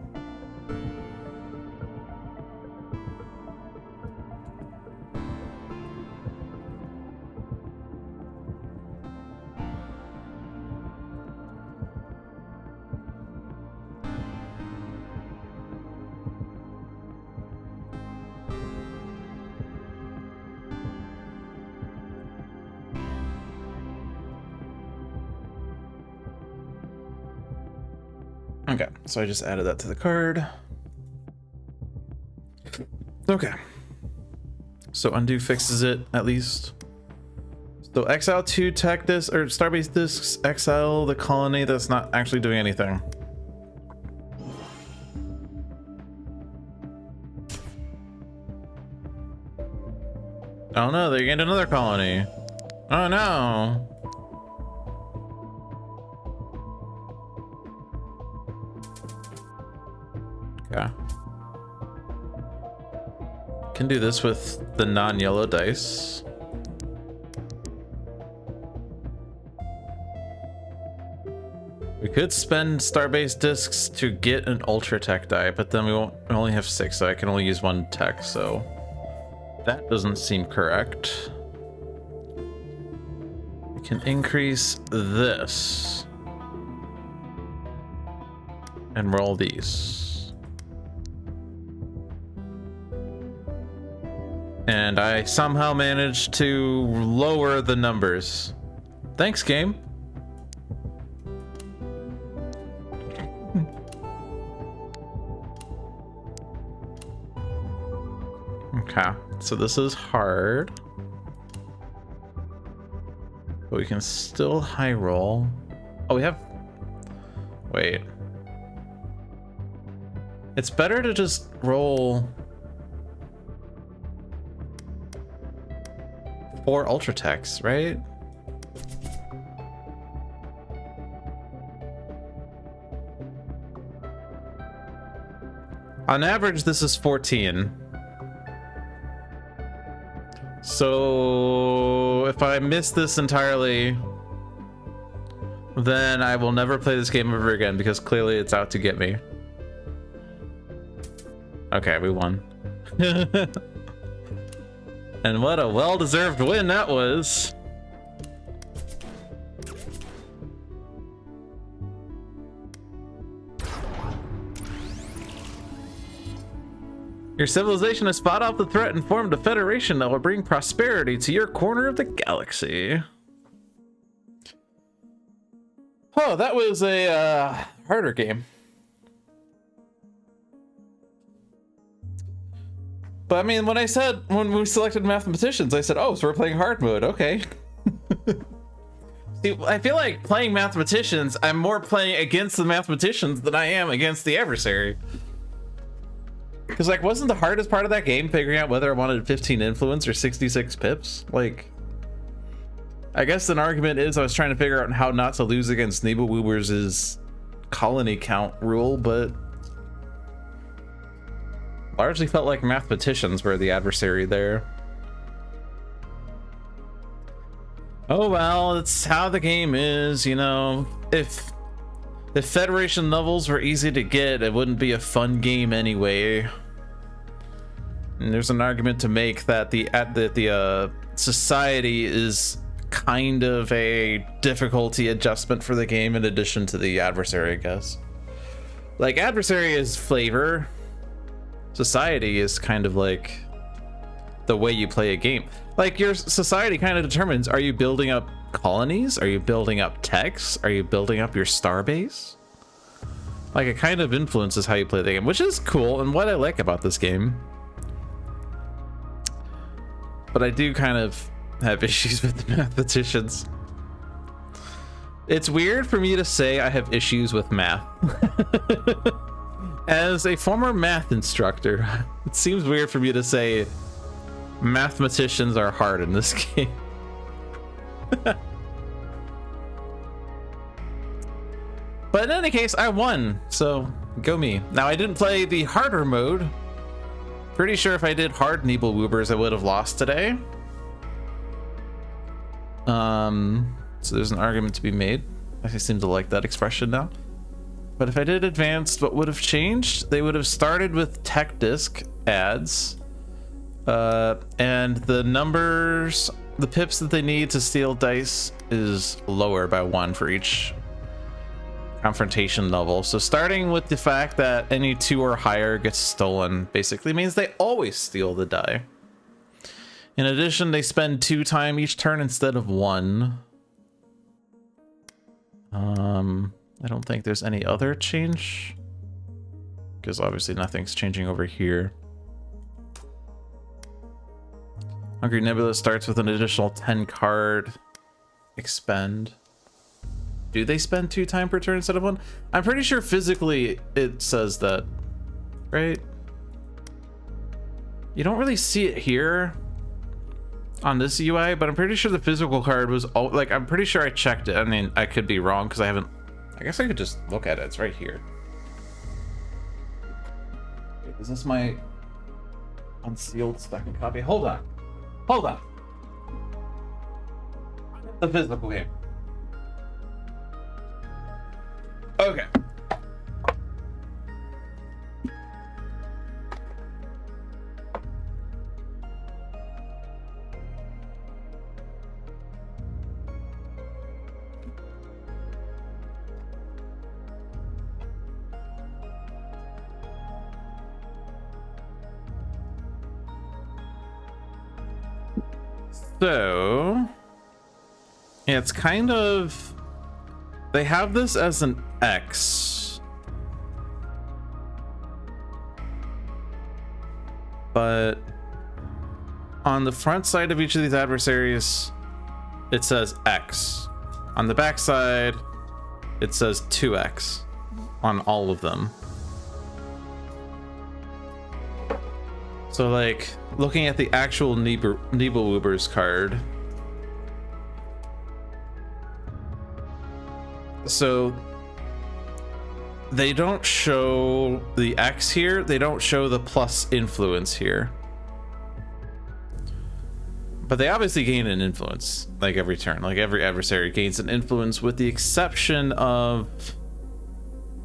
Okay, so I just added that to the card. Okay. So undo fixes it, at least. So exile 2 tech disc, or starbase discs, exile the colony that's not actually doing anything. Oh no, they gained another colony. Oh no. Okay. Can do this with the non-yellow dice. We could spend starbase discs to get an ultra tech die, but then we only have 6, so I can only use 1 tech, so that doesn't seem correct. We can increase this and roll these. And I somehow managed to lower the numbers. Thanks, game. Okay, so this is hard. But we can still high roll. Oh, we have... Wait. It's better to just roll 4 ultra techs, right? On average, this is 14. So if I miss this entirely, then I will never play this game ever again because clearly it's out to get me. Okay, we won. And what a well-deserved win that was. Your civilization has fought off the threat and formed a federation that will bring prosperity to your corner of the galaxy. Oh, that was a harder game. But I mean, when we selected mathematicians, I said, oh, so we're playing hard mode. Okay. See, I feel like playing mathematicians, I'm more playing against the mathematicians than I am against the adversary. Because, like, wasn't the hardest part of that game figuring out whether I wanted 15 influence or 66 pips? Like, I guess an argument is I was trying to figure out how not to lose against Neebawoober's colony count rule, but largely felt like mathematicians were the adversary there. Oh well, it's how the game is, you know. If Federation levels were easy to get, it wouldn't be a fun game anyway. And there's an argument to make that the society is kind of a difficulty adjustment for the game in addition to the adversary, I guess. Like, adversary is flavor. Society is kind of like the way you play a game. Like, your society kind of determines, are you building up colonies? Are you building up techs? Are you building up your star base? Like, it kind of influences how you play the game, which is cool and what I like about this game. but I do kind of have issues with the mathematicians. It's weird for me to say I have issues with math. As a former math instructor, it seems weird for me to say mathematicians are hard in this game. But in any case, I won, so go me. Now, I didn't play the harder mode. Pretty sure if I did hard Neebelwoobers, I would have lost today. So there's an argument to be made. I seem to like that expression now. But if I did advanced, what would have changed? They would have started with tech disc ads. And the numbers, the pips that they need to steal dice is lower by 1 for each confrontation level. So starting with the fact that any 2 or higher gets stolen basically means they always steal the die. In addition, they spend 2 time each turn instead of 1. I don't think there's any other change, because obviously nothing's changing over here. Hungry Nebula starts with an additional 10 card expend. Do they spend 2 time per turn instead of 1? I'm pretty sure physically it says that, right? You don't really see it here on this UI, but I'm pretty sure the physical card was all, like, I'm pretty sure I checked it. I mean, I could be wrong because I haven't. I guess I could just look at it. It's right here. Wait, is this my unsealed second copy? Hold on. Hold on. The physical game. Okay. So, yeah, it's kind of, they have this as an X, but on the front side of each of these adversaries, it says X. On the back side, it says 2X on all of them. So, like, looking at the actual Neebelwoobers card. So, they don't show the X here. They don't show the plus influence here. But they obviously gain an influence, like, every turn. Like, every adversary gains an influence, with the exception of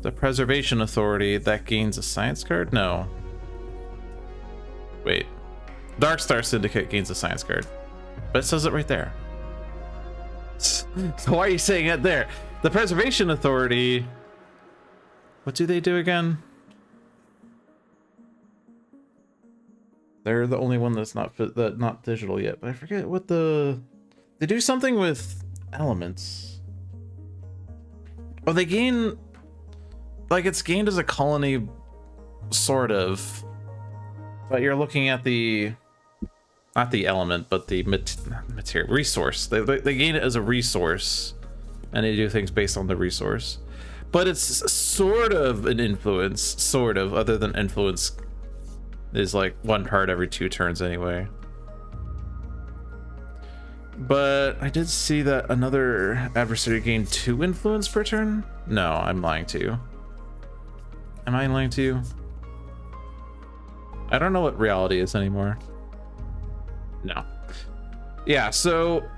the Preservation Authority that gains a science card? No. Wait. Darkstar Syndicate gains a science card. But it says it right there. So why are you saying it there? The Preservation Authority... What do they do again? They're the only one that's not digital yet, but I forget what the... They do something with elements. Oh, they gain... Like, it's gained as a colony, sort of. But you're looking at the... Not the element, but the material resource. They gain it as a resource, and they do things based on the resource. But it's sort of an influence, sort of, other than influence is like 1 card every 2 turns anyway. But I did see that another adversary gained 2 influence per turn? No, I'm lying to you. Am I lying to you? I don't know what reality is anymore. No. Yeah, so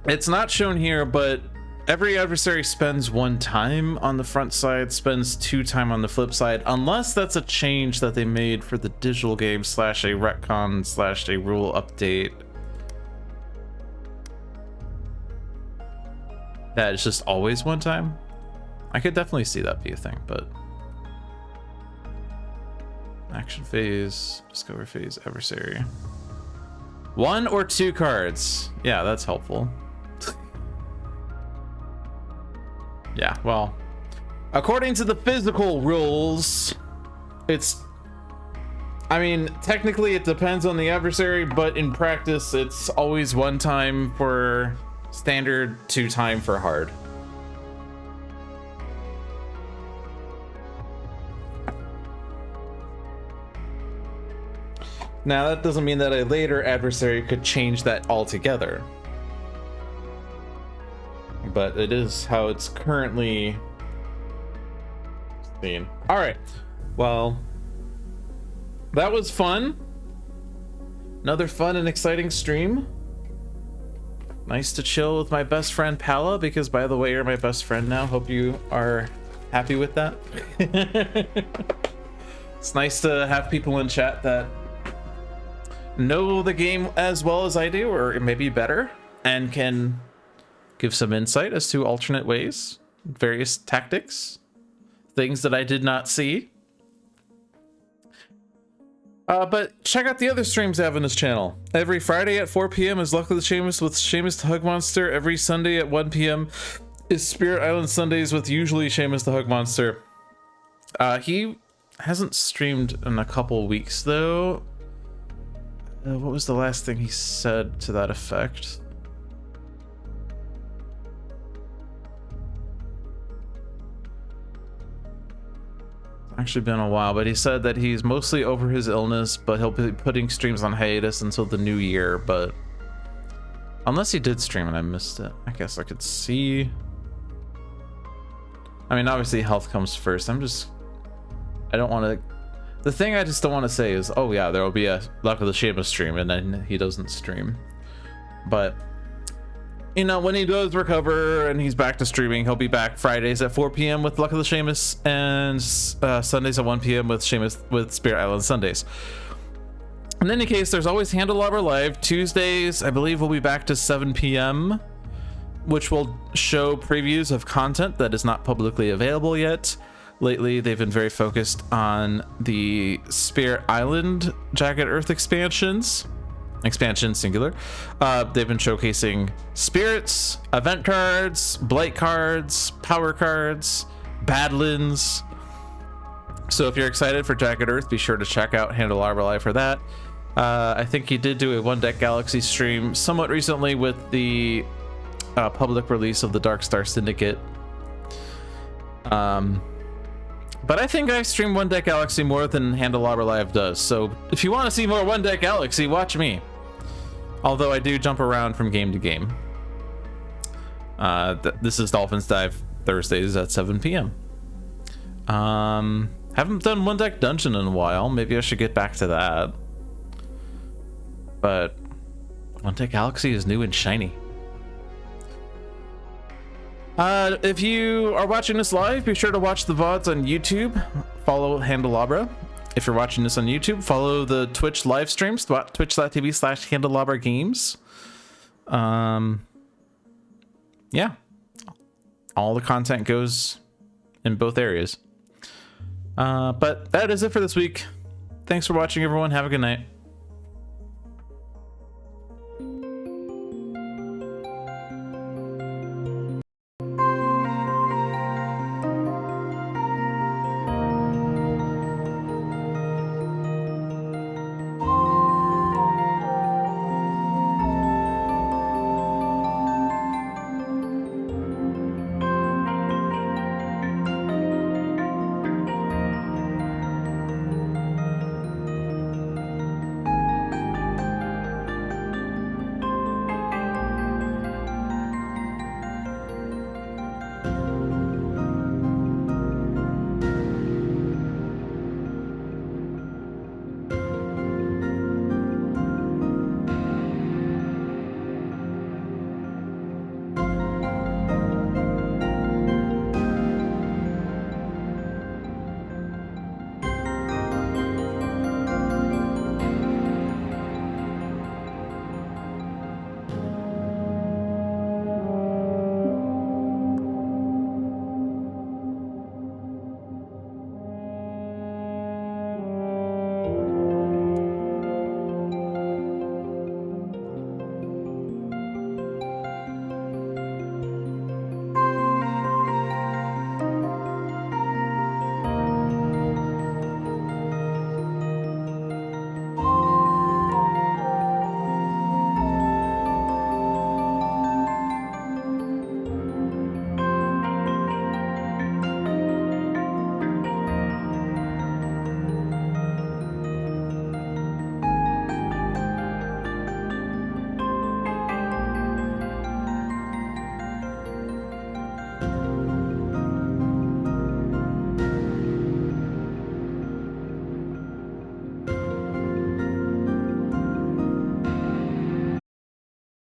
it's not shown here, but every adversary spends 1 time on the front side, spends 2 time on the flip side, unless that's a change that they made for the digital game / a retcon / a rule update. That is just always 1 time. I could definitely see that be a thing, but... Action phase, discover phase, adversary. 1 or 2 cards. Yeah, that's helpful. Yeah, well, according to the physical rules, it's I mean, technically it depends on the adversary, but in practice, it's always 1 time for standard, 2 time for hard. Now, that doesn't mean that a later adversary could change that altogether. But it is how it's currently seen. All right. Well, that was fun. Another fun and exciting stream. Nice to chill with my best friend Pala, because by the way, you're my best friend now. Hope you are happy with that. It's nice to have people in chat that know the game as well as I do, or maybe better, and can give some insight as to alternate ways, various tactics, things that I did not see. But check out the other streams I have on this channel. Every Friday at 4 p.m. is Luck of the Seamus with Seamus the Hug Monster. Every Sunday at 1 p.m. is Spirit Island Sundays with usually Seamus the Hug Monster. He hasn't streamed in a couple weeks though. What was the last thing he said to that effect? Actually been a while, but he said that he's mostly over his illness, but he'll be putting streams on hiatus until the new year. But unless he did stream and I missed it, I guess I could see. I mean, obviously health comes first. I don't want to. The thing I just don't want to say is, oh yeah, there will be a Luck of the Seamus stream, and then he doesn't stream. But you know, when he does recover and he's back to streaming, he'll be back Fridays at 4 p.m. with Luck of the Seamus, and Sundays at 1 p.m. with Spirit Island Sundays. In any case, there's always Handelabra Live. Tuesdays, I believe, we'll be back to 7 p.m., which will show previews of content that is not publicly available yet. Lately, they've been very focused on the Spirit Island Jagged Earth expansion singular. They've been showcasing spirits, event cards, blight cards, power cards, badlands. So if you're excited for Jagged Earth, be sure to check out Handelabra Live for that. I think he did do a One Deck Galaxy stream somewhat recently with the public release of the Dark Star Syndicate. But I think I stream One Deck Galaxy more than Handelabra Live does. So if you want to see more One Deck Galaxy, watch me. Although I do jump around from game to game. This is Dolphin's Dive Thursdays at 7 p.m. Haven't done One Deck Dungeon in a while. Maybe I should get back to that. But One Deck Galaxy is new and shiny. If you are watching this live, be sure to watch the VODs on YouTube. Follow Handelabra. If you're watching this on YouTube, follow the Twitch live streams, twitch.tv/Handelabra Games. Yeah. All the content goes in both areas. But that is it for this week. Thanks for watching, everyone. Have a good night.